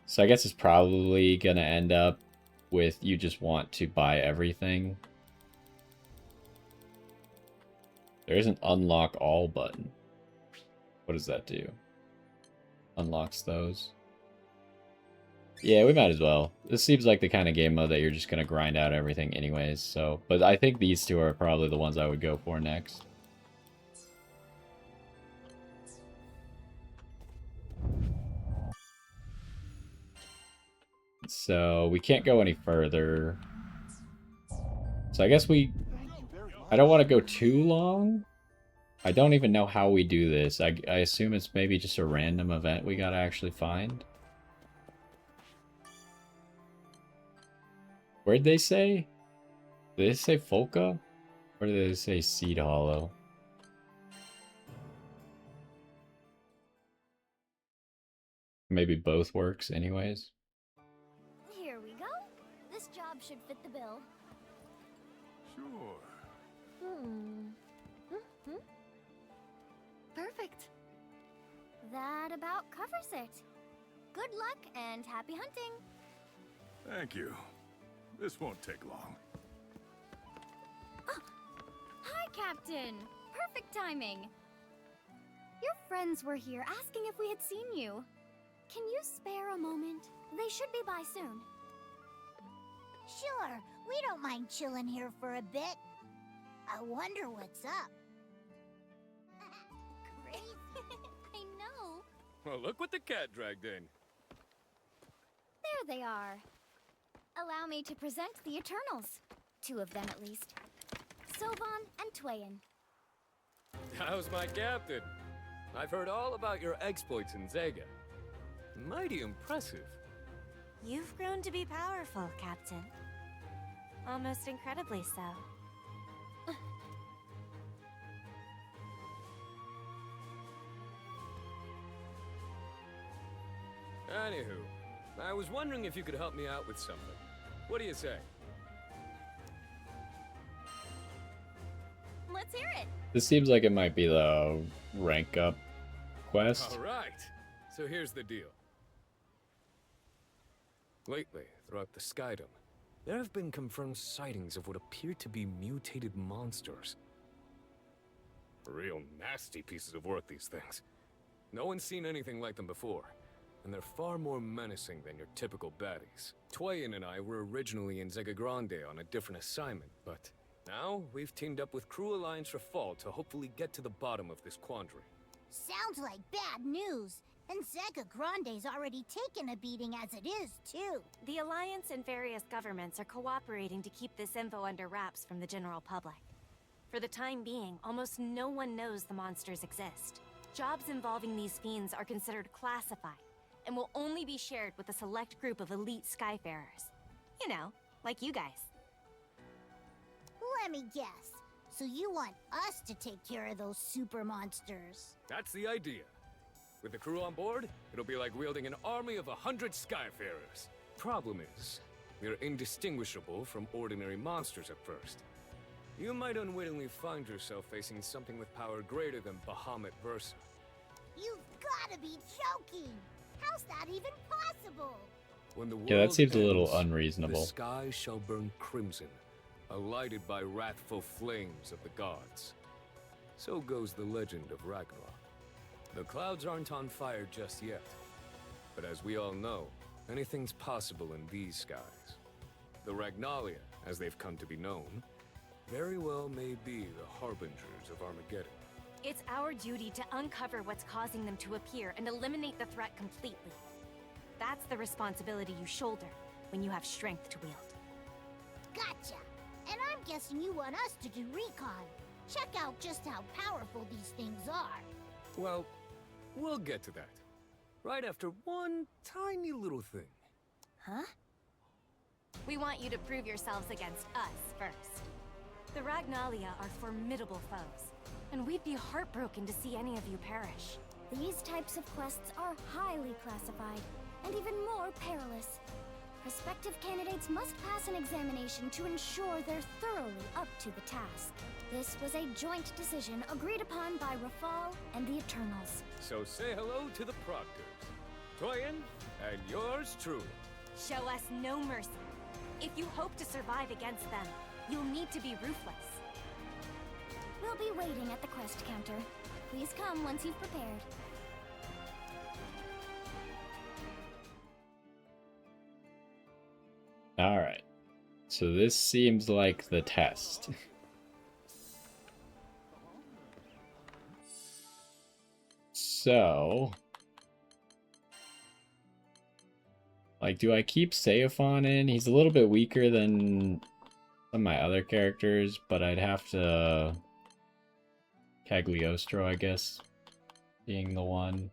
So I guess it's probably going to end up with you just want to buy everything. There is an unlock all button. What does that do? Unlocks those. Yeah, we might as well. This seems like the kind of game mode that you're just going to grind out everything anyways. So, but I think these two are probably the ones I would go for next. So we can't go any further. So I guess I don't want to go too long. I don't even know how we do this. I assume it's maybe just a random event we gotta actually find. Where'd they say? Did they say Folka? Or did they say Seed Hollow? Maybe both works anyways. Here we go. This job should fit the bill. Sure. Perfect. That about covers it. Good luck and happy hunting. Thank you. This won't take long. Oh. Hi, Captain. Perfect timing. Your friends were here asking if we had seen you. Can you spare a moment? They should be by soon. Sure, we don't mind chilling here for a bit. I wonder what's up. Crazy. I know. Well, look what the cat dragged in. There they are. Allow me to present the Eternals. 2 of them at least. Sylvan and Twain. How's my captain? I've heard all about your exploits in Zega. Mighty impressive. You've grown to be powerful, Captain. Almost incredibly so. Anywho, I was wondering if you could help me out with something. What do you say? Let's hear it. This seems like it might be the rank up quest. All right. So here's the deal. Lately, throughout the Skydom, there have been confirmed sightings of what appear to be mutated monsters. Real nasty pieces of work, these things. No one's seen anything like them before, and they're far more menacing than your typical baddies. Twain and I were originally in Zega Grande on a different assignment, but now we've teamed up with Crew Alliance Rafal to hopefully get to the bottom of this quandary. Sounds like bad news. And Zega Grande's already taken a beating as it is, too. The Alliance and various governments are cooperating to keep this info under wraps from the general public. For the time being, almost no one knows the monsters exist. Jobs involving these fiends are considered classified, and will only be shared with a select group of elite Skyfarers. You know, like you guys. Let me guess. So you want us to take care of those super monsters? That's the idea. With the crew on board, it'll be like wielding an army of 100 Skyfarers. Problem is, we're indistinguishable from ordinary monsters at first. You might unwittingly find yourself facing something with power greater than Bahamut Versa. You've gotta be joking! How's that even possible? When the world Yeah, that seems a little ends, unreasonable. The sky shall burn crimson, alighted by wrathful flames of the gods. So goes the legend of Ragnarok. The clouds aren't on fire just yet, but as we all know, anything's possible in these skies. The Ragnalia, as they've come to be known, very well may be the harbingers of Armageddon. It's our duty to uncover what's causing them to appear and eliminate the threat completely. That's the responsibility you shoulder when you have strength to wield. Gotcha! And I'm guessing you want us to do recon. Check out just how powerful these things are. Well, we'll get to that. Right after one tiny little thing. Huh? We want you to prove yourselves against us first. The Ragnalia are formidable foes, and we'd be heartbroken to see any of you perish. These types of quests are highly classified, and even more perilous. Prospective candidates must pass an examination to ensure they're thoroughly up to the task. This was a joint decision agreed upon by Rafal and the Eternals. So say hello to the proctors. Toyin, and yours truly. Show us no mercy. If you hope to survive against them, you'll need to be ruthless. We'll be waiting at the quest counter. Please come once you've prepared. Alright. So this seems like the test. So... like, do I keep Seophon in? He's a little bit weaker than some of my other characters, but I'd have to... Cagliostro, I guess, being the one.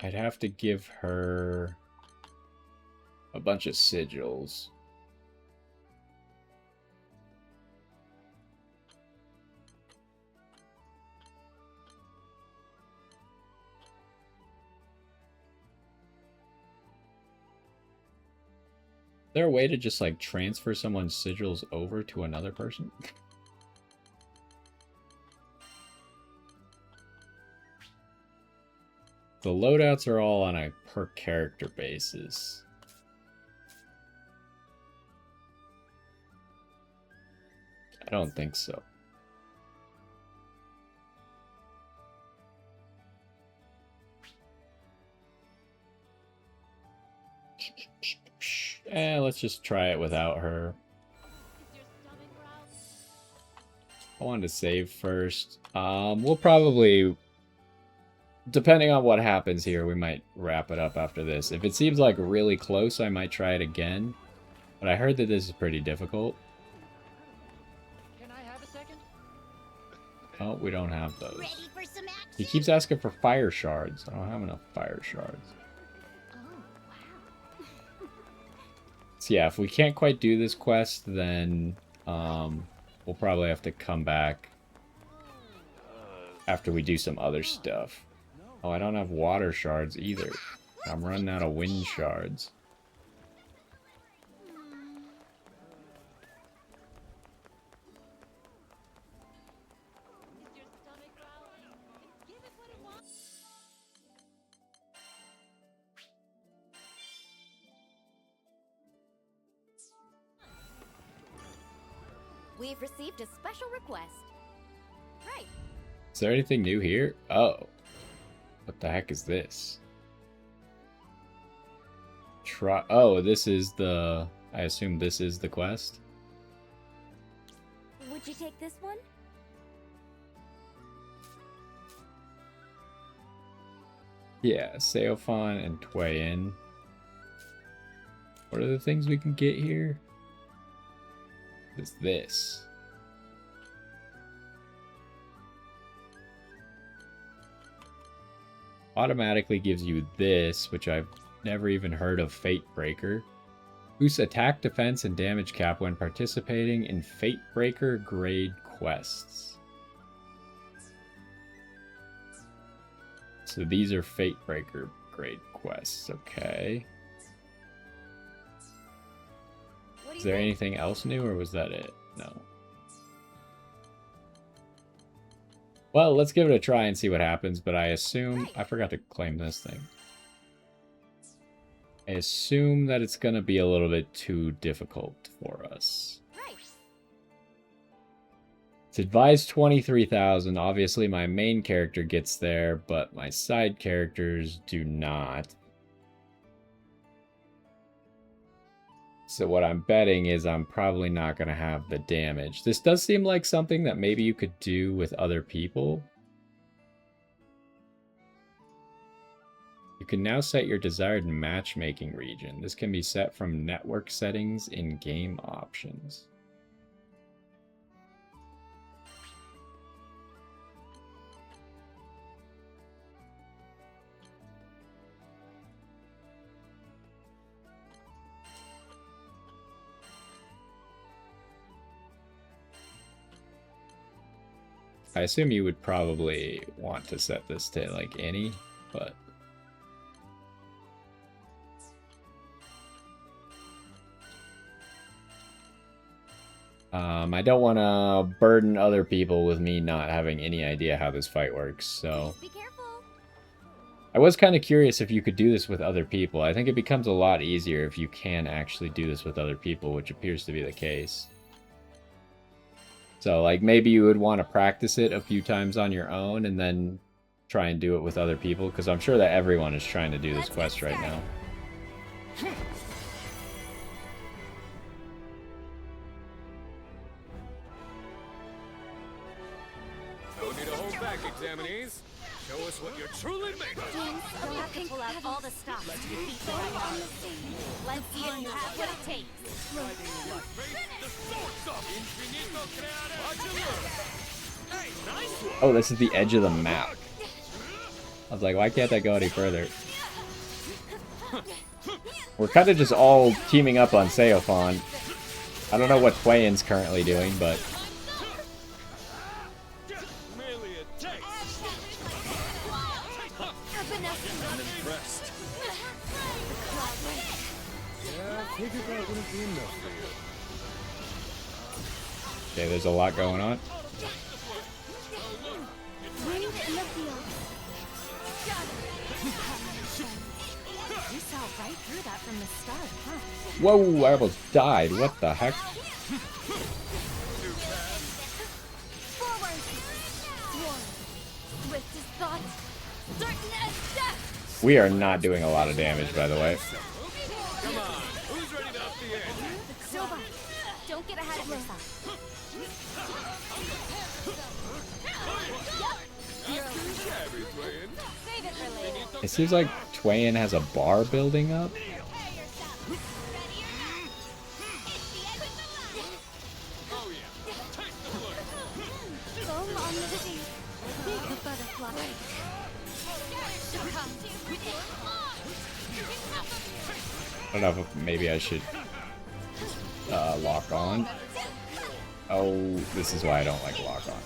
I'd have to give her a bunch of sigils. Is there a way to just like transfer someone's sigils over to another person? The loadouts are all on a per character basis. I don't think so. Let's just try it without her. I wanted to save first. We'll probably, depending on what happens here, we might wrap it up after this. If it seems like really close, I might try it again. But I heard that this is pretty difficult. Can I have a second? Oh, we don't have those. Ready for some action? He keeps asking for fire shards. I don't have enough fire shards. So yeah, if we can't quite do this quest, then we'll probably have to come back after we do some other stuff. Oh, I don't have water shards either. I'm running out of wind shards. We've received a special request. Right. Is there anything new here? Oh. What the heck is this? Oh, this is the... I assume this is the quest? Would you take this one? Yeah, Seophon and Toyin. What are the things we can get here? is this. Automatically gives you this, which I've never even heard of. Fatebreaker. Boosts attack, defense, and damage cap when participating in Fatebreaker grade quests. So these are Fatebreaker grade quests, okay. Is there anything else new, or was that it? No. Well, let's give it a try and see what happens, but I assume... I forgot to claim this thing. I assume that it's going to be a little bit too difficult for us. It's advised 23,000. Obviously, my main character gets there, but my side characters do not. So what I'm betting is I'm probably not going to have the damage. This does seem like something that maybe you could do with other people. You can now set your desired matchmaking region. This can be set from network settings in game options. I assume you would probably want to set this to like any, but I don't want to burden other people with me not having any idea how this fight works, so I was kind of curious if you could do this with other people. I think it becomes a lot easier if you can actually do this with other people, which appears to be the case. So, like, maybe you would want to practice it a few times on your own and then try and do it with other people, because I'm sure that everyone is trying to do this quest right now. No need to hold back, examinees. Show us what you're truly made of. You'll have to pull out all the stops to defeat the Ragnarok. Let's see if you have what it takes. Oh, this is the edge of the map. I was like, why can't I go any further? We're kind of just all teaming up on Seophon. I don't know what Twayan's currently doing, but... Okay, there's a lot going on. You saw right through that from the start, huh? Whoa, I almost died. What the heck? Forward! Swift as thought, certain as death! We are not doing a lot of damage, by the way. Come on, who's ready to up the ante? Silva, don't get ahead of yourself. Save it for later. It seems like Twayan has a bar building up. Foam on the sea, the butterfly. I don't know if maybe I should lock on. Oh, this is why I don't like lock on.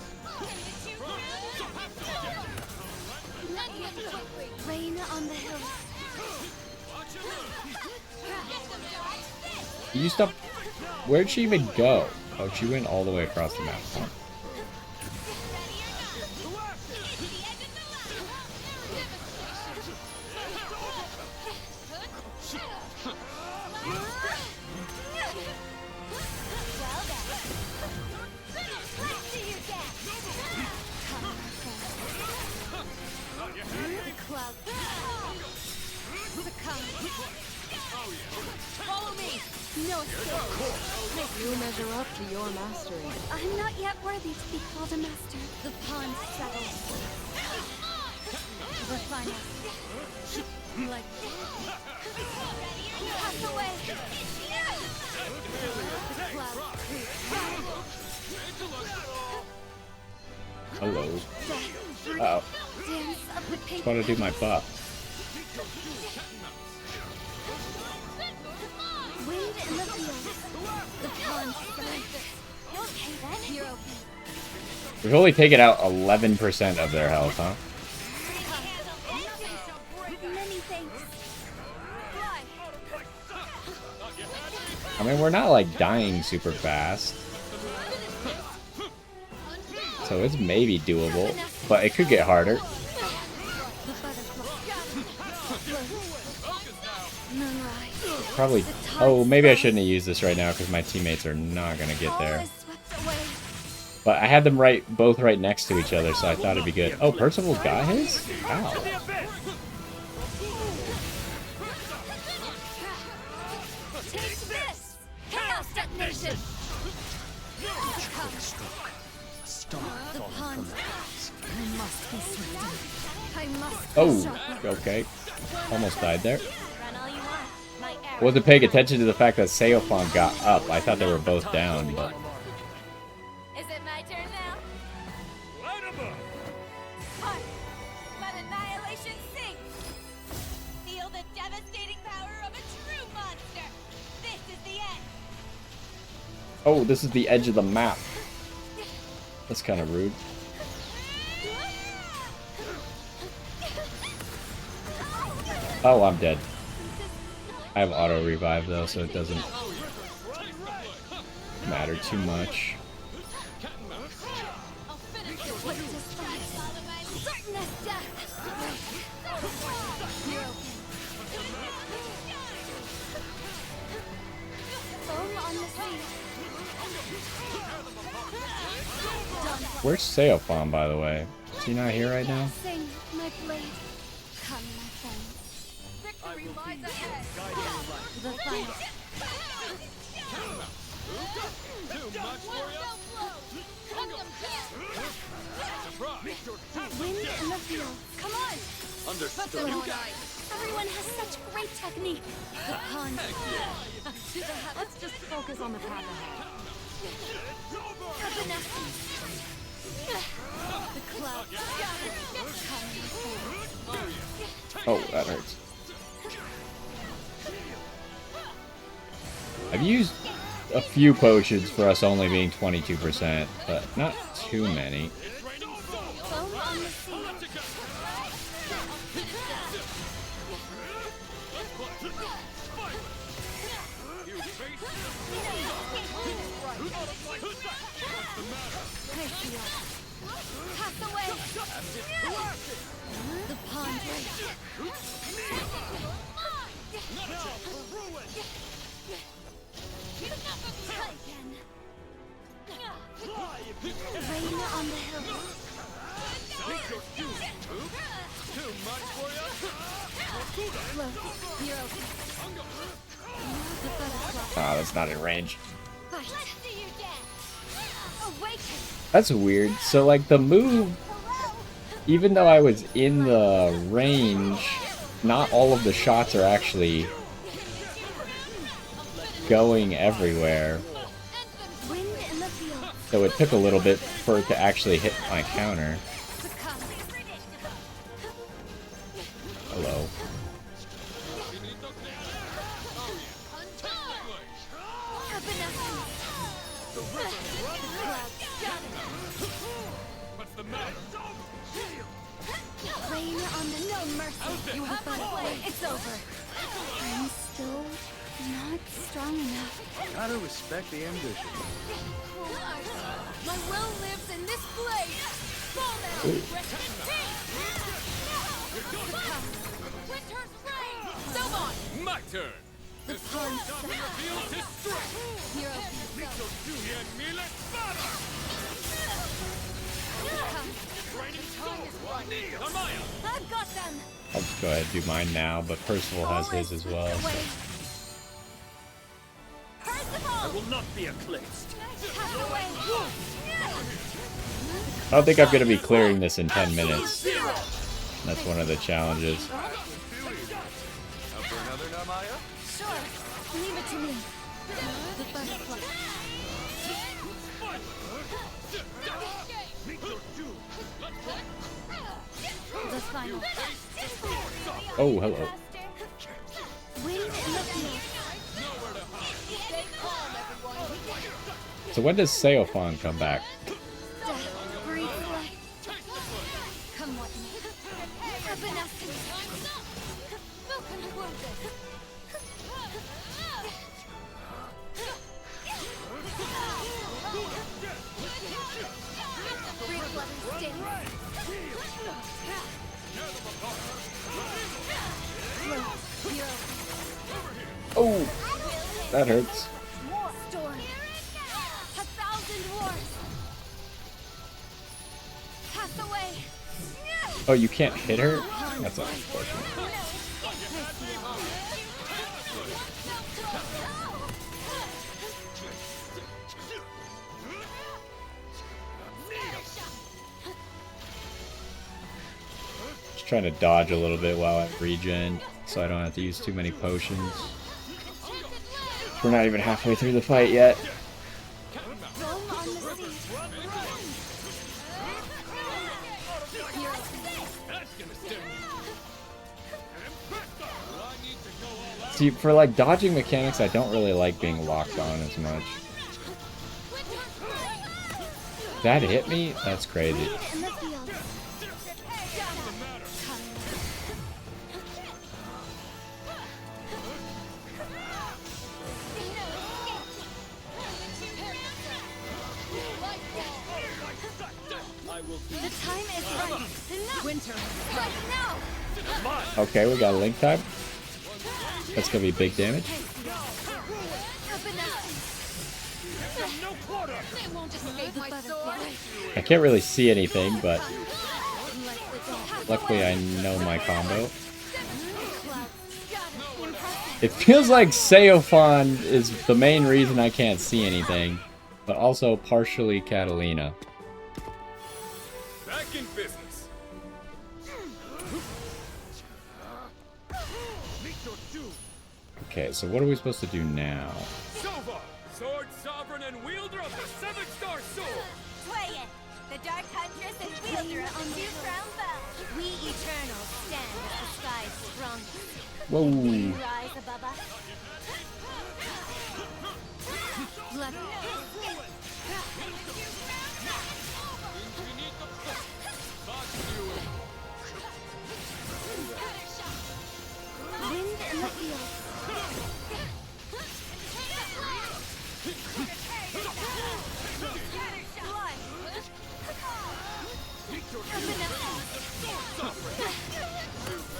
Rain on the hill. You stop. Where'd she even go? Oh, she went all the way across the map. Follow me! No escape. You measure up to your mastery. I'm not yet worthy to be called a master. The pond settles. The final. Like pass away. Hello. Uh-oh. Just want to do my butt. Wind in the field. The pond. You okay then? You're okay. We've only taken out 11% of their health, huh? Many thanks. I mean, we're not like dying super fast. So it's maybe doable, but it could get harder. Probably. Oh, maybe I shouldn't have used this right now because my teammates are not going to get there. But I had them both right next to each other, so I thought it'd be good. Oh, Percival's got his? Wow. Take this! Chaos detonation! The pond. I must be swift. I must be Oh, sharper. okay. Almost died there. Run all you want. My arrow. Wasn't paying attention to the fact that Seophon got up. I thought they were both down, but... Is it my turn now? Light 'em up! Heart, let annihilation sink! Feel the devastating power of a true monster! This is the end! Oh, this is the edge of the map. That's kind of rude. Oh, I'm dead. I have auto revive though, so it doesn't matter too much. Certain as death. You're okay. Foam on the sea. Where's Seophon, by the way? Is he not here right now? Sing, my blade. Come, my friends. Victory lies ahead. The fight. Wind in the field. Come on. Understood. Everyone has such great technique. The pond. Let's just focus on the path ahead. Evanescence. The clouds. Oh, that hurts. I've used a few potions for us only being 22%, but not too many. Foam on the sea. Pass away. The pond. Rain on the hill. Too much for you? Float. You're okay. The butterfly. Ah, that's not in range. Fight. Awaken. That's weird. So, like, the move, even though I was in the range, not all of the shots are actually going everywhere. Wind in the field. So it took a little bit for it to actually hit my counter. Hello. What's the matter? Rain on the no mercy. You have butterfly. It's over. I'm still not strong enough. Gotta respect the ambition. My will lives in this blade. Fall now. Winter's reign. Sobon. My turn! The pond side. Reveals his strength! You're okay. I've got them. I'll just go ahead and do mine now, but Percival has his as well. So. I will not be eclipsed. I don't think I'm going to be clearing this in 10 minutes. That's one of the challenges. Leave it to me. The first flush. The final. Oh, hello. Wind in the field. So when does Seophon come back? Breathe life. Come with me. Evanescence. Oh, that hurts. Storm. 1,000 wars. Pass away. Oh, you can't hit her? That's unfortunate. Just trying to dodge a little bit while I regen, so I don't have to use too many potions. We're not even halfway through the fight yet. See, for like dodging mechanics, I don't really like being locked on as much. That hit me? That's crazy. The time is right. Winter. Right now. Okay, we got a link time. That's gonna be big damage. I can't really see anything, but luckily I know my combo. It feels like Seophon is the main reason I can't see anything, but also partially Catalina. Back in business. Okay, so what are we supposed to do now? Sova, sword sovereign and wielder of the 7-star sword. Play it. The Dark Huntress and wielder of the two-crown bell. We Eternals stand as the sky's strongest. Whoa. Will you rise above us? Wind in the field.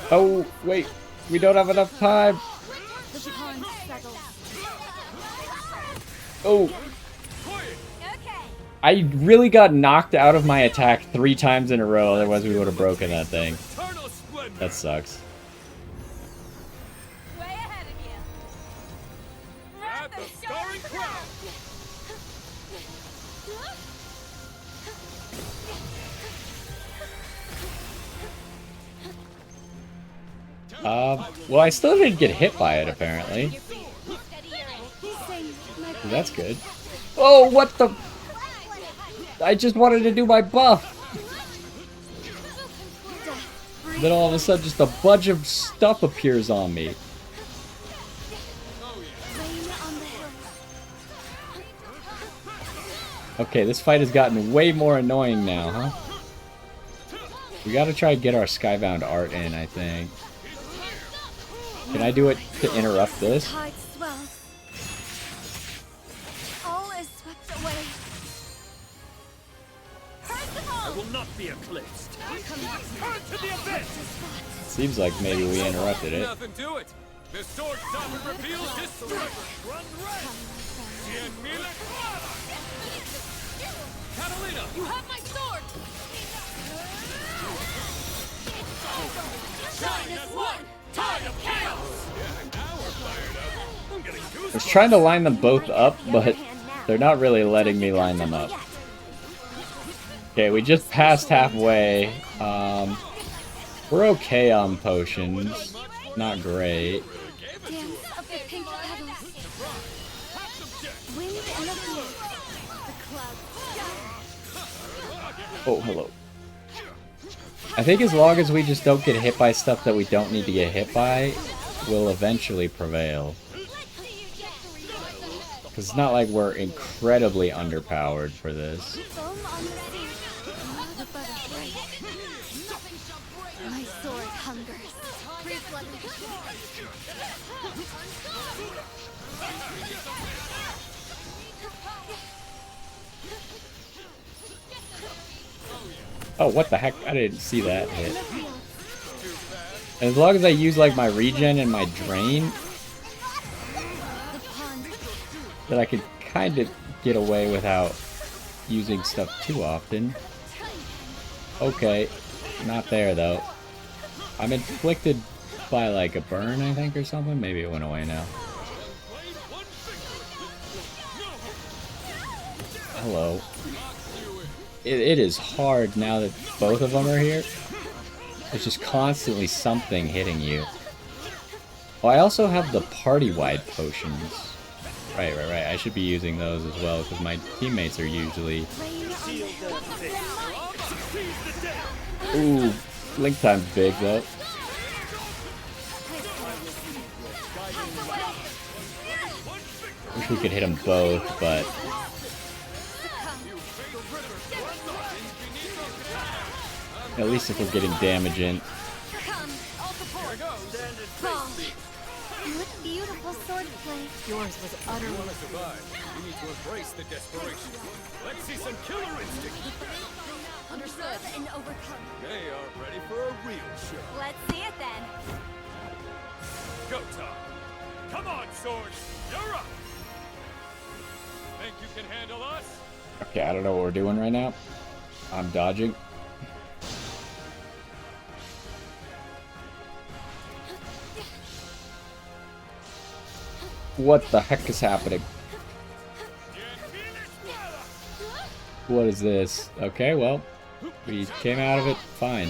Oh, wait. We don't have enough time. The pond settles. Oh. I really got knocked out of my attack 3 times in a row, otherwise we would have broken that thing. That sucks. Way ahead of you. At the starring crown. Well, I still didn't get hit by it, apparently. That's good. Oh, what the? I just wanted to do my buff. Then all of a sudden, just a bunch of stuff appears on me. Okay, this fight has gotten way more annoying now, huh? We gotta try to get our Skybound art in, I think. Can I do it to interrupt this? Tide swells. All is swept away. I will not be eclipsed. Turn to the abyss. Seems like maybe we interrupted it. Nothing to it. The sword sovereign reveals his strength. Run red. Catalina, You have my sword. shine as one. Tide of chaos. Yeah, now we're fired up. I'm getting I was trying to line them both up, but they're not really letting me line them up. Okay, we just passed halfway. We're okay on potions. Not great. Dance of the pink petals. Wind and a field. The clouds. Oh, hello. I think as long as we just don't get hit by stuff that we don't need to get hit by, we'll eventually prevail. Because it's not like we're incredibly underpowered for this. Foam on the sea. The butterfly. My sword hungers. Oh, what the heck? I didn't see that hit. And as long as I use like my regen and my drain, then I can kind of get away without using stuff too often. Okay, not there though. I'm inflicted by like a burn, I think, or something. Maybe it went away now. Hello. It is hard now that both of them are here. There's just constantly something hitting you. Oh, I also have the party-wide potions. Right. I should be using those as well, because my teammates are usually... Ooh, Link time's big, though. Wish we could hit them both, but... At least if we're getting damage in. What beautiful swordplay. Yours was utterly... You need to embrace the desperation. Let's see some killer instinct. Understood. And overcome. They are ready for a real show. Let's see it then. Go time. Come on, Swords. You're up. Think you can handle us? Okay, I don't know what we're doing right now. I'm dodging. What the heck is happening? What is this? Okay, well, we came out of it fine.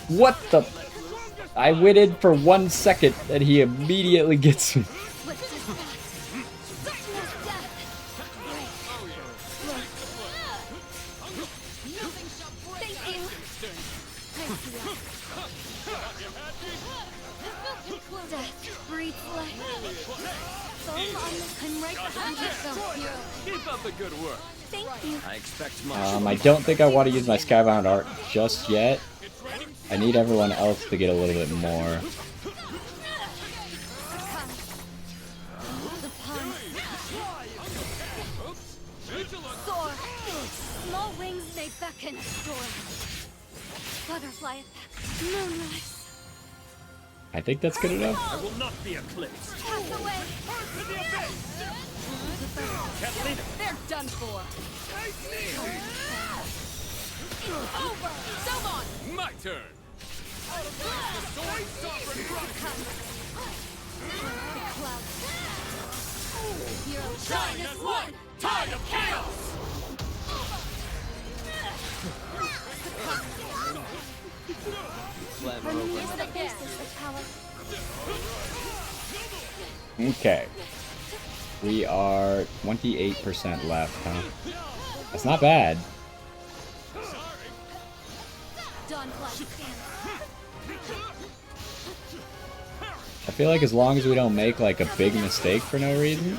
What the? I waited for 1 second and he immediately gets me. Keep up the good work. Thank you. I expect I don't think I want to use my Skybound art just yet. I need everyone else to get a little bit more. Small wings may beckon. Butterfly effect. Moonrise. I think that's good enough. I will not be eclipsed. Pass away. They're done for. Over. Someone. My turn. The sword sovereign Shine as one. Tide of chaos. Harmony is the basis of power. Okay. We are 28% left, huh? That's not bad. I feel like as long as we don't make like a big mistake for no reason,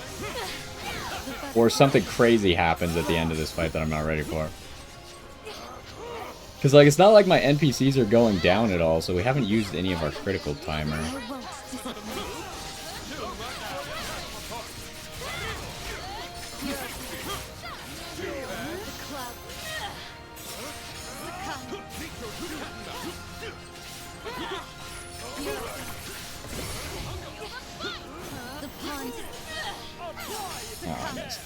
or something crazy happens at the end of this fight that I'm not ready for. Because like it's not like my NPCs are going down at all, so we haven't used any of our critical timer. Oh, I missed.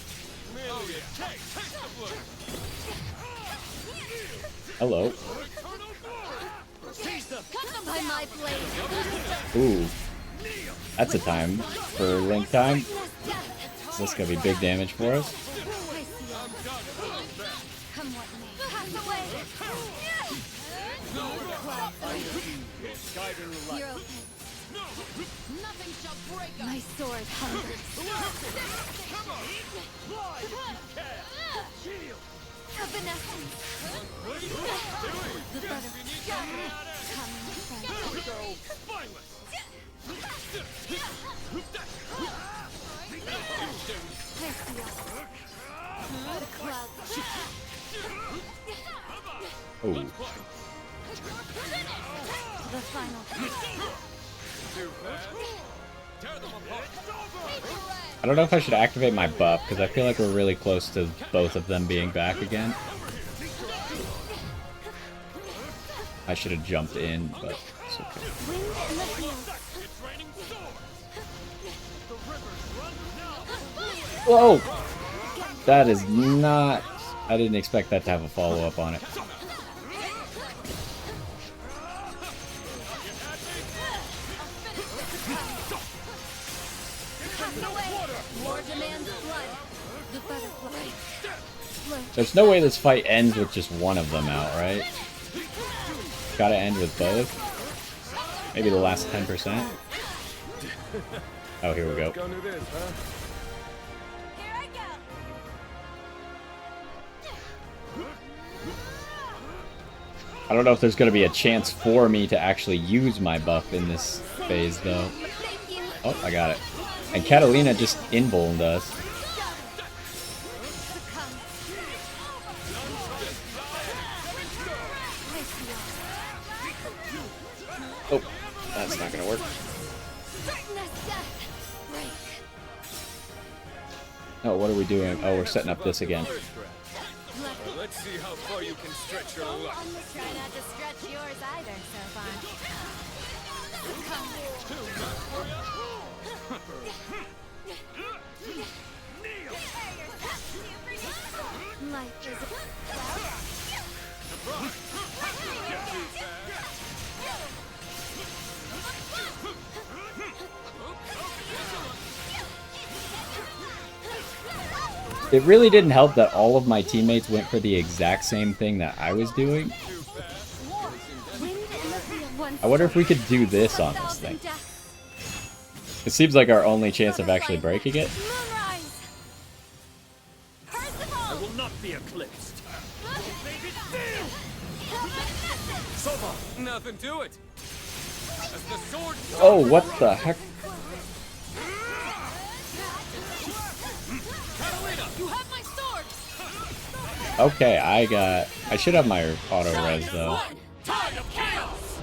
Hello. Ooh. That's a time for Link time. So this is gonna be big damage for us. You're okay. Nothing shall break us. My sword hungers. Evanescence. The butterfly. Oh. The final. I don't know if I should activate my buff, because I feel like we're really close to both of them being back again. I should have jumped in, but it's okay. Whoa! That is not... I didn't expect that to have a follow-up on it. There's no way this fight ends with just one of them out, right? Gotta end with both. Maybe the last 10%. Oh, here we go. I don't know if there's gonna be a chance for me to actually use my buff in this phase, though. Oh, I got it. And Catalina just invulned us. Oh, that's not gonna work. Oh, what are we doing? Oh, we're setting up this again. Let's see how far you can stretch your luck. Try not to stretch yours either, so far. Life is It really didn't help that all of my teammates went for the exact same thing that I was doing. I wonder if we could do this on this thing. It seems like our only chance of actually breaking it. I will not be eclipsed. Nothing to it. As the sword. Oh, what the heck? You have my sword. Okay, I should have my auto res though. Tide of chaos.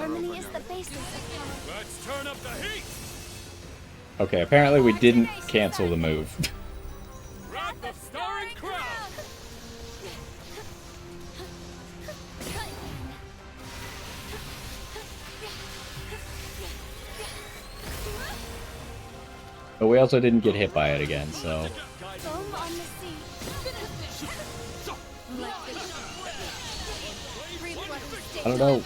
harmony is the basis. Let's turn up the heat. Okay, apparently we didn't cancel the move. Wrath of starring crowd. But we also didn't get hit by it again, so... Foam on the sea. I don't know.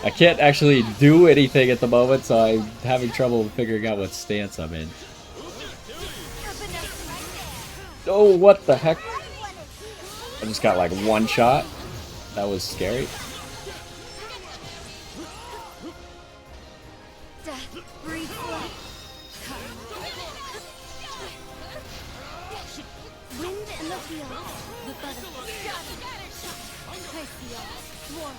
I can't actually do anything at the moment, so I'm having trouble figuring out what stance I'm in. Oh, what the heck? I just got like one shot. That was scary. Death breathes life. Wind in the field. The butterfly. Swarm.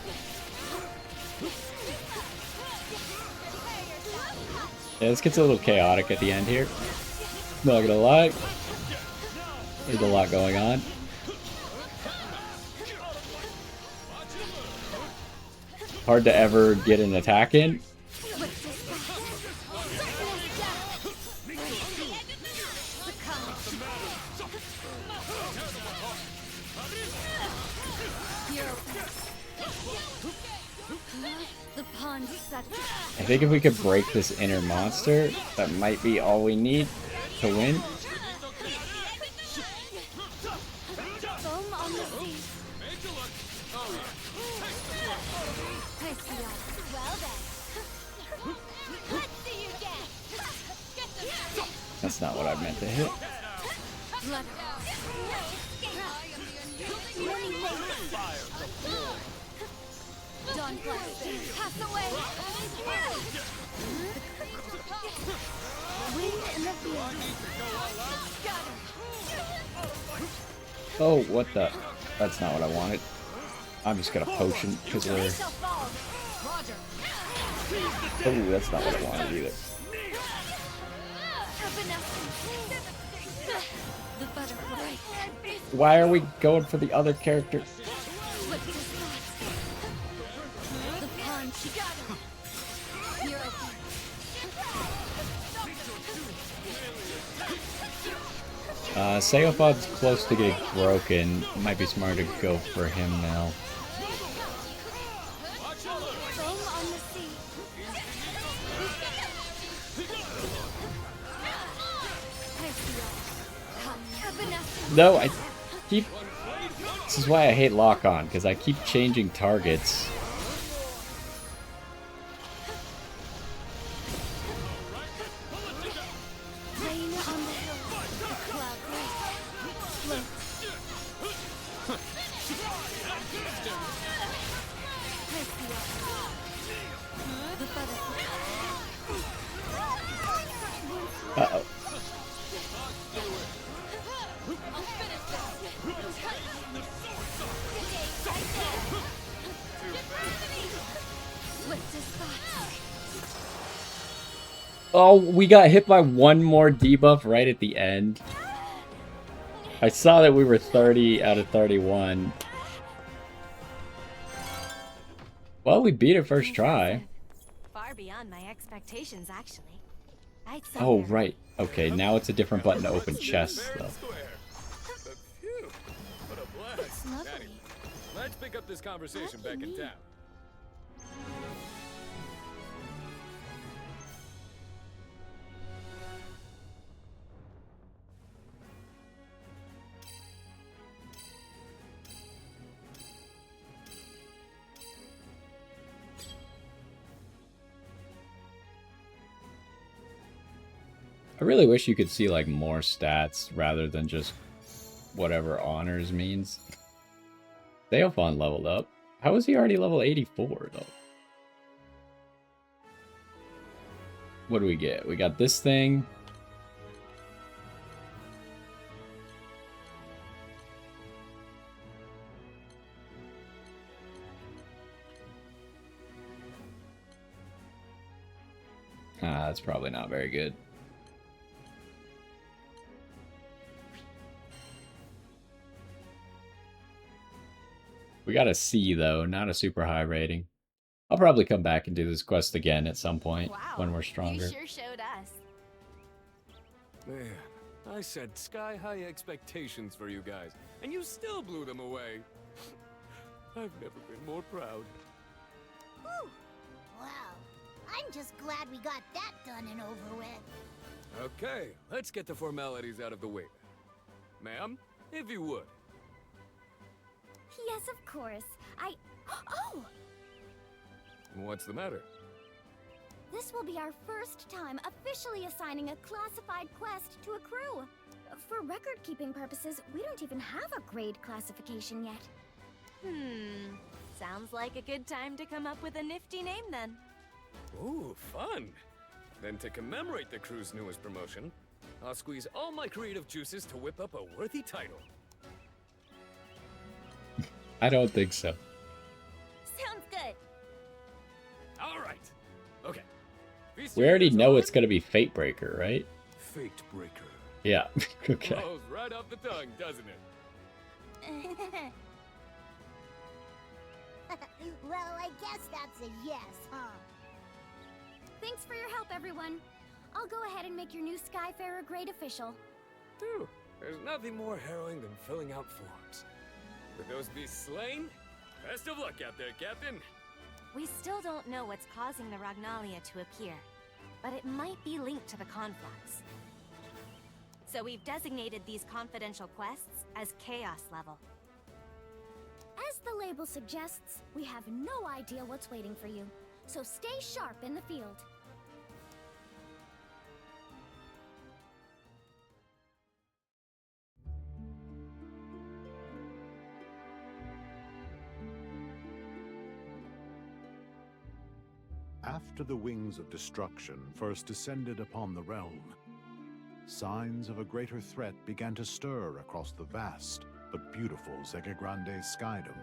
Yeah, this gets a little chaotic at the end here. Not gonna lie. There's a lot going on. Hard to ever get an attack in. The pond set. I think if we could break this inner monster, that might be all we need to win. Foam on the sea. Well then. Let's see you get. That's not what I meant to hit. Dawn blast, pass away. Wind in the field. Got him. Oh, what the? That's not what I wanted. I'm just gonna potion because we're. Oh, that's not what I wanted either. Why are we going for the other character? Seophod's close to getting broken. Might be smart to go for him now. No, I keep... This is why I hate lock-on, because I keep changing targets. Uh-oh. Oh, we got hit by one more debuff right at the end. I saw that we were 30 out of 31. Well, we beat it first try. Far beyond my expectations, actually. Oh, right. Okay, now it's a different button to open chests, though. What a blast. Anyway, let's pick up this conversation back in town. I really wish you could see, like, more stats rather than just whatever honors means. Theophon leveled up. How is he already level 84, though? What do we get? We got this thing. Ah, that's probably not very good. We got a C, though, not a super high rating. I'll probably come back and do this quest again at some point when we're stronger. You sure showed us. Man, I set sky-high expectations for you guys, and you still blew them away. I've never been more proud. Whew. Wow. I'm just glad we got that done and over with. Okay, let's get the formalities out of the way. Ma'am, if you would. Yes, of course. Oh! What's the matter? This will be our first time officially assigning a classified quest to a crew. For record-keeping purposes, we don't even have a grade classification yet. Sounds like a good time to come up with a nifty name then. Ooh, fun! Then to commemorate the crew's newest promotion, I'll squeeze all my creative juices to whip up a worthy title. I don't think so. Sounds good. All right. Okay. We already know it's going to be Fatebreaker, right? Fatebreaker. Yeah. Okay. Rolls right off the tongue, doesn't it? Well, I guess that's a yes, huh? Thanks for your help, everyone. I'll go ahead and make your new Skyfarer grade official. Phew. There's nothing more harrowing than filling out forms. With those beasts slain, best of luck out there, Captain. We still don't know what's causing the Ragnalia to appear, but it might be linked to the conflux. So we've designated these confidential quests as Chaos level. As the label suggests, we have no idea what's waiting for you, so stay sharp in the field. After the wings of destruction first descended upon the realm, signs of a greater threat began to stir across the vast but beautiful Zegagrande skydom.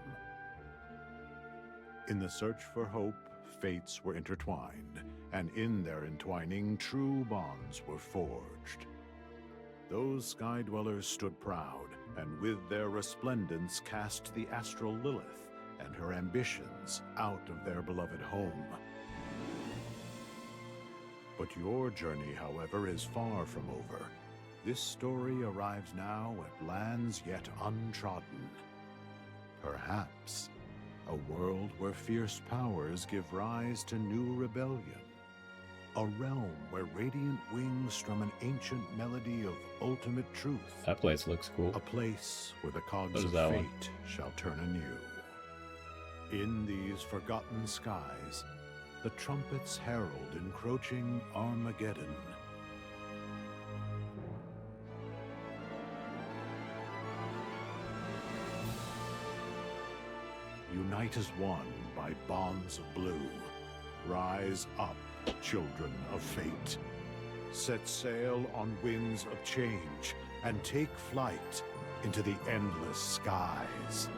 In the search for hope, fates were intertwined, and in their entwining, true bonds were forged. Those sky dwellers stood proud, and with their resplendence cast the astral Lilith and her ambitions out of their beloved home. But your journey, however, is far from over. This story arrives now at lands yet untrodden. Perhaps a world where fierce powers give rise to new rebellion. A realm where radiant wings strum an ancient melody of ultimate truth. That place looks cool. A place where the cogs What is of that fate one? shall turn anew. In these forgotten skies, the trumpets herald encroaching Armageddon. Unite as one by bonds of blue. Rise up, children of fate. Set sail on winds of change and take flight into the endless skies.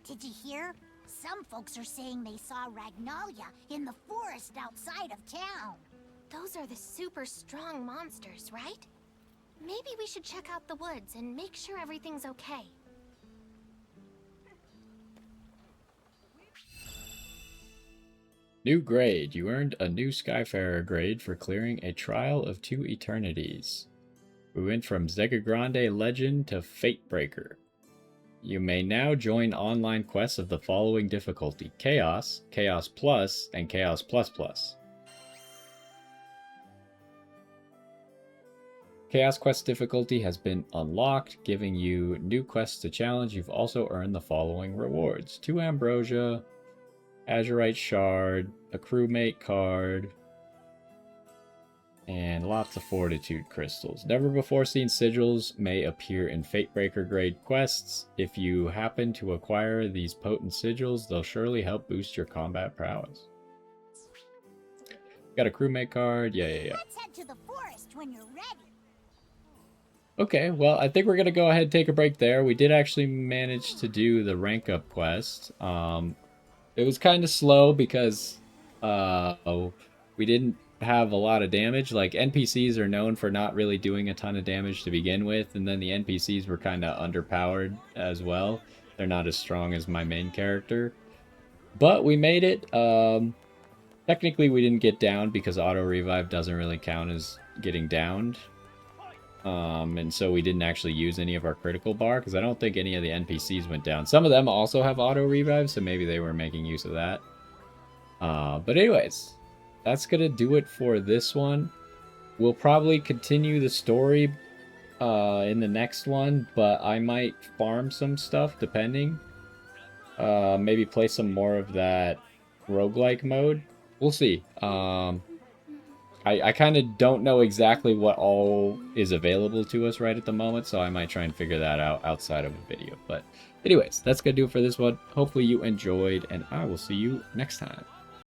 Did you hear? Some folks are saying they saw Ragnalia in the forest outside of town. Those are the super strong monsters, right? Maybe we should check out the woods and make sure everything's okay. New grade. You earned a new Skyfarer grade for clearing a Trial of Two Eternities. We went from Zegagrande Legend to Fatebreaker. You may now join online quests of the following difficulty: Chaos, Chaos Plus, and Chaos Plus Plus. Chaos Quest difficulty has been unlocked, giving you new quests to challenge. You've also earned the following rewards: 2 Ambrosia, Azurite Shard, a crewmate card, and lots of Fortitude crystals. Never before seen sigils may appear in Fatebreaker grade quests. If you happen to acquire these potent sigils, they'll surely help boost your combat prowess. Got a crewmate card, yeah. Let's head to the forest when you're ready. Okay, well, I think we're going to go ahead and take a break there. We did actually manage to do the rank up quest. It was kind of slow because we didn't have a lot of damage. Like, NPCs are known for not really doing a ton of damage to begin with, and then the NPCs were kind of underpowered as well. They're not as strong as my main character. But we made it. Technically, we didn't get downed because auto-revive doesn't really count as getting downed. And so we didn't actually use any of our critical bar because I don't think any of the NPCs went down. Some of them also have auto revive, so maybe they were making use of that. But anyways, that's gonna do it for this one. We'll probably continue the story in the next one, but I might farm some stuff depending. Maybe play some more of that roguelike mode. We'll see. I kind of don't know exactly what all is available to us right at the moment, so I might try and figure that out outside of a video. But anyways, that's going to do it for this one. Hopefully you enjoyed, and I will see you next time.